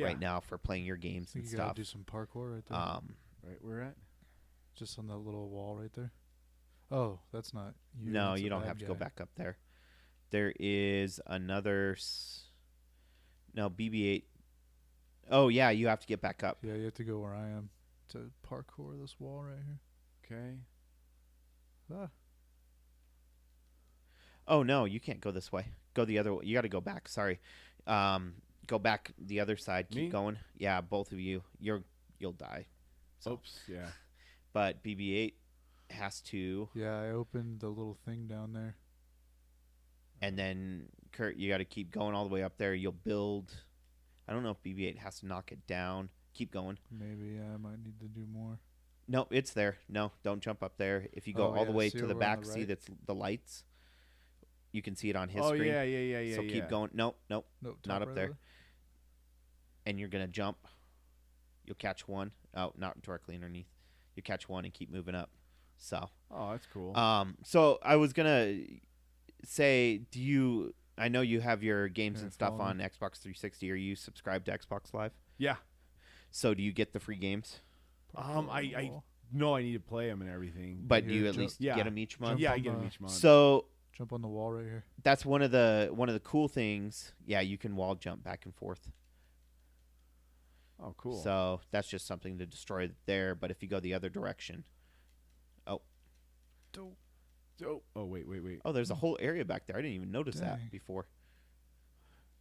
right now for playing your games think and you gotta stuff. do some parkour right there. Right, where at? Just on that little wall right there. Oh, that's not you. No, that's a you don't bad have to go guy. back up there. There is another. No, BB-8. Oh yeah, you have to get back up. Yeah, you have to go where I am to parkour this wall right here. Okay. Ah, Oh no, you can't go this way. Go the other way. You got to go back. Sorry. Go back the other side. Keep Me? going. Yeah, both of you. You'll die. So, Oops. Yeah. but BB-8 has to, yeah, I opened the little thing down there. and then Kurt, you got to keep going all the way up there. You'll build. I don't know if BB-8 has to knock it down. Keep going. Maybe I might need to do more. No, it's there. No, don't jump up there. If you go Oh, all the yeah, way see to the over on back, the see right? that's the lights. You can see it on his Oh screen. yeah. So keep going. Nope. No, Not top up right there. over And you're gonna jump. You'll catch one. Oh, not directly underneath. You catch one and keep moving up. So, Oh, that's cool. so I was gonna say, do you? I know you have your games Here, and stuff follow on me. Xbox 360. Are you subscribed to Xbox Live? yeah. So do you get the free games? Parkour on the I wall. know I need to play them and everything. But Here, do you at jump- least yeah. get them each month? Yeah, I on get them the- each month. So Jump on the wall right here. that's one of the cool things. Yeah, you can wall jump back and forth. Oh, cool. So that's just something to destroy there. But if you go the other direction, Oh, wait. oh, there's a whole area back there. I didn't even notice Dang. that before.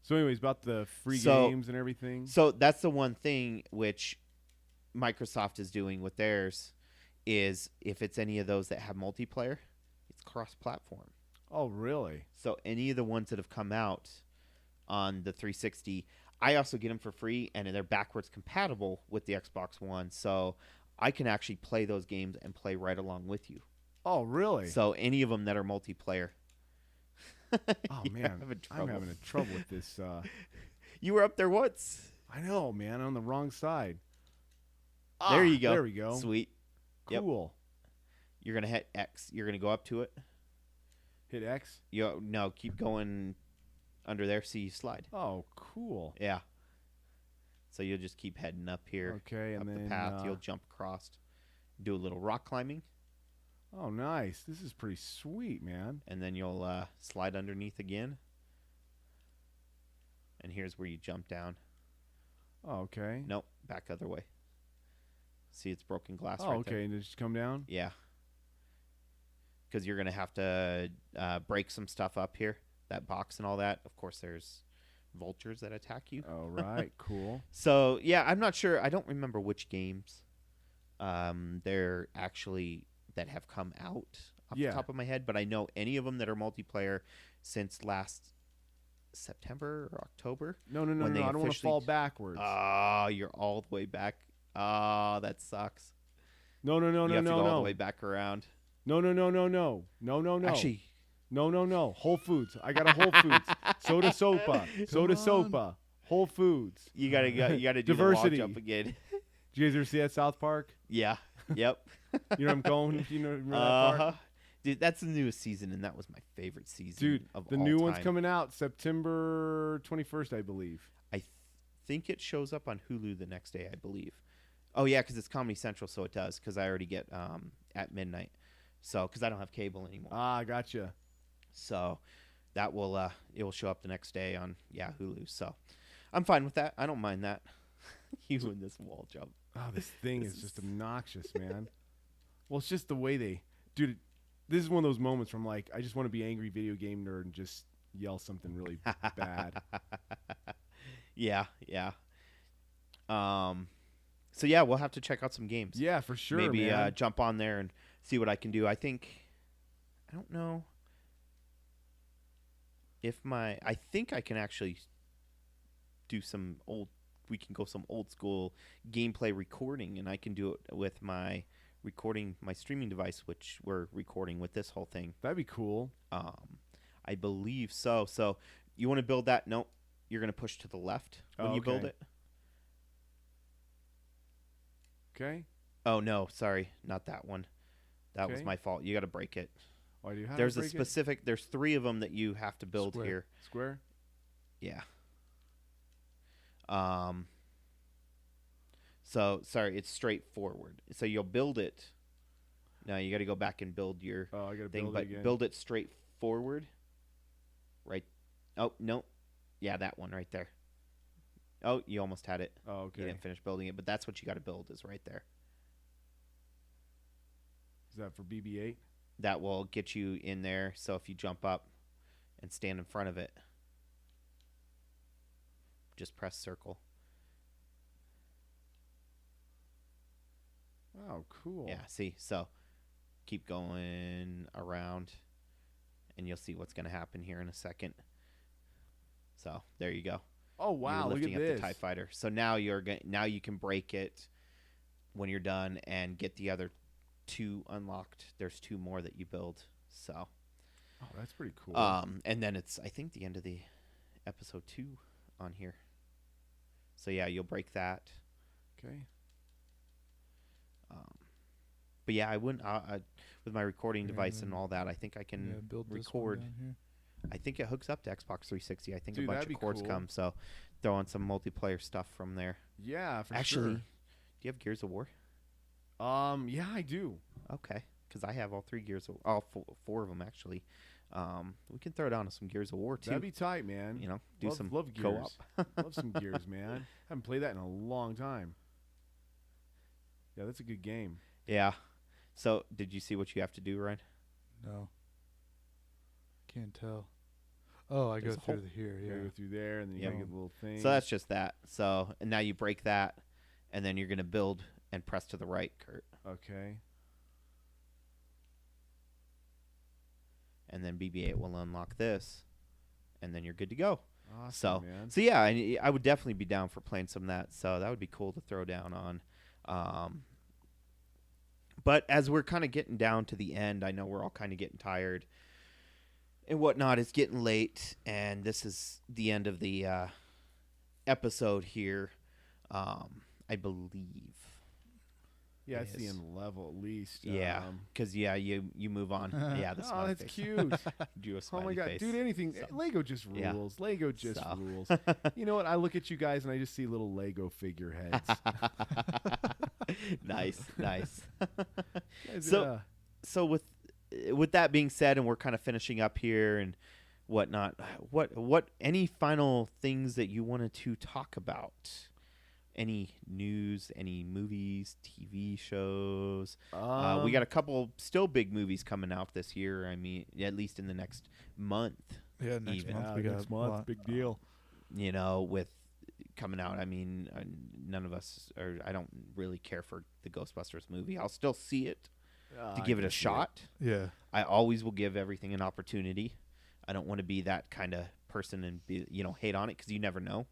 So, anyways, about the free So- games and everything. So that's the one thing which Microsoft is doing with theirs is if it's any of those that have multiplayer, it's cross-platform. Oh, really? So any of the ones that have come out on the 360, I also get them for free, and they're backwards compatible with the Xbox One. So I can actually play those games and play right along with you. Oh, really? So any of them that are multiplayer. Oh You're man, having I'm trouble. having a trouble with this. You were up there once. I know, man. On the wrong side. There you go. There we go. Sweet. Yep. Cool. You're gonna hit X. You're gonna go up to it. Hit X. No, keep going under there. See you slide. Oh, cool. Yeah. So you'll just keep heading up here, Okay, and up then the path. You'll jump across, do a little rock climbing, oh, nice. This is pretty sweet, man. and then you'll slide underneath again. And here's where you jump down. Oh, okay. Nope, back other way. See, it's broken glass Oh, right okay. there. And just come down. Yeah. Because you're going to have to break some stuff up here, that box and all that. Of course, there's vultures that attack you. All right. Cool. So, yeah, I'm not sure. I don't remember which games they're actually that have come out off Yeah. the top of my head, but I know any of them that are multiplayer since last September or October. No. When they I don't want to officially fall backwards. Oh, you're all the way back. Oh, that sucks. No. You have to go all the way back around. No. Actually, No. Whole Foods. I got a Whole Foods. Soda Sopa. Soda on. Sopa. Whole Foods. you gotta go. You gotta do Diversity. the wall jump again. Did you guys ever see that South Park? Yeah. Yep. You know where I'm going? You know remember that Uh-huh. part? Dude, that's the newest season, and that was my favorite season. Dude, of the all new one's time. coming out September 21st, I believe. I think it shows up on Hulu the next day, I believe. Oh yeah, because it's Comedy Central, so it does. Because I already get at midnight, so because I don't have cable anymore. Ah, gotcha. So that will it will show up the next day on Hulu. So I'm fine with that. I don't mind that. You and this wall jump. Oh, this thing This is just is- obnoxious, man. Well, it's just the way they, dude. This is one of those moments where I'm like, I just want to be angry video game nerd and just yell something really bad. Yeah. So yeah, we'll have to check out some games. Yeah, for sure. Maybe man. jump on there and see what I can do. I don't know if I think I can actually do we can go some old school gameplay recording, and I can do it with my streaming device, which we're recording with this whole thing. That'd be cool. I believe so. So you want to build that? Nope. You're going to push to the left when you build Okay. it. Okay. Oh no, sorry, not that one. That was Okay. my fault. You got to break it. Why do you have There's to a break it? specific. There's 3 of them that you have to build Square. here. Square? Yeah. So sorry, it's straightforward. So you'll build it. Now you got to go back and build your Oh, I gotta thing, build but it again. build it straight forward. Right. Oh no. Yeah, that one right there. Oh, you almost had it. Oh, You okay. didn't finish building it, but that's what you got to build is right there. Is that for BB-8? That will get you in there. So if you jump up and stand in front of it, just press circle. Oh, cool. Yeah, see? So keep going around and you'll see what's going to happen here in a second. So there you go. Oh, wow. You're Look lifting at up this. the TIE fighter. So now now you can break it when you're done and get the other 2 unlocked. There's 2 more that you build. So Oh, that's pretty cool. and then it's I think the end of the episode 2 on here. So yeah, you'll break that. Okay. But yeah, I wouldn't with my recording Yeah, device then- and all that. I think I can build this one record. down here. I think it hooks up to Xbox 360. I think Dude, a bunch that'd of be cords cool. come. So throw on some multiplayer stuff from there. Yeah, for Actually, sure. do you have Gears of War? Yeah, I do. Okay, because I have all 3 Gears of all 4 of them actually. We can throw down some Gears of War too. That'd be tight, man. You know, do some love co-op. Gears. Love some Gears, man. Haven't played that in a long time. Yeah, that's a good game. Yeah. So, did you see what you have to do, Ryan? No. Can't tell. Oh, I There's go a hole. through here. You gotta Yeah. go through there, and then you Yep. gotta get the little thing. So that's just that. So, and now you break that, and then you're gonna build and press to the right, Kurt, okay. and then BB-8 will unlock this, and then you're good to go. Awesome, So, man. so yeah, I would definitely be down for playing some of that. So that would be cool to throw down on. But as we're kind of getting down to the end, I know we're all kind of getting tired and whatnot. It's getting late, and this is the end of the episode here, I believe. Yeah, it's the Yes. end level at least. Yeah, because you move on. Yeah, the Oh, smiley that's face. cute. Do a Oh smiley my god, face. dude! Anything. So- Lego just Yeah. rules. Lego just So. rules. You know what? I look at you guys and I just see little Lego figureheads. Nice. Guys, So- So with that being said, and we're kind of finishing up here and whatnot, what any final things that you wanted to talk about? Any news, any movies, TV shows? We got a couple still big movies coming out this year. I mean, at least in the next month. Yeah, next Even. month we got next a month. lot. Big deal. You know, with coming out. I mean, none of us, or I don't really care for the Ghostbusters movie. I'll still see it to give it a shot. Yeah. I always will give everything an opportunity. I don't want to be that kind of person and be, hate on it because you never know.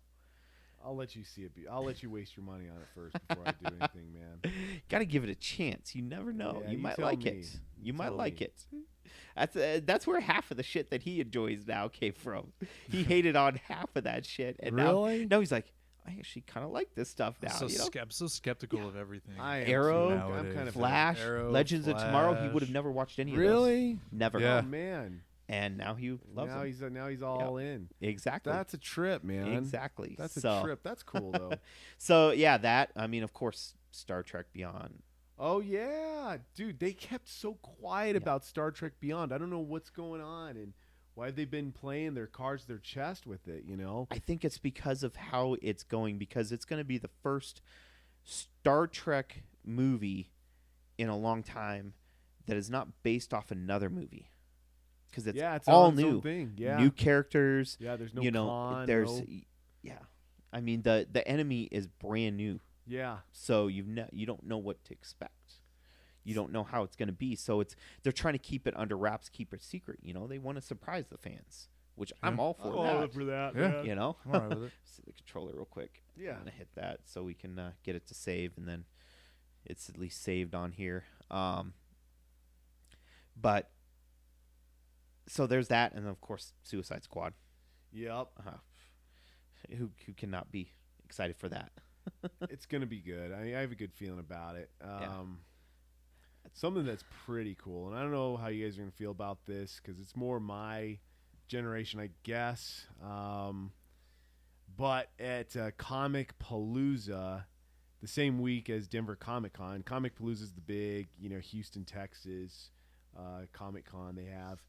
I'll let you see it. I'll let you waste your money on it first before I do anything, man. Got to give it a chance. You never know. Yeah, you you might tell like me. it. You You might tell like me. it. That's where half of the shit that he enjoys now came from. He hated on half of that shit, and Really? now he's like, I actually kind of like this stuff now. I'm you know? so skeptical of everything. I am Arrow, too. nowadays. I'm kind of Flash, Arrow, Legends of Tomorrow. He would have Flash. never watched any of those. Really? Never. Yeah. Oh man. And now he loves now them. he's all in. Exactly. That's a trip, man. Exactly. That's So- a trip. That's cool though. So yeah, that. I mean, of course, Star Trek Beyond. Oh yeah, dude. They kept so quiet about Star Trek Beyond. I don't know what's going on and why they've been playing their cards to their chest with it. You know. I think it's because of how it's going, because it's going to be the first Star Trek movie in a long time that is not based off another movie. Because it's yeah, it's all on its own new. thing. Yeah. New characters. Yeah. There's no. you know, con, there's no- yeah. I mean, the enemy is brand new, Yeah. so you don't know what to expect. You don't know how it's going to be, so they're trying to keep it under wraps, keep it secret. You know, they want to surprise the fans, which I'm Yeah. all for I'm all that. up for that. Yeah. man. You know, I'm all right with it. See the controller real quick. Yeah. I'm gonna hit that so we can get it to save, and then it's at least saved on here. But so there's that, and then of course Suicide Squad. Yep. Who cannot be excited for that? It's gonna be good. I have a good feeling about it. Yeah. Something that's pretty cool, and I don't know how you guys are gonna feel about this because it's more my generation, I guess. But at Comic Palooza the same week as Denver Comic Con. Comic Palooza is the big, Houston, Texas Comic Con they have.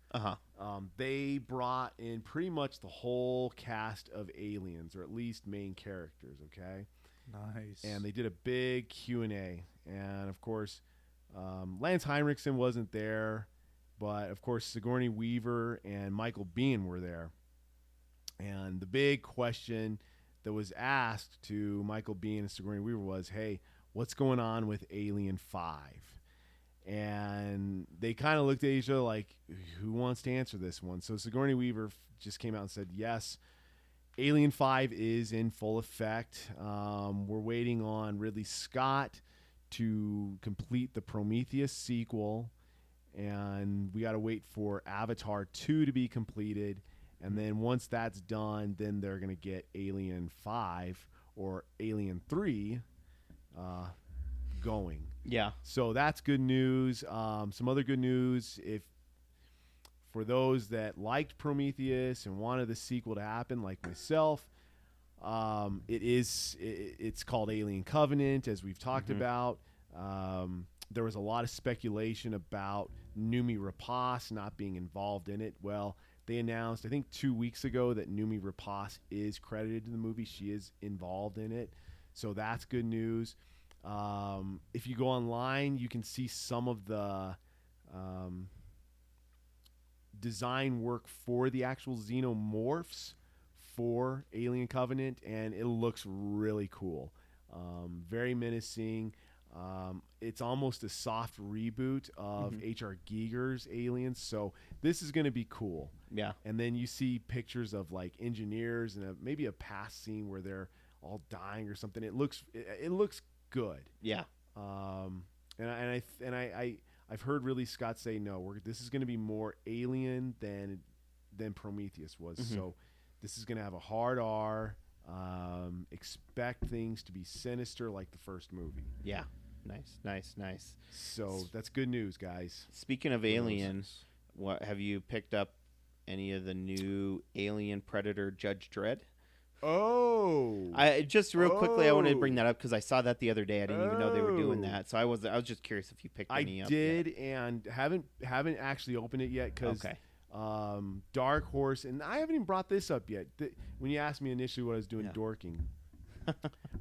They brought in pretty much the whole cast of Aliens, or at least main characters. Okay. Nice. And they did a big Q&A, and of course, Lance Henriksen wasn't there, but of course Sigourney Weaver and Michael Biehn were there. And the big question that was asked to Michael Biehn and Sigourney Weaver was, "Hey, what's going on with Alien 5?" And they kind of looked at each other like, "Who wants to answer this one?" So Sigourney Weaver just came out and said, "Yes, Alien 5 is in full effect. We're waiting on Ridley Scott to complete the Prometheus sequel, and we got to wait for Avatar 2 to be completed. And then once that's done, then they're going to get Alien 5 or Alien 3 going." Yeah. So that's good news. Some other good news, for those that liked Prometheus and wanted the sequel to happen, like myself, it's called Alien Covenant, as we've talked about. There was a lot of speculation about Noomi Rapace not being involved in it. Well, they announced, I think 2 weeks ago, that Noomi Rapace is credited in the movie. She is involved in it. So that's good news. If you go online, you can see some of the design work for the actual xenomorphs for Alien Covenant, and it looks really cool. Very menacing. It's almost a soft reboot of H.R. Giger's Aliens, so this is going to be cool. Yeah. And then you see pictures of like engineers and maybe a past scene where they're all dying or something. It looks good. Yeah. I've heard Ridley Scott say, no, this is going to be more Alien than Prometheus was. So this is going to have a hard R. Expect things to be sinister like the first movie. Yeah. Nice. So that's good news, guys. Speaking of aliens, what have you picked up any of the new Alien Predator Judge Dredd? Oh, I just real quickly I wanted to bring that up because I saw that the other day. I didn't even know they were doing that, so I was just curious if you picked any up. I did, and haven't actually opened it yet because Dark Horse, and I haven't even brought this up yet. When you asked me initially what I was doing, dorking.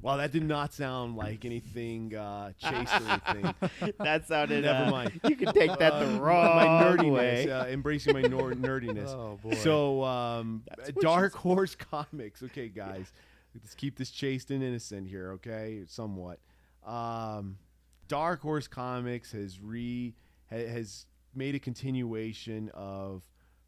Well, that did not sound like anything chase or anything. That sounded. Never mind. You can take that the wrong my nerdiness, way. Embracing my nerdiness. Oh boy. So, Dark Horse Comics. Okay, guys, let's keep this chaste and innocent here. Okay, somewhat. Dark Horse Comics has made a continuation of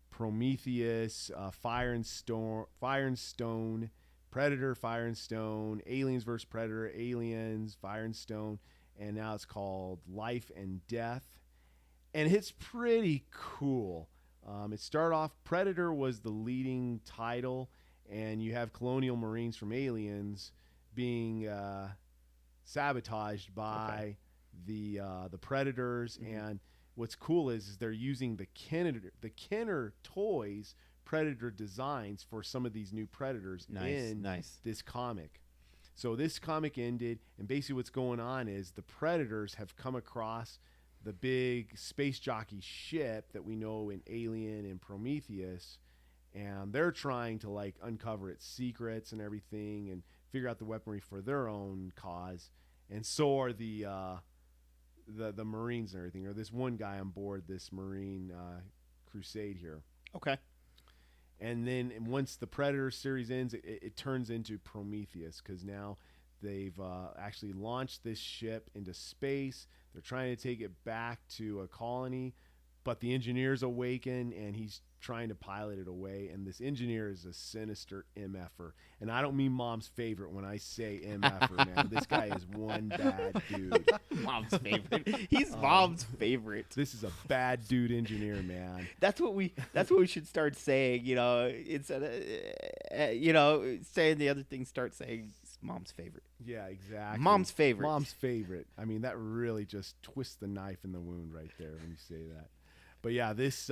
Prometheus, Fire and Stone. Predator, Fire and Stone, Aliens vs. Predator, Aliens, Fire and Stone, and now it's called Life and Death. And it's pretty cool. It started off, Predator was the leading title, and you have Colonial Marines from Aliens being sabotaged by the Predators. And what's cool is they're using the Kenner toys, Predator designs for some of these new Predators in this comic. So this comic ended, and basically what's going on is the Predators have come across the big space jockey ship that we know in Alien and Prometheus, and they're trying to like uncover its secrets and everything and figure out the weaponry for their own cause. And so are the Marines and everything, or this one guy on board this Marine crusade here. Okay. And then once the Predator series ends, it turns into Prometheus because now they've actually launched this ship into space. They're trying to take it back to a colony, but the engineers awaken, and he's trying to pilot it away. And this engineer is a sinister MFer. And I don't mean mom's favorite when I say MFer, man. This guy is one bad dude. Mom's favorite. He's mom's favorite. This is a bad dude engineer, man. That's what we should start saying, instead of saying the other thing, start saying mom's favorite. Yeah, exactly. Mom's favorite. Mom's favorite. I mean, that really just twists the knife in the wound right there when you say that. But yeah, this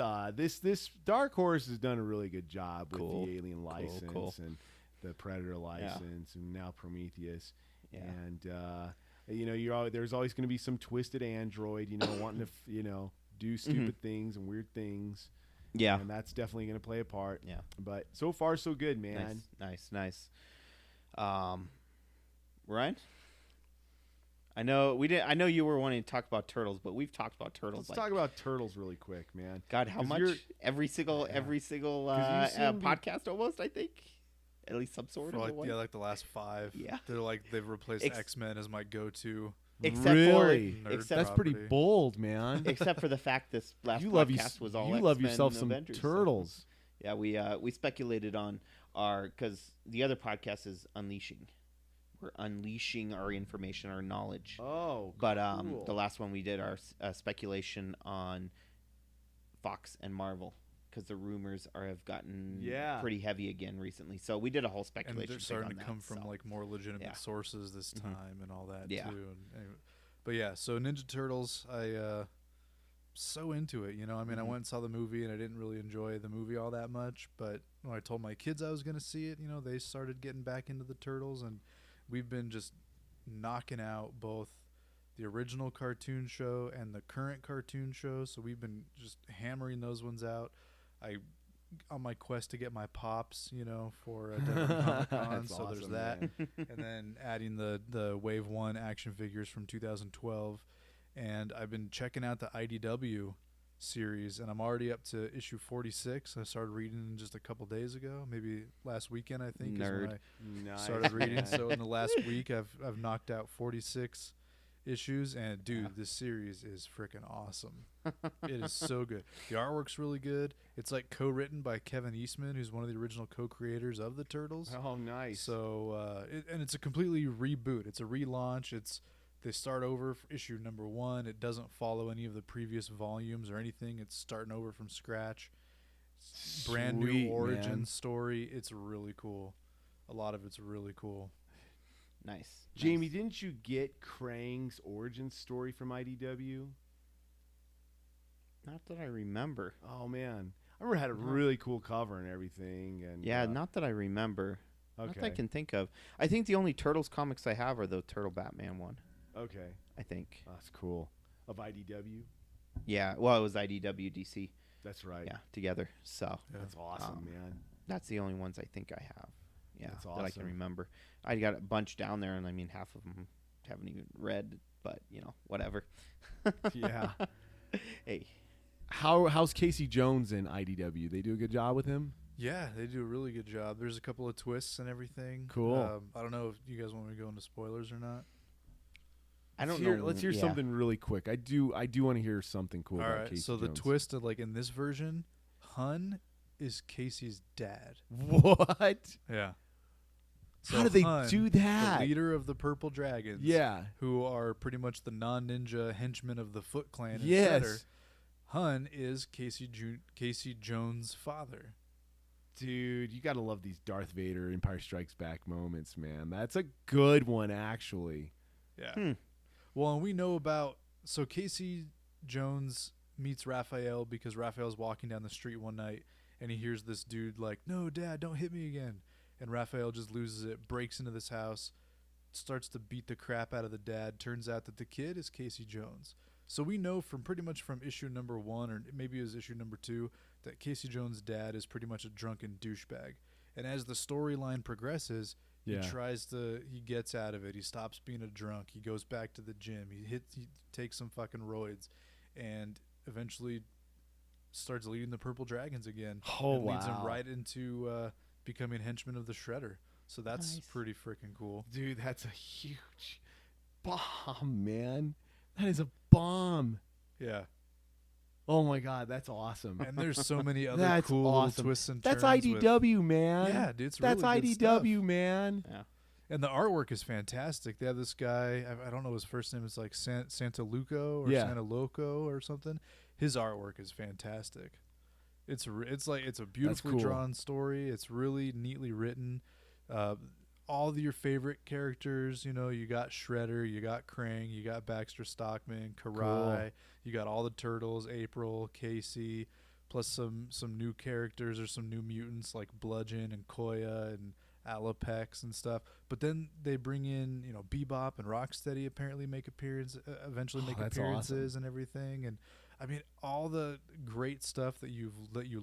Dark Horse has done a really good job with the Alien license and the Predator license, and now Prometheus. Yeah. And there's always going to be some twisted android, wanting to, do stupid things and weird things. Yeah. And that's definitely going to play a part. Yeah. But so far, so good, man. Nice. Ryan? I know you were wanting to talk about turtles, but we've talked about turtles. Let's talk about turtles really quick, man. God, how much? Every single podcast almost, I think. At least some sort of one. Yeah, like the last 5. Yeah. They've replaced X-Men as my go-to. Really? That's pretty bold, man. Except for the fact this last podcast was all you X-Men love yourself and some Avengers, turtles. So. Yeah, we speculated on because the other podcast is Unleashing. We're unleashing our information, our knowledge. Oh, but cool. The last one we did our speculation on Fox and Marvel because the rumors have gotten pretty heavy again recently. So we did a whole speculation. And they're starting to come from like more legitimate sources this time and all that too. And anyway, but yeah, so Ninja Turtles, so into it. I mean, I went and saw the movie and I didn't really enjoy the movie all that much. But when I told my kids I was going to see it, they started getting back into the Turtles, and we've been just knocking out both the original cartoon show and the current cartoon show. So we've been just hammering those ones out. On my quest to get my pops, for Denver Comic-Con. So awesome, there's that. And then adding the Wave 1 action figures from 2012. And I've been checking out the IDW series, and I'm already up to issue 46. I started reading just a couple days ago, maybe last weekend, I think. Nerd. Is when I started reading. So in the last week, I've knocked out 46 issues, and dude, this series is freaking awesome. It is so good. The artwork's really good. It's like co-written by Kevin Eastman, who's one of the original co-creators of the Turtles. Oh, nice. So and it's a completely reboot. It's a relaunch. They start over for issue number 1. It doesn't follow any of the previous volumes or anything. It's starting over from scratch. Brand new origin story. It's really cool. A lot of it's really cool. Nice. Jamie, didn't you get Krang's origin story from IDW? Not that I remember. Oh, man. I remember it had a really cool cover and everything. And not that I remember. Okay. Not that I can think of. I think the only Turtles comics I have are the Turtle Batman one. Okay. I think. That's cool. Of IDW? Yeah. Well, it was IDW DC. That's right. Yeah, together. So. That's awesome, man. That's the only ones I think I have. Yeah, that's awesome. That I can remember. I got a bunch down there, and I mean, half of them haven't even read, but, whatever. Yeah. Hey. How's Casey Jones in IDW? They do a good job with him? Yeah, they do a really good job. There's a couple of twists and everything. Cool. I don't know if you guys want me to go into spoilers or not. I don't know. Let's hear something really quick. I do want to hear something cool about Casey so Jones. The twist of, like, in this version, Hun is Casey's dad. What? Yeah. So how do they Hun, do that? The leader of the Purple Dragons. Yeah. Who are pretty much the non-ninja henchmen of the Foot Clan. Yes. Hun is Casey Jones' father. Dude, you gotta love these Darth Vader Empire Strikes Back moments, man. That's a good one, actually. Yeah. Well, and we know about... So Casey Jones meets Raphael because Raphael's walking down the street one night, and he hears this dude like, "No, Dad, don't hit me again." And Raphael just loses it, breaks into this house, starts to beat the crap out of the dad. Turns out that the kid is Casey Jones. So we know pretty much from issue number 1, or maybe it was issue number 2, that Casey Jones' dad is pretty much a drunken douchebag. And as the storyline progresses, he gets out of it. He stops being a drunk. He goes back to the gym. He takes some fucking roids, and eventually starts leading the Purple Dragons again. Oh, and leads wow. them right into becoming henchman of the Shredder. So that's pretty freaking cool. Dude, that's a huge bomb, man. That is a bomb. Yeah. Oh my God, that's awesome. And there's so many other cool little twists and turns. That's IDW, man. Yeah, dude, it's that's really good IDW, stuff. man. Yeah. And the artwork is fantastic. They have this guy, I don't know his first name, it's like Santa Luco or Santa Loco or something. His artwork is fantastic. It's a beautifully drawn story. It's really neatly written. All of your favorite characters, you got Shredder, you got Krang, you got Baxter Stockman, Karai, you got all the Turtles, April, Casey, plus some new characters or some new mutants like Bludgeon and Koya and Alopex and stuff. But then they bring in, Bebop and Rocksteady apparently eventually make that's appearances and everything. And I mean, all the great stuff that you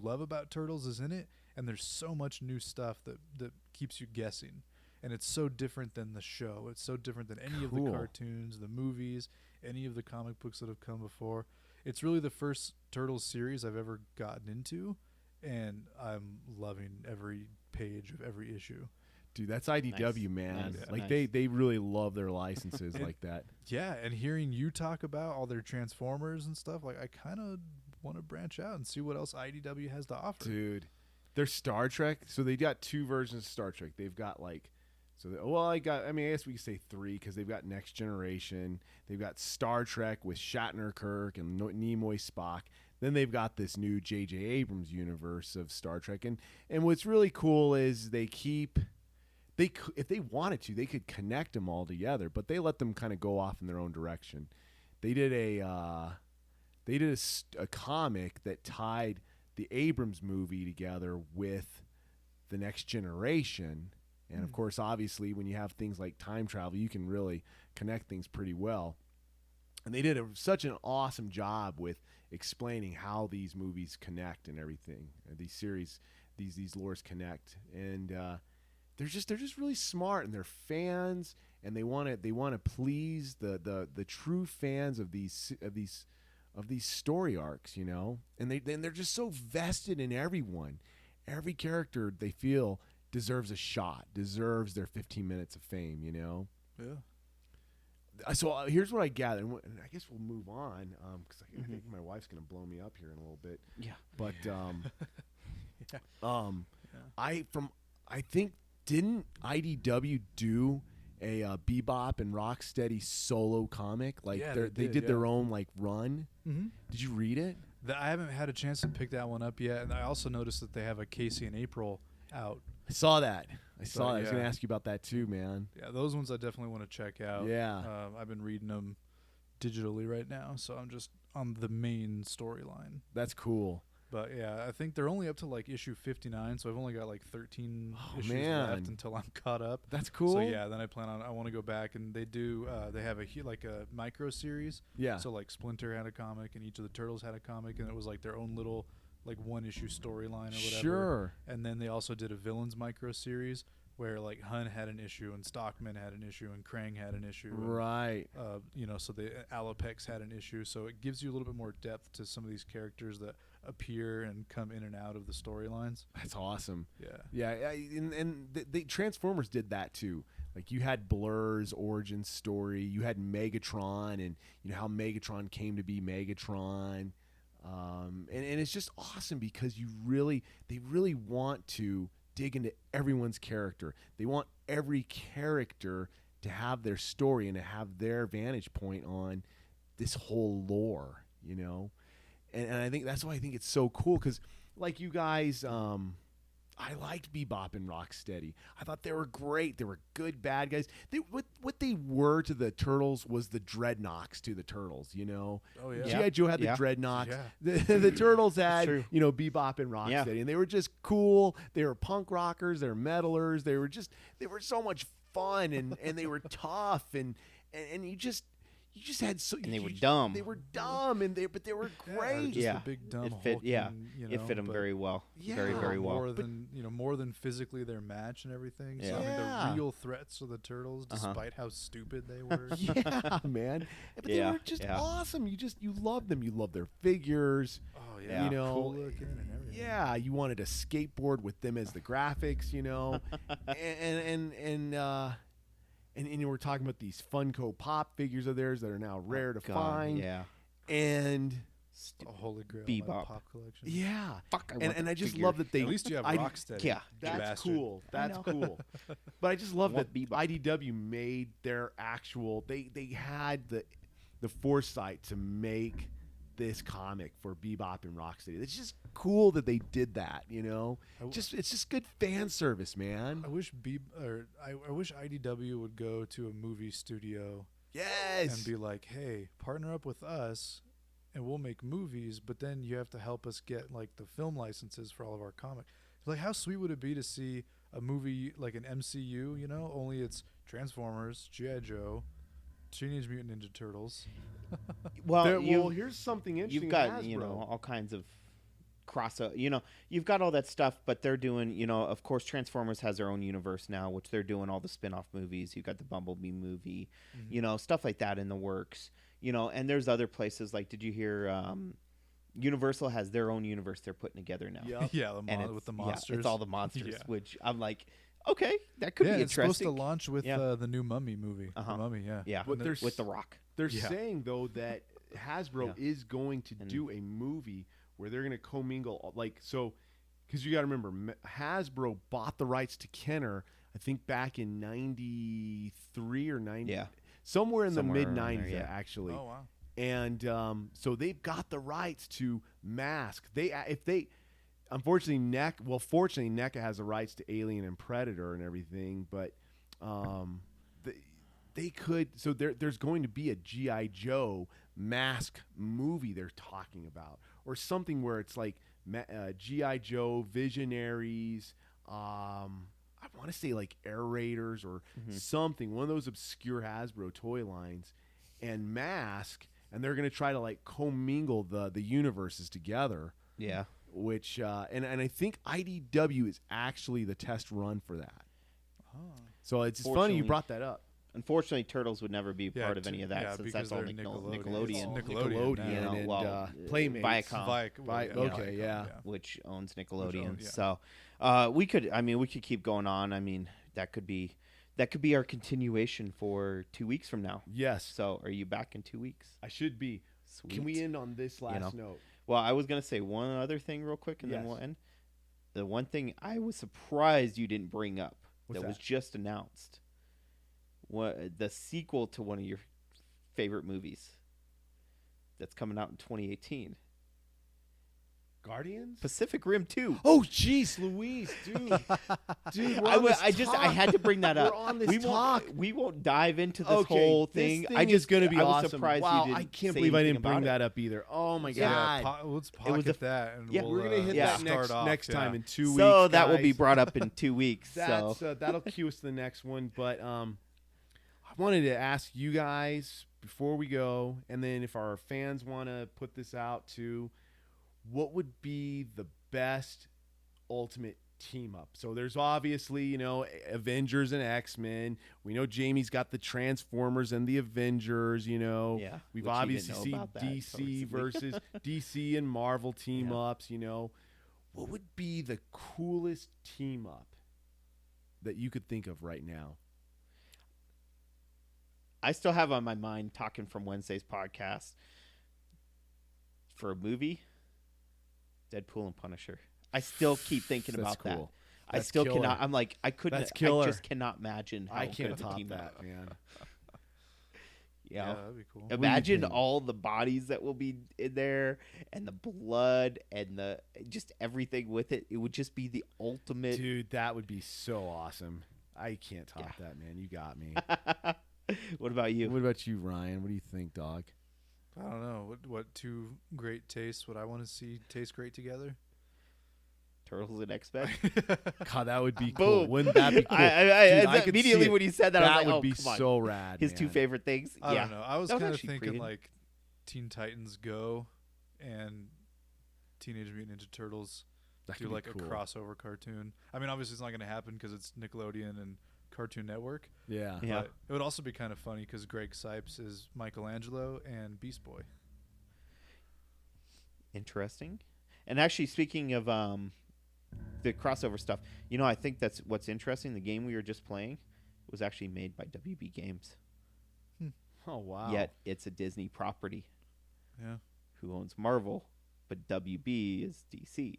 love about Turtles is in it, and there's so much new stuff that keeps you guessing. And it's so different than the show. It's so different than any of the cartoons, the movies, any of the comic books that have come before. It's really the first Turtles series I've ever gotten into, and I'm loving every page of every issue. Dude, that's IDW, man. Nice. Like Nice. they really love their licenses like that. Yeah, and hearing you talk about all their Transformers and stuff, like I kind of want to branch out and see what else IDW has to offer. Dude, their Star Trek. So they got 2 versions of Star Trek. They've got I guess we could say 3 because they've got Next Generation. They've got Star Trek with Shatner, Kirk, and Nimoy, Spock. Then they've got this new J.J. Abrams universe of Star Trek. And what's really cool is if they wanted to, they could connect them all together, but they let them kind of go off in their own direction. They did a comic that tied the Abrams movie together with the Next Generation. And, of course, obviously, when you have things like time travel, you can really connect things pretty well. And they did such an awesome job with explaining how these movies connect and everything. These series, these lores connect. And they're just really smart, and they're fans, and they want to please the true fans of these story arcs, And they're just so vested in everyone. Every character they feel deserves a shot, deserves their 15 minutes of fame, Yeah. So here's what I gather, and I guess we'll move on because I think my wife's gonna blow me up here in a little bit. Yeah. But Yeah. I think didn't IDW do a Bebop and Rocksteady solo comic? Like Yeah, they did their own run. Mm-hmm. Did you read it? I haven't had a chance to pick that one up yet, and I also noticed that they have a Casey and April out. I saw that. I was yeah. going to ask you about that too, man. Yeah, those ones I definitely want to check out. Yeah. I've been reading them digitally right now, so I'm just on the main storyline. That's cool. But yeah, I think they're only up to issue 59, so I've only got 13 issues man. left until I'm caught up. That's cool. So yeah, then I want to go back, and they do. They have a micro series. Yeah. So Splinter had a comic, and each of the Turtles had a comic, and it was their own little one issue storyline or whatever. Sure. And then they also did a villains micro series where Hun had an issue, and Stockman had an issue, and Krang had an issue. Right. And, so the Alopex had an issue. So it gives you a little bit more depth to some of these characters that appear and come in and out of the storylines. That's awesome. Yeah. Yeah, and the Transformers did that too. You had Blur's origin story. You had Megatron, and how Megatron came to be Megatron. And it's just awesome because they really want to dig into everyone's character. They want every character to have their story and to have their vantage point on this whole lore, And I think that's why I think it's so cool because, you guys, I liked Bebop and Rocksteady. I thought they were great. They were good bad guys. What they were to the Turtles was the Dreadnoks to the Turtles, Oh, yeah. G.I. Joe had the Yeah. Dreadnoks. Yeah. The Turtles had, true. Bebop and Rocksteady. And they were just cool. They were punk rockers. They were metalers. They were so much fun, and they were tough, and you just had so. And they were dumb. They were dumb, but they were great. Just a big dumb it fit. hulking, Yeah, it fit them but very well. Yeah. Very, very well. More than physically their match and everything. So Yeah. the real threats to the Turtles, despite how stupid they were. Yeah, man. But they were just awesome. You loved them. You loved their figures. Oh yeah, cool looking and everything. Yeah, you wanted to skateboard with them as the graphics, and you were talking about these Funko Pop figures of theirs that are now rare to find. Yeah. And a holy grail Bebop. my pop collection. yeah, Fuck. and I just love that they. At least you have Rocksteady. Yeah. you That's bastard. cool. That's know. cool. But I just love that Want Bebop. IDW made their actual. They had the foresight to make this comic for Bebop and Rocksteady. It's just cool that they did that. It's just good fan service, man. I wish I wish IDW would go to a movie studio Yes. and be like, "Hey, partner up with us, and we'll make movies. But then you have to help us get the film licenses for all of our comics." How sweet would it be to see a movie like an MCU, you know, only it's Transformers, G.I. Joe, Teenage Mutant Ninja Turtles. Well, here's something interesting. you've got Hasbro. all kinds of crossover. You've got all that stuff, but they're doing. Of course, Transformers has their own universe now, which they're doing all the spin-off movies. You've got the Bumblebee movie, stuff like that in the works. And there's other places like, did you hear? Universal has their own universe they're putting together now. Yep. Yeah, With the monsters. it's all the monsters, Yeah. which I'm like, okay, that could be it's supposed interesting. to launch with the new Mummy movie. Uh-huh. The Mummy, yeah. Yeah, But with The Rock. They're Yeah. saying though that Hasbro is going to And- do a movie where they're going to commingle because you got to remember Hasbro bought the rights to Kenner I think back in 93 or 90 somewhere in Somewhere the around mid 90s there, actually. Oh wow. And so they've got the rights to Mask. Fortunately NECA has the rights to Alien and Predator and everything, but they could. So there's going to be a G.I. Joe Mask movie they're talking about, or something where it's like G.I. Joe Visionaries. I want to say like Air Raiders or something, one of those obscure Hasbro toy lines, and Mask. And they're going to try to like commingle the universes together. Yeah. Which and I think IDW is actually the test run for that. Oh. So it's funny you brought that up. Unfortunately, Turtles would never be part of any of that since because that's all they're Nickelodeon. It's Nickelodeon and Playmates. Viacom. Okay, yeah. Which owns Nickelodeon. yeah. So we could keep going on. I mean, that could be our continuation for 2 weeks from now. Yes. So are you back in 2 weeks? I should be. Sweet. Can we end on this last note? Well, I was going to say one other thing real quick, and then Yes. we'll end. The one thing I was surprised you didn't bring up What's that was that? just announced. The sequel to one of your favorite movies that's coming out in 2018. Guardians? Pacific Rim 2. Oh, jeez, Louise, dude. I had to bring that up. We're on this talk. We won't dive into this Okay, whole this thing. thing I is going to be I was awesome. surprised Wow, you didn't I can't say believe I anything didn't bring about it. that up either. Oh my Yeah, god. let's It was pocket that, and yeah, we'll, We're gonna hit yeah. that next time in 2 weeks. So that will be guys. brought up in 2 weeks. That's, So that'll cue us to the next one. But I wanted to ask you guys before we go, and then if our fans want to put this out too, what would be the best ultimate team up? So there's obviously, Avengers and X-Men. We know Jamie's got the Transformers and the Avengers, Yeah, We've which you obviously didn't know seen about that, DC so it's- versus DC and Marvel team ups, What would be the coolest team up that you could think of right now? I still have on my mind talking from Wednesday's podcast for a movie. Deadpool and Punisher. I still keep thinking That's about that. cool. I That's still killer. cannot. I'm like, I couldn't. That's killer. I just cannot imagine. How I can't good the top team that, up. man. yeah, that'd be cool. do you Imagine think? all the bodies that will be in there, and the blood, and the just everything with it. It would just be the ultimate. Dude, that would be so awesome. I can't top that, man. You got me. What about you? What about you, Ryan? What do you think, dog? I don't know what two great tastes would I want to see taste great together. Turtles and X-Men. God, that would be cool. Boom. Wouldn't that be cool? I Dude, I could immediately see it. when you said that, I was That like, would oh, be come on. so rad. His man. two favorite things. I yeah. don't know. I was That was kind of actually thinking pretty- like Teen Titans Go and Teenage Mutant Ninja Turtles That do could be like cool. a crossover cartoon. I mean, obviously it's not going to happen because it's Nickelodeon and Cartoon Network. Yeah. Yeah. But it would also be kind of funny because Greg Sipes is Michelangelo and Beast Boy. Interesting. And actually, speaking of the crossover stuff, I think that's what's interesting. The game we were just playing was actually made by WB Games. Oh wow. Yet it's a Disney property. Yeah. Who owns Marvel, but WB is DC.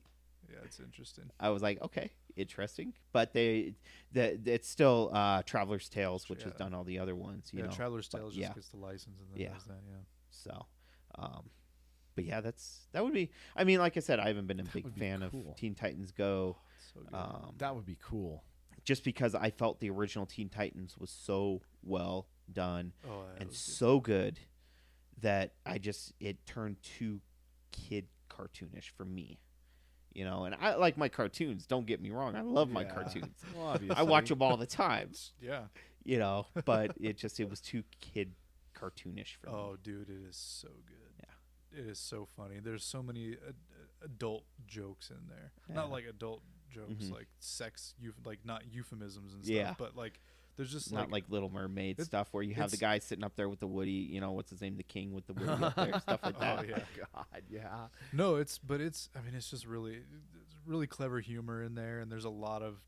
Yeah, it's interesting. I was like, okay, interesting. But it's still Traveler's Tales, which has Yeah. done all the other ones. You know. Traveler's But Tales yeah. just gets the license and then Yeah. does that, yeah. So, but yeah, that would be. I mean, like I said, I haven't been a That big would be fan cool. of Teen Titans Go. So good. That would be cool. Just because I felt the original Teen Titans was so well done Oh, yeah, and it was so good that it turned too kid cartoonish for me. You know, and I like my cartoons. Don't get me wrong. I love my Yeah. cartoons. Well, obviously. I watch them all the time. Yeah. You know, but it was too kid cartoonish for me. Oh, dude, it is so good. Yeah. It is so funny. There's so many adult jokes in there. Yeah. Not like adult jokes, Mhm. like sex, like not euphemisms and stuff, Yeah. but like there's just Not like Little Mermaid stuff where you have the it's- guy sitting up there with the Woody, you know, what's his name, the king with the Woody up there, stuff like that. Oh, yeah. God, yeah. No, it's I mean, it's just really clever humor in there, and there's a lot of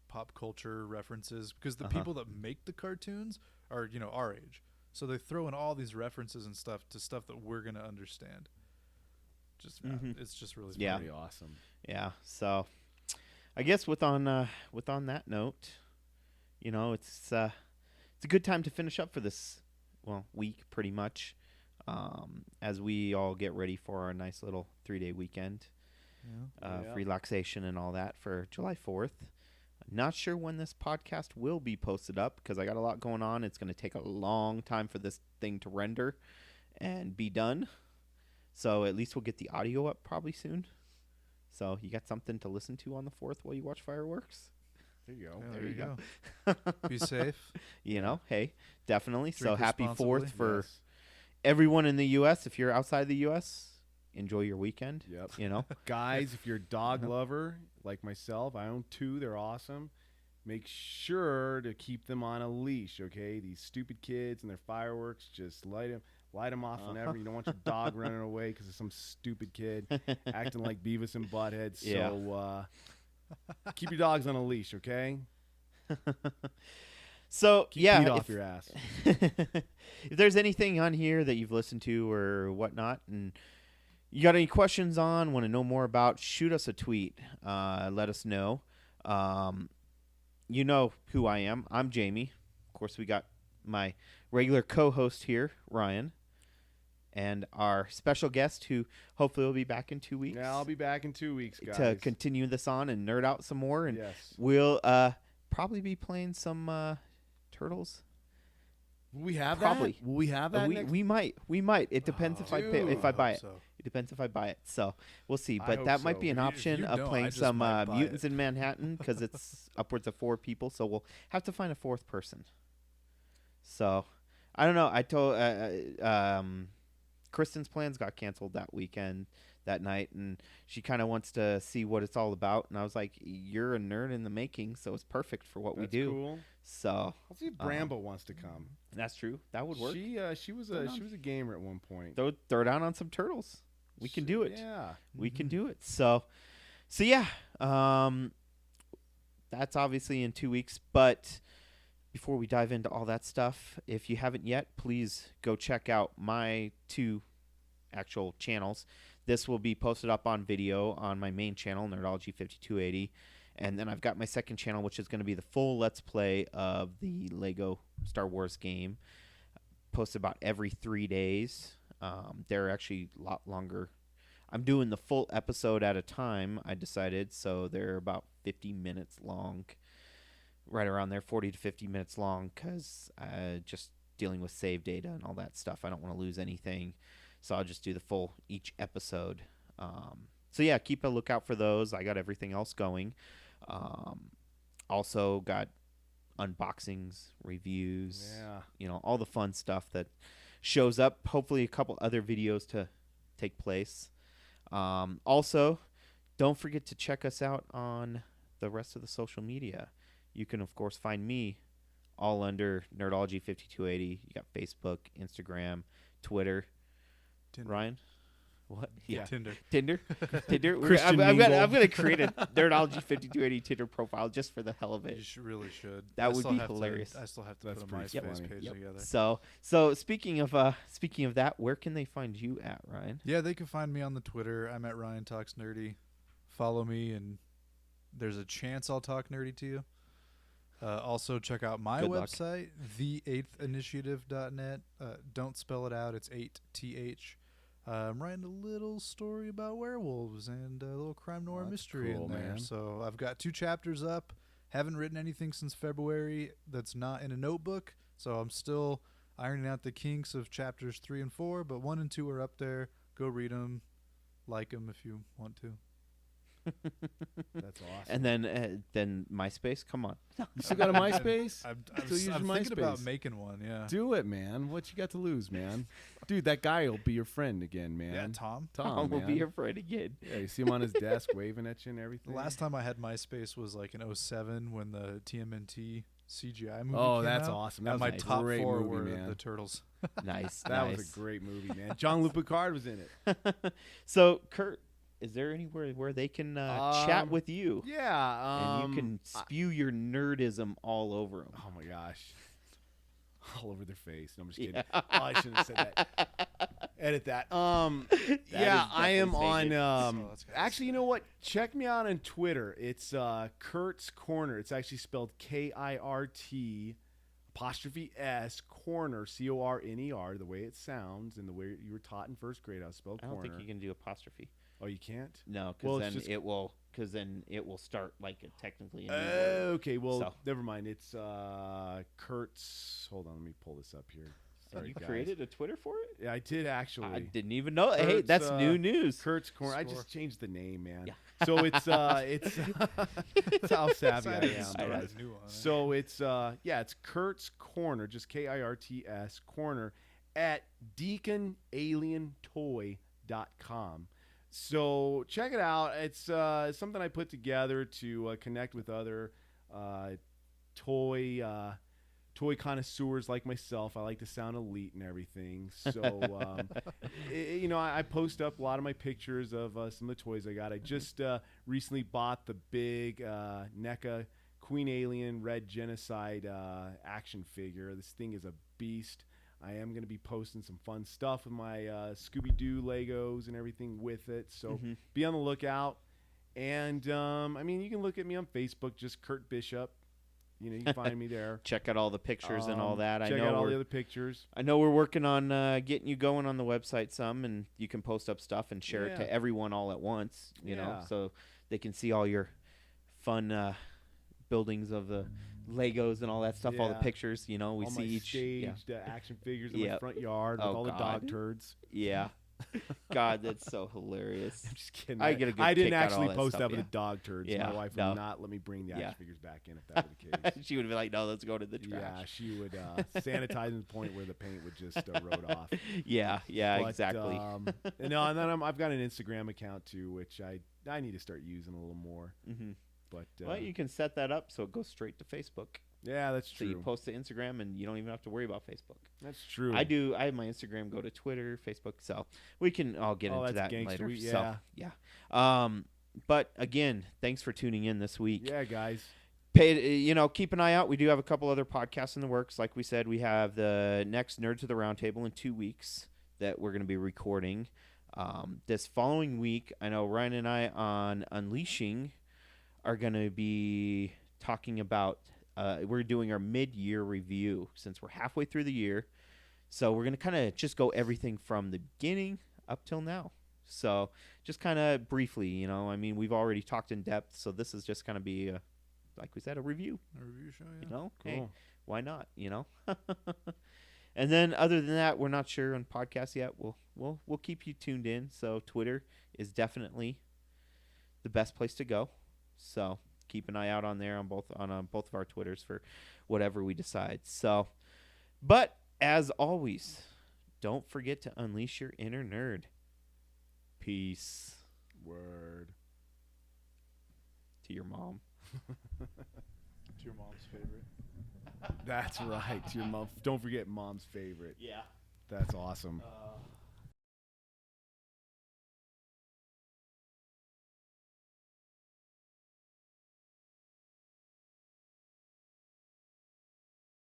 pop culture references because the people that make the cartoons are, you know, our age. So they throw in all these references and stuff to stuff that we're going to understand. Just it's just really Yeah. Pretty awesome. Yeah. So I guess with on that note, you know, it's a good time to finish up for this week pretty much. As we all get ready for our nice little 3-day weekend of Yeah. relaxation and all that for July 4th. Not sure when this podcast will be posted up because I got a lot going on. It's going to take a long time for this thing to render and be done. So at least we'll get the audio up probably soon. So you got something to listen to on the 4th while you watch fireworks? There you go. Yeah, There you go. Be safe. You know, hey, definitely. So Drink happy 4th responsibly. for Yes. everyone in the U.S. If you're outside the U.S., enjoy your weekend. Yep. You know, Guys, if you're a dog lover like myself, I own 2. They're awesome. Make sure to keep them on a leash, okay? These stupid kids and their fireworks, just light them off whenever. You don't want your dog running away because of some stupid kid acting like Beavis and Butthead. Yeah. So keep your dogs on a leash, okay? So Keep yeah, Pete off your ass. if there's anything on here that you've listened to or whatnot, and you got any questions on, want to know more about, shoot us a tweet. Let us know. You know who I am. I'm Jamie. Of course, we got my regular co-host here, Ryan, and our special guest who hopefully will be back in 2 weeks. Yeah, I'll be back in 2 weeks, guys. to continue this on and nerd out some more. And Yes. we'll probably be playing some Turtles. Will we have Probably. that? Will we have that next? We might. It depends if I Dude, buy it. so. It depends if I buy it. So we'll see. I But hope that might so. be an If option you of don't, I playing just some might buy Mutants it. in Manhattan because it's upwards of 4 people. So we'll have to find a 4th person. So I don't know. I told Kristen's plans got canceled that night, and she kind of wants to see what it's all about. And I was like, "You're a nerd in the making, so it's perfect for what That's we do." cool. So I'll see if Brambo wants to come. that's true. That would work. She was a gamer at one point. Throw down on some Turtles. We can do it. Yeah. We can do it. So yeah. That's obviously in 2 weeks. But before we dive into all that stuff, if you haven't yet, please go check out my 2 actual channels. This will be posted up on video on my main channel, Nerdology 5280. And then I've got my second channel, which is going to be the full Let's Play of the Lego Star Wars game. Posted about every 3 days. They're actually a lot longer. I'm doing the full episode at a time, I decided, so they're about 50 minutes long. Right around there, 40 to 50 minutes long, because just dealing with save data and all that stuff. I don't want to lose anything, so I'll just do the full each episode. So yeah, keep a lookout for those. I got everything else going. Also got unboxings, reviews, all the fun stuff that shows up. Hopefully a couple other videos to take place. Also, don't forget to check us out on the rest of the social media. You can, of course, find me all under Nerdology 5280. You got Facebook, Instagram, Twitter. Tinder. Ryan? What? Yeah. Tinder. Tinder? Tinder? Christian I'm Mingle. going to create a Nerdology 5280 Tinder profile just for the hell of it. You really should. That I would still be have to- hilarious. I still have to That's put a pretty MySpace funny. page together. So speaking of that, where can they find you at, Ryan? Yeah, they can find me on the Twitter. I'm at Ryan Talks Nerdy. Follow me, and there's a chance I'll talk nerdy to you. Also, check out my Good luck. website, the8thinitiative.net. Don't spell it out. It's 8th. I'm writing a little story about werewolves and a little crime noir That's mystery cool, in there. man. So I've got 2 chapters up. Haven't written anything since February that's not in a notebook. So I'm still ironing out the kinks of chapters 3 and 4, but 1 and 2 are up there. Go read them. Like them if you want to. That's awesome. And then MySpace. Come on. You still got a MySpace? I'm Still using thinking about MySpace. making one. Yeah. Do it, man. What you got to lose, man? Dude, that guy will be your friend again, man. Yeah, Tom. Tom, will man. be your friend again. Yeah, you see him on his desk waving at you and everything. The last time I had MySpace was like in 07 when the TMNT CGI movie Oh, came that's out. awesome. That And was my a top great 4 movie, were man. the Turtles. Nice. That nice. was a great movie, man. John Card was in it. So, Kurt, is there anywhere where they can chat with you? Yeah. And you can spew your nerdism all over them. Oh my gosh. All over their face. No, I'm just kidding. Oh, I shouldn't have said that. Edit that. Yeah, I am on. Actually, you know what? Check me out on Twitter. It's Kirt's Corner. It's actually spelled KIRT apostrophe S Corner, CORNER, the way it sounds and the way you were taught in first grade. I was spelled I don't corner. think you can do apostrophe. Oh, you can't? No, because Well, then it's just- it will. Because then it will start like technically. A new word. Okay, well, So. never mind. It's Kurt's. Hold on, let me pull this up here. Sorry, You guys. created a Twitter for it? Yeah, I did actually. I didn't even know. Hey, Kurt's, that's new news. Kurt's Corner. I Score. just changed the name, man. Yeah. So it's it's how savvy I am. Start guys. his new one, eh? So it's it's Kurt's Corner, just KIRTS Corner at deaconalientoy.com. So check it out. It's something I put together to connect with other toy connoisseurs like myself. I like to sound elite and everything. So I post up a lot of my pictures of some of the toys I got. I just recently bought the big NECA Queen Alien Red Genocide action figure. This thing is a beast. I am going to be posting some fun stuff with my Scooby-Doo Legos and everything with it. So be on the lookout. And, you can look at me on Facebook, just Kurt Bishop. You can find me there. Check out all the pictures and all that. Check out all the other pictures. I know we're working on getting you going on the website some, and you can post up stuff and share it to everyone all at once, you know, so they can see all your fun buildings of the Legos and all that stuff, all the pictures, we all see my each staged action figures in my front yard with Oh, all the God. dog turds. Yeah. God, that's so hilarious. I'm just kidding. I get a good I didn't kick out of all actually that post stuff, up with yeah. the dog turds. Yeah, My wife no. would not let me bring the action Yeah. figures back in if that were the case. She would be like, no, let's go to the trash. Yeah, she would sanitize to the point where the paint would just erode off. Yeah, But, exactly. and then I've got an Instagram account too, which I need to start using a little more. Mm-hmm. But Well, you can set that up so it goes straight to Facebook. yeah, that's So true. you post to Instagram and you don't even have to worry about Facebook. That's true. I have my Instagram go to Twitter, Facebook, so we can all get into that's that gangster. later. Yeah. So, yeah. But again, thanks for tuning in this week. Yeah, guys. Keep an eye out. We do have a couple other podcasts in the works. Like we said, we have the next Nerds of the Roundtable in 2 weeks that we're going to be recording. This following week, I know Ryan and I on Unleashing are going to be talking about we're doing our mid-year review since we're halfway through the year. So we're going to kind of just go everything from the beginning up till now. So just kind of briefly, we've already talked in depth. So this is just going to be, like we said, a review. A review show, yeah. Cool. Hey, why not, And then other than that, we're not sure on podcasts yet. We'll keep you tuned in. So Twitter is definitely the best place to go. So keep an eye out on there on both of our Twitters for whatever we decide. So, but as always, don't forget to unleash your inner nerd. Peace. Word. To your mom. It's your mom's favorite. That's right. Your mom. Don't forget mom's favorite. Yeah. That's awesome.